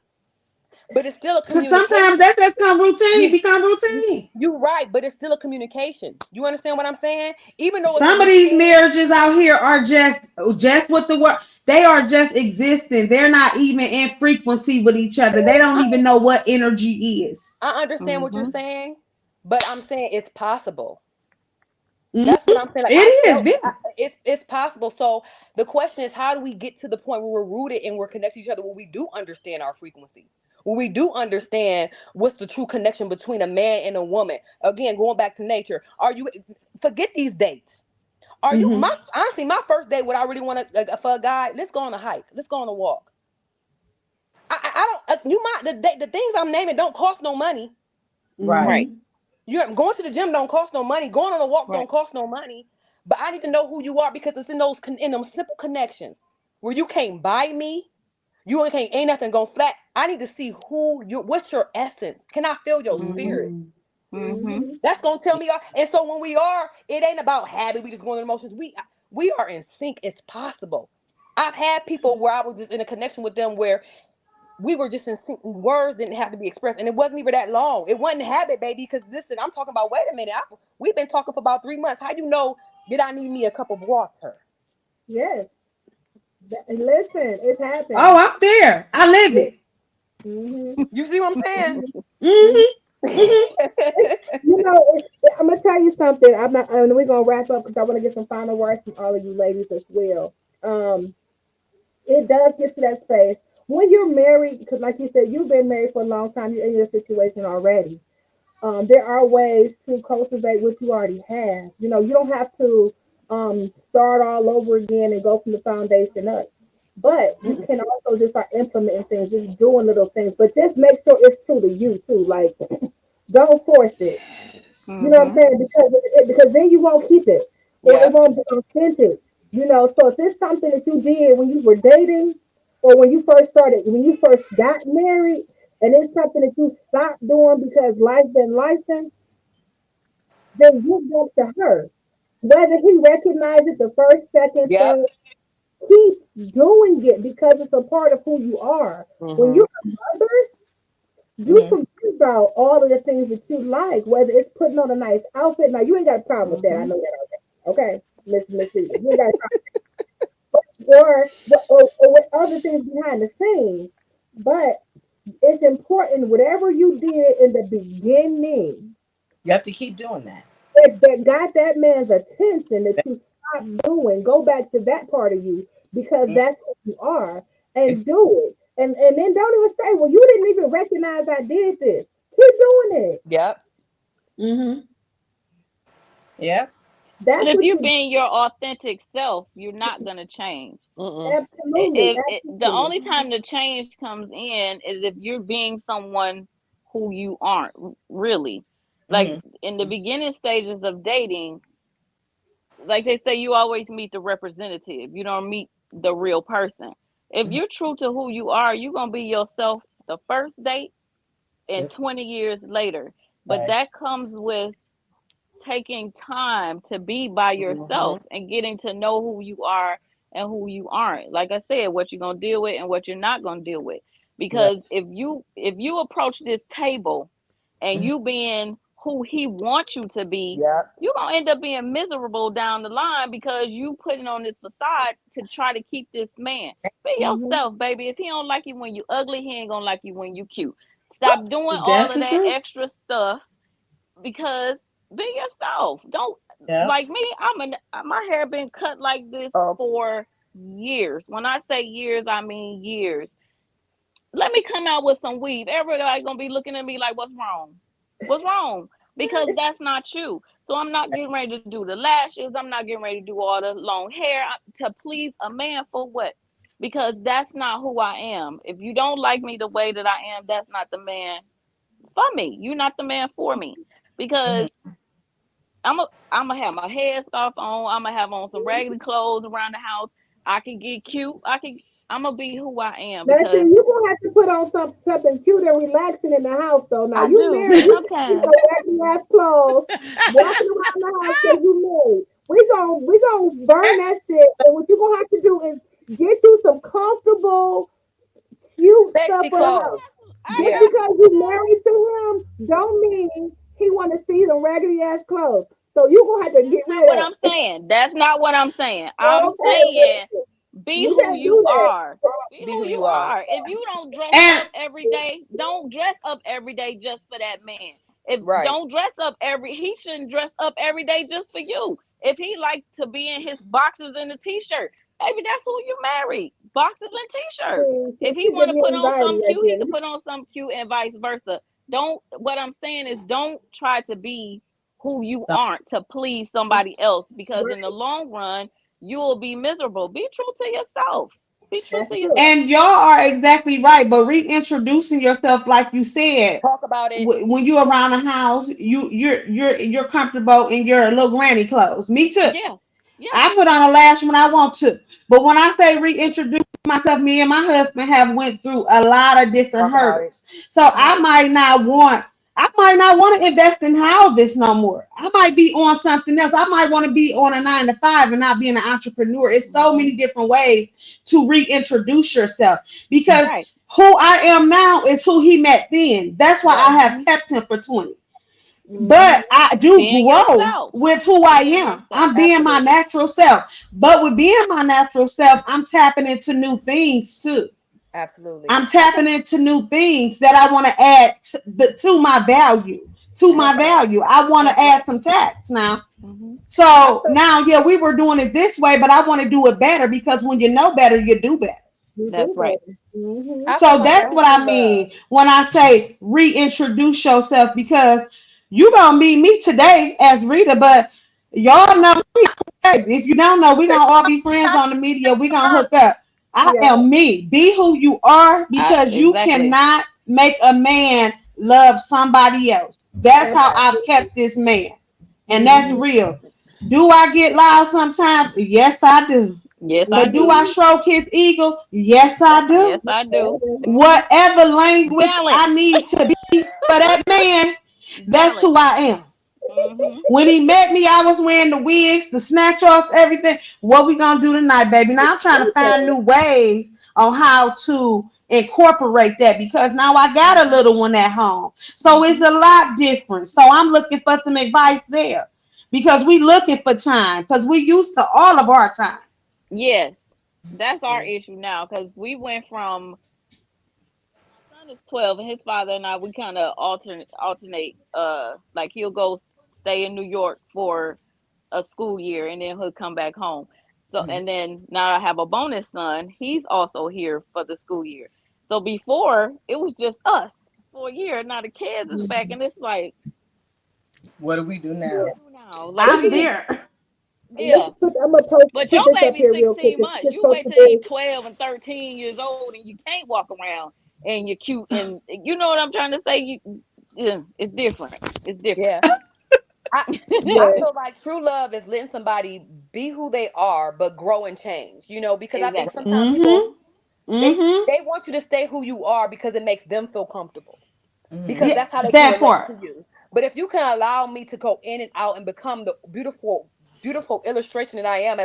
But it's still a communication. Sometimes that become routine. You're right, but it's still a communication. You understand what I'm saying? Even though some of these marriages out here are just with the word, they are just existing. They're not even in frequency with each other. They don't even know what energy is. I understand what you're saying, but I'm saying it's possible. That's what I'm saying. Like, it's possible. So the question is, how do we get to the point where we're rooted and we're connected to each other, where we do understand our frequency? When we do understand what's the true connection between a man and a woman. Again, going back to nature. Forget these dates. Are you honestly my first date? What I really want for a guy? Let's go on a hike. Let's go on a walk. I don't. The things I'm naming don't cost no money. Right. You're going to the gym don't cost no money. Going on a walk don't cost no money. But I need to know who you are because it's in those simple connections where you can't buy me. You ain't nothing going flat. I need to see what's your essence. Can I feel your spirit? That's gonna tell me. And so when it ain't about habit. We just going through the emotions. We are in sync. It's possible. I've had people where I was just in a connection with them where we were just in sync. Words didn't have to be expressed, and it wasn't even that long. It wasn't habit, baby. Because listen, I'm talking about. Wait a minute. We've been talking for about 3 months. How you know? Did I need me a cup of water? Yes. Listen, it's happening. Oh, I'm there. I live it. You see what I'm saying? You know, I'm gonna tell you something. And we're gonna wrap up because I want to get some final words from all of you ladies as well. It does get to that space when you're married, because like you said, you've been married for a long time. You're in your situation already. There are ways to cultivate what you already have. You know, you don't have to start all over again and go from the foundation up. But you can also just start implementing things, just doing little things. But just make sure it's true to you too. Like, don't force it. You know what I'm saying? Because then you won't keep it, or it won't be authentic. You know. So if it's something that you did when you were dating, or when you first got married, and it's something that you stopped doing because life been licensed, then give that to her. Whether he recognizes the first, second, third, keep doing it because it's a part of who you are. When you're a mother, you forget about all of the things that you like, whether it's putting on a nice outfit. Now, you ain't got a problem with that. I know that already. Okay? Listen. You ain't got a problem. Or with other things behind the scenes. But it's important, whatever you did in the beginning, you have to keep doing that. That got that man's attention that you stop doing, go back to that part of you because that's who you are and do it. And then don't even say, well, you didn't even recognize I did this. Keep doing it. Yep. Yep. But if you're being your authentic self, you're not going to change. Absolutely. The only time the change comes in is if you're being someone who you aren't really. Like in the beginning stages of dating, like they say, you always meet the representative. You don't meet the real person. If you're true to who you are, you're gonna be yourself the first date and That's 20 years later. But fact. that comes with taking time to be by Mm-hmm. yourself and getting to know who you are and who you aren't. Like I said, what you're gonna deal with and what you're not gonna deal with. Right. Because if you approach this table and Mhm. you being who he wants you to be, Yeah. you're gonna end up being miserable down the line because you putting on this facade to try to keep this man. Be Mm-hmm. yourself, baby. If he don't like you when you ugly, he ain't gonna like you when you cute. Stop doing all That's of the that truth. extra stuff because be yourself. Don't Yeah. like me. My hair been cut like this Oh, for years. When I say years, I mean years. Let me come out with some weave. Everybody gonna be looking at me like, "What's wrong? What's wrong?" Because that's not you. So I'm not getting ready to do the lashes. I'm not getting ready to do all the long hair to please a man for what? Because that's not who I am. If you don't like me the way that I am, that's not the man for me. You're not the man for me. Mhm. Because I'm gonna have my headscarf on. I'm gonna have on some raggedy clothes around the house. I can get cute. I'm gonna be who I am Now, see, because you gonna have to put on something cute and relaxing in the house, though. Now, I you do married, you can't be sometimes. no raggedy ass clothes, walking around the house because you married. We gonna burn that shit, and what you gonna have to do is get you some comfortable, cute stuff sexy for the house. clothes. I Just Yeah. got because you married to him, don't mean he want to see them raggedy ass clothes. So you gonna have to That's get not rid what of I'm that. saying. That's not what I'm saying. I'm saying Okay, be you who can't you do that. are. Be Be who who you you are. are. If you don't dress And up every day, don't dress up every day just for that man. If Right. don't dress up every he shouldn't dress up every day just for you. If he likes to be in his boxers and a t-shirt, maybe that's who you marry. Boxers and t-shirt. See, If he she want give to me put on anxiety something right cute, he there. could put on something cute and vice versa. Don't what I'm saying is don't try to be who you So, aren't to please somebody else because in the Right, long run you'll be miserable. Be true to yourself. Be true that's to true. yourself. and y'all are exactly right. But reintroducing yourself, like you said, Talk about it. when you're around the house, you're comfortable in your little granny clothes. Me too. Yeah. Yeah. I put on a lash when I want to. But when I say reintroduce myself, me and my husband have went through a lot of different Talk about it. hurdles. So Right. I might not want to invest in houses no more. I might be on something else. I might want to be on a 9 to 5 and not be an entrepreneur. It's so Mm-hmm. many different ways to reintroduce yourself because Right. who I am now is who he met then. That's why I Right. have Mm-hmm. kept him for 20. Hmm. But I do Being grow yourself. with who I Being am. yourself. I'm being my Absolutely. natural self. But with being my natural self, I'm tapping into new things too. Absolutely. I'm Okay. tapping into new things that I want to add to my value. To my That's right. value. I want That's to add right. some tax now. Mm-hmm. I So feel now, yeah, we were doing it this way, but I want to do it better because when you know better, you do better. You That's do right. better. Hmm. I feel So like that's that's what I true love. mean when I say reintroduce yourself because you gonna meet me today as Rita, but y'all know if you don't know, we gonna all be friends on the media. We gonna hook up. I Yeah. am me. Be who you are because you Exactly. cannot make a man love somebody else. That's how I've Absolutely. kept this man, and that's Hmm. real. Do I get loud sometimes? Yes, I do. Yes, I But do do. I stroke his ego? Yes, I Yeah. do. Yes, I do. Mm-hmm. Whatever language I Balance. need to be for that man, that's Balance. who I am. Mm-hmm. When he met me, I was wearing the wigs, the snatch offs, everything. What we gonna do tonight, baby? Now I'm trying to find Okay. new ways on how to incorporate that because now I got a little one at home. So it's Mm-hmm. a lot different. So I'm looking for some advice there because we looking for time because we used to all of our time. Yes, that's our issue now because we went from my son is 12 and his father and I we kind of alternate like he'll go stay in New York for a school year and then he'll come back home. So mhm. and then now I have a bonus son. He's also here for the school year. So before it was just us for a year. Now the kids is back and it's like, What do we do what do we now? do now? Like I'm we need there. yeah. I'm gonna But your put this up baby's here real quick. 16 months. Just You so wait till he's people, 12 and 13 years old and you can't walk around and you're cute and you know what I'm trying to say? You yeah, it's different. It's different. Yeah. I Yeah. feel like true love is letting somebody be who they are, but grow and change. Because I think Exactly. sometimes people they Mm-hmm. they want you to stay who you are because it makes them feel comfortable. Because Yeah, that's how they can that relate part. to you. But if you can allow me to go in and out and become the beautiful, beautiful illustration that I am,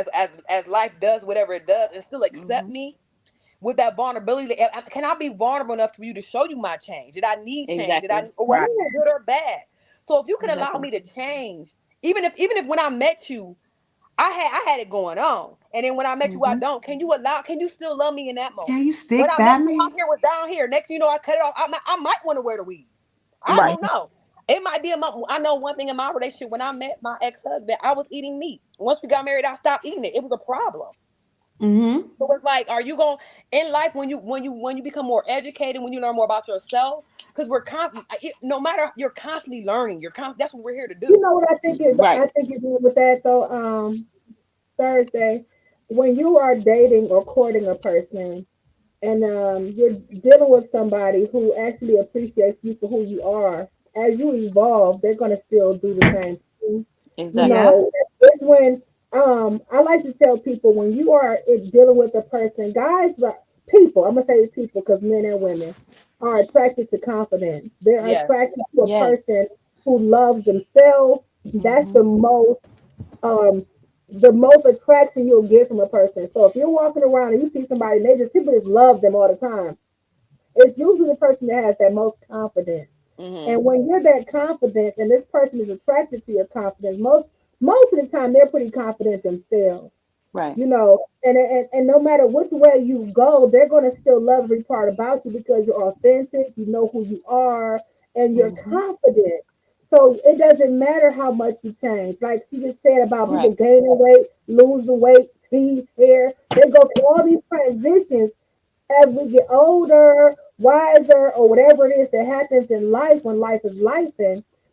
as life does whatever it does, and still accept Hmm. me with that vulnerability, can I be vulnerable enough for you to show you my change? Did I need change? Did Exactly. I, or whether Right. it's good or bad? So if you can allow Exactly. me to change, even if when I met you, I had it going on, and then when I met you, I Hmm. don't. Can you still love me in that Can moment? you When stick I met by you out me? here was down here. Next thing you know, I cut it off. I might want to wear the weave. I Right. don't know. It might be a month. I know one thing in my relationship. When I met my ex-husband, I was eating meat. Once we got married, I stopped eating it. It was a problem. Mm-hmm. So it's like, are you going in life when you become more educated, when you learn more about yourself? Because we're constantly, no matter, you're constantly learning. That's what we're here to You do. know what I think is Right. I think is with that though, Thursday, when you are dating or courting a person and you're dealing with somebody who actually appreciates you for who you are, as you evolve, they're gonna still do the same thing. You Exactly. Yeah. know, it's when I like to tell people when you are dealing with a person, guys, people, I'm gonna say it's people because men and women are attracted to confidence. They're Yes. attracted to a Yes. person who loves themselves. That's Hmm. um the most attraction you'll get from a person. So if you're walking around and you see somebody and they just people just love them all the time, it's usually the person that has that most confidence. Hmm. And when you're that confident and this person is attracted to your confidence, most of the time they're pretty confident themselves. Right. And no matter which way you go, they're gonna still love every part about you because you're authentic, you know who you are, and you're Hmm. confident. So it doesn't matter how much you change. Like she just said about Right. people gaining weight, losing weight, teeth, hair. They go through all these transitions as we get older, wiser, or whatever it is that happens in life when life is life,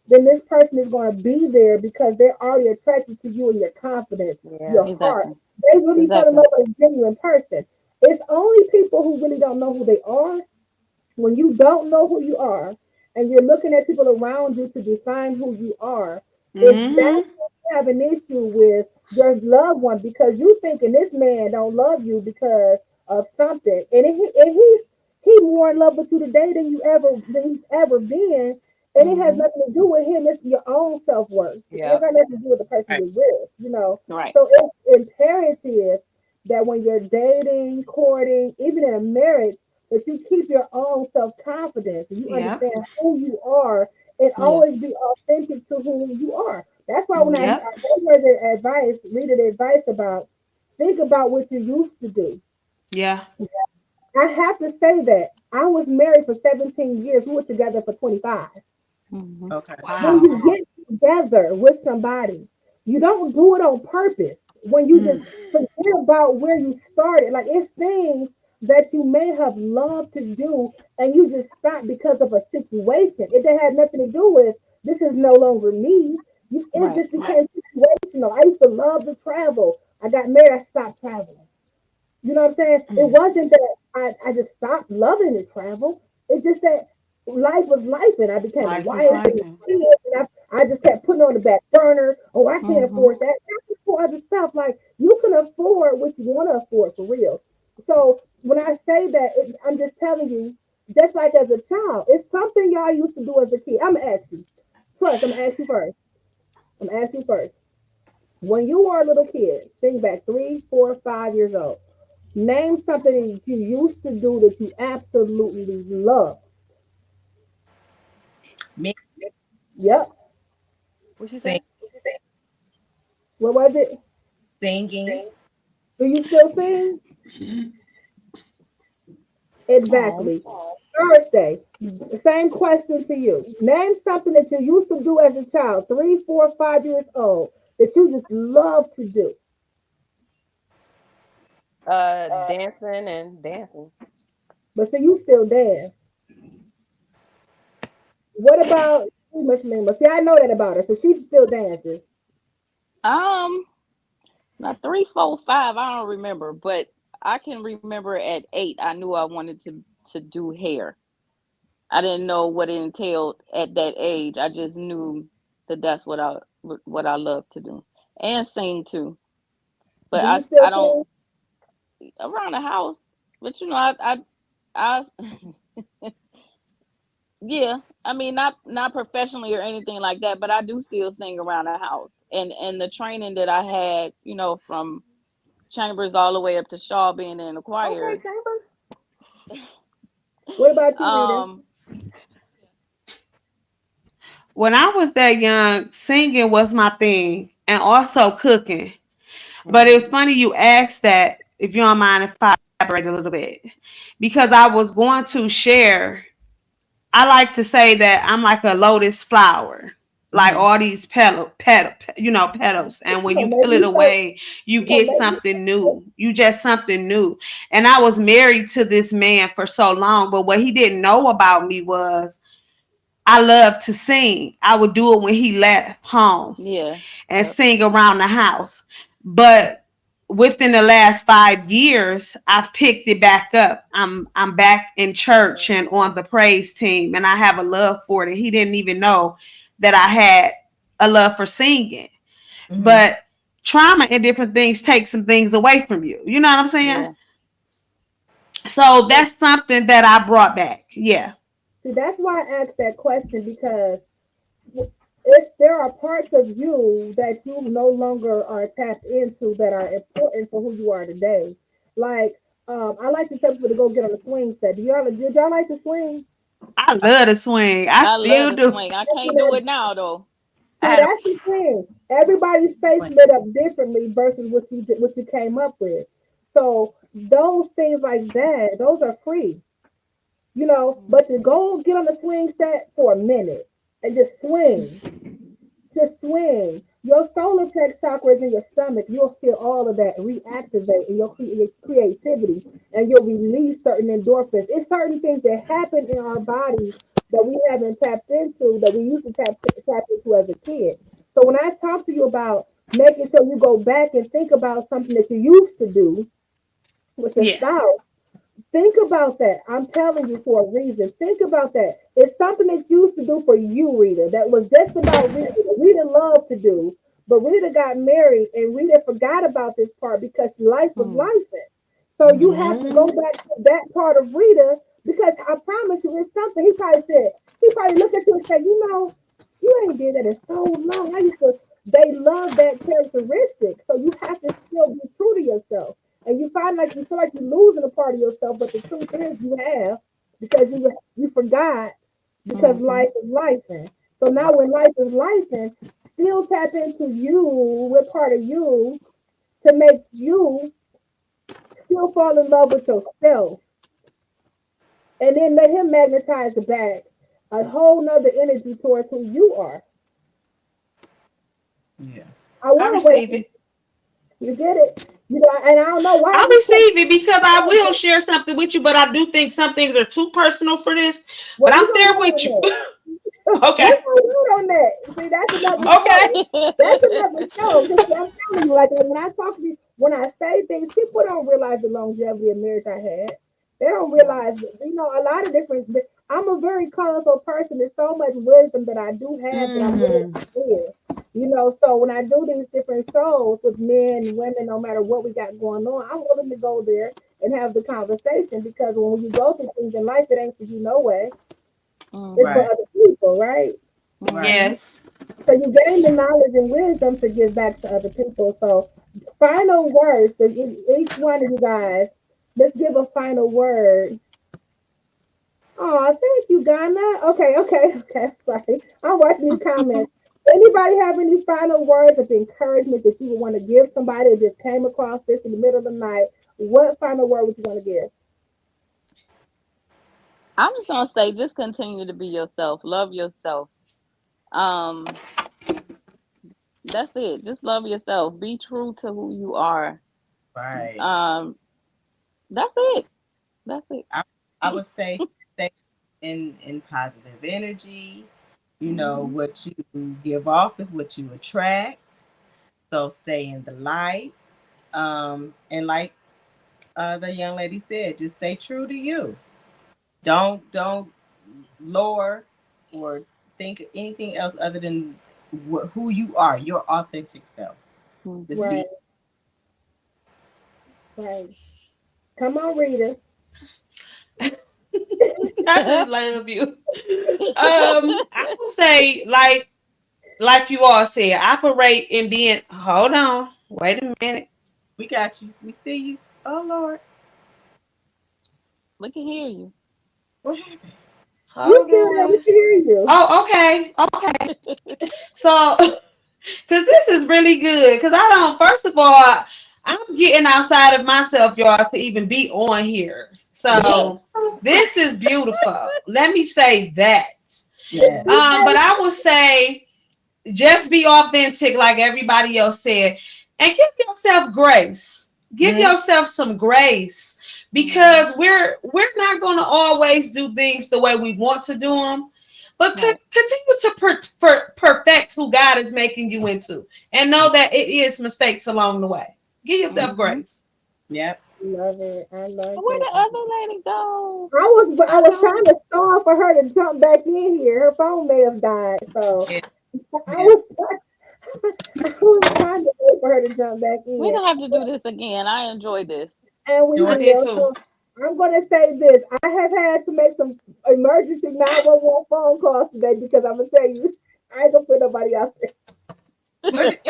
then this person is going to be there because they're already attracted to you and your confidence, Yeah. your heart. Exactly. They really fell in Exactly. love with a genuine person. It's only people who really don't know who they are. When you don't know who you are and you're looking at people around you to define who you are, it's that's Mm-hmm. when you have an issue with your loved one because you thinking this man don't love you because of something, and he's more in love with you today than he's ever been, and it has Hmm. nothing to do with him. It's your own self worth. It Yep. got nothing to do with the person Right. you're with. Right. So it's imperative that when you're dating, courting, even in a marriage that you keep your own self confidence and you Yep. understand who you are and Yeah. always be authentic to who you are. That's why when I Hmm. Yep. gave her the advice, read the advice about think about what you used to do. Yeah. I have to say that I was married for 17 years. We were together for 25. Hmm. Okay. When Wow. you get together with somebody, you don't do it on purpose. When you just Mm. forget about where you started, like it's things that you may have loved to do and you just stopped because of a situation. It had nothing to do with this is no longer me. It Right. just became situational. I used to love to travel. I got married, I stopped traveling. You know what I'm saying? It Mm. wasn't that I just stopped loving to travel. It's just that life was life and I became a Life was wife life. and kids and I just kept putting on the back burner. Oh, I can't Hmm. afford that. I can afford other stuff. Like you can afford what you want to afford for real. So when I say that, I'm just telling you, just like as a child, it's something y'all used to do as a kid. I'm gonna ask you. First, I'm gonna ask you first. I'm gonna ask you first. When you were a little kid, think back 3, 4, 5 years old. Name something that you used to do that you absolutely love. Me Yep. What she sing, say? What was it? singing. Do you still sing? Oh. Exactly. Thursday. Same question to you. Name something that you used to do as a child, 3, 4, 5 years old, that you just love to do. Dancing and dancing. But see, you still dance. What about you, Miss Lima? See, I know that about her, so she still dances. Um, Now 3, 4, 5, I don't remember, but I can remember at 8, I knew I wanted to do hair. I didn't know what it entailed at that age. I just knew that that's what what I love to do, and sing too. But Do you I still don't sing? around the house. But you know, I yeah. I mean, not professionally or anything like that, but I do still sing around the house. And the training that I had, you know, from Chambers all the way up to Shaw being in the Okay, choir. Chambers. What about you, Rita? Um, When I was that young, singing was my thing, and also cooking. But it's mhm, funny you asked that, if you don't mind if I elaborate a little bit, because I was going to share. I like to say that I'm like a lotus flower, like mhm, all these petals. And You when gonna you make peel it me say? away, you You gonna get make me something say? new. You just something new. And I was married to this man for so long, but what he didn't know about me was I love to sing. I would do it when he left home yeah, and yep, sing around the house. But within the last 5 years, I've picked it back up. I'm back in church and on the praise team, and I have a love for it. And he didn't even know that I had a love for singing. Mm-hmm. But trauma and different things take some things away from you. You know what I'm saying? yeah, So that's something that I brought back. Yeah. See, that's why I asked that question because if there are parts of you that you no longer are tapped into that are important for who you are today, like I like to tell people to go get on the swing set. Did y'all like to swing? I love to swing. I I love still to do. swing. I can't do it now though. See, that's the thing. Everybody's face lit up differently versus what you came up with. So those things like that, those are free, But to go get on the swing set for a minute and just swing. Your solar plex chakra is in your stomach. You'll feel all of that reactivate in your creativity, and you'll release certain endorphins. It's certain things that happen in our bodies that we haven't tapped into that we used to tap into as a kid. So when I talk to you about making sure you go back and think about something that you used to do with a Yeah. spouse, think about that. I'm telling you for a reason. Think about that. It's something that you used to do for you, Rita, that was just about Rita. Rita loved to do, but Rita got married and Rita forgot about this part because life was Mm, life. So you have to go Mhm. back to that part of Rita because I promise you, it's something he probably look at you and say, you ain't did that in so long. I used to. They love that characteristic, so you have to still be true to yourself and you feel like you're losing a part of yourself, but the truth is you have because you forgot because mhm, life is life. So now when life is life, still tap into you with part of you to make you still fall in love with yourself, and then let him magnetize back a whole nother energy towards who you are. Yeah. I I want to wait. receive it. You get it? And I don't know why I I just kept receive it because I will share something with you, but I do think some things are too personal for this. well, But we're I'm gonna there wait with on you. that. We're Okay. gonna wait on that. See, that's another Okay. show. That's another show. Because I'm telling you, like when I talk to you, when I say things, people don't realize the longevity of marriage I had. They don't realize, a lot of different. I'm a very colorful person. There's so much wisdom that I do have that I'm willing Hmm. to share. So when I do these different shows with men, women, no matter what we got going on, I'm willing to go there and have the conversation because when you go through things in life, it ain't for you no way. It's for mhm, Right. other people, right? Right. mhm. Yes. So you gain the knowledge and wisdom to give back to other people. So final words to each one of you guys. Let's give a final word. Oh, thank you, Ghana. Okay. Sorry, I'm watching these comments. Anybody have any final words of encouragement that you would want to give somebody that just came across this in the middle of the night? What final word would you want to give? I'm just gonna say, just continue to be yourself. Love yourself. Um, that's it. Just love yourself. Be true to who you are. Right. Um, that's it. That's it. I, I would say stay in positive energy. Mhm. What you give off is what you attract. So stay in the light. And like the young lady said, just stay true to you. Don't lower or think anything else other than who you are, your authentic self. Just Right, be. right. Come on, Rita. I just love you. I would say like you all said, operate in being. Hold on, wait a minute. We got you. We see you. Oh Lord, We can hear you. what happened? You Hold still there? We on. can hear you. Oh, okay, okay. So, because this is really good. Because I don't. First of all, I'm getting outside of myself, y'all, to even be on here. Yes. So this is beautiful. Let me say that. Yeah. But I would say just be authentic, like everybody else said, and give yourself grace. Give Mhm. yourself some grace because we're not going to always do things the way we want to do them, but Right. continue to perfect who God is making you into, and know that it is mistakes along the way. Give yourself Mm-hmm. grace. Yep. Love it. I love Where it. the other lady go? I I was don't trying to stall for her to jump back in here. Her phone may have died, so Yeah. I Yeah. was I was trying to wait for her to jump back We're in. gonna have to do this again. I enjoyed this. And we I Joy. did will. too. So I'm going to say this. I have had to make some emergency 911 phone calls today because I'm going to tell you, I ain't going to put nobody else there. What did-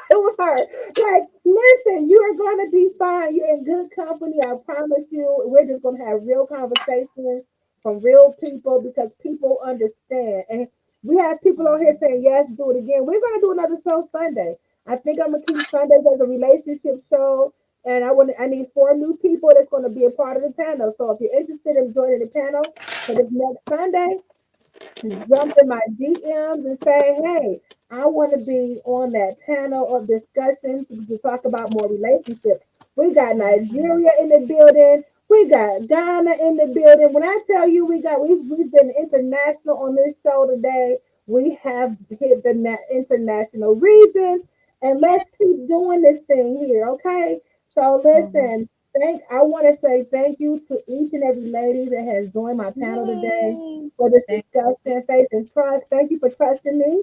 It was her. Like, listen, you are going to be fine. You're in good company. I promise you. We're just going to have real conversations from real people because people understand. And we have people on here saying, yes, do it again. We're going to do another show Sunday. I think I'm going to keep Sundays as a relationship show. And I need 4 new people that's going to be a part of the panel. So if you're interested in joining the panel for this next Sunday, jump in my DMs and say, hey, I want to be on that panel of discussions to talk about more relationships. We got Nigeria in the building. We got Ghana in the building. When I tell you we've been international on this show today, we have hit the international regions, and let's keep doing this thing here, okay? So Mm-hmm. listen, I want to say thank you to each and every lady that has joined my panel today Yay. for this Thank you. discussion, faith, and trust. Thank you for trusting me.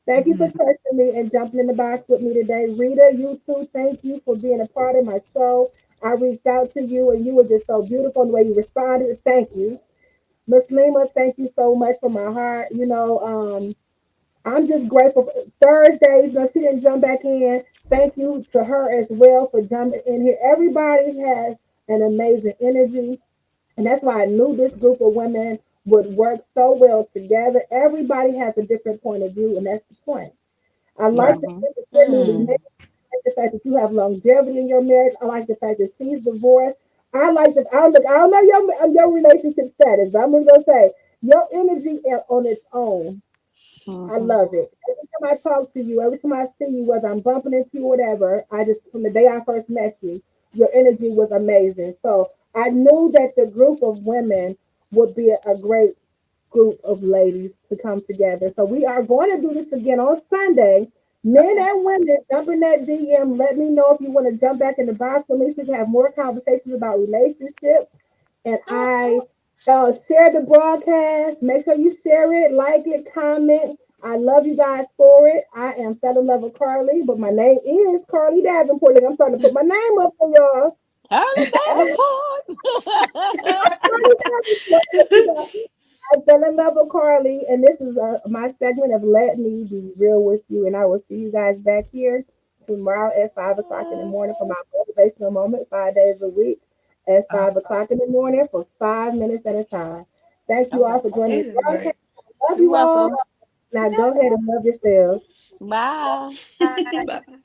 Thank you for Mhm. trusting me and jumping in the box with me today. Rita, you too, thank you for being a part of my show. I reached out to you and you were just so beautiful in the way you responded. Thank you. Miss Lima, thank you so much from my heart. I'm just grateful. Thursdays, no, she didn't jump back in. Thank you to her as well for jumping in here. Everybody has an amazing energy. And that's why I knew this group of women would work so well together. Everybody has a different point of view, and that's the point. I like Right. the Mm-hmm. fact that Brittany is Mm. married. I like the fact that you have longevity in your marriage. I like the fact that she's divorced. I like that. I don't know your relationship status, but I'm just gonna say your energy on its own. I Mm-hmm. love it. Every time I talk to you, every time I see you, whether I'm bumping into you or whatever, I just from the day I first met you, your energy was amazing. So I knew that the group of women would be a great group of ladies to come together. So we are going to do this again on Sunday. Men Okay. and women, jump in that DM. Let me know if you want to jump back in the box with me so we can have more conversations about relationships. And I share the broadcast. Make sure you share it, like it, comment. I love you guys for it. I am Fell in Love with Carly, but my name is Carly Davenport. Like I'm starting to put my name up for y'all. Charlie Davenport. Carly Davenport. I fell in love with Carly, and this is my segment of Let Me Be Real with You. And I will see you guys back here tomorrow at 5 o'clock in the morning for my motivational moment, 5 days a week at Uh, 5 o'clock in the morning for 5 minutes at a time. Thank you okay. all for joining This the is broadcast. great. Love You're you all. welcome. Now go ahead and love yourselves. Bye. Bye. Bye.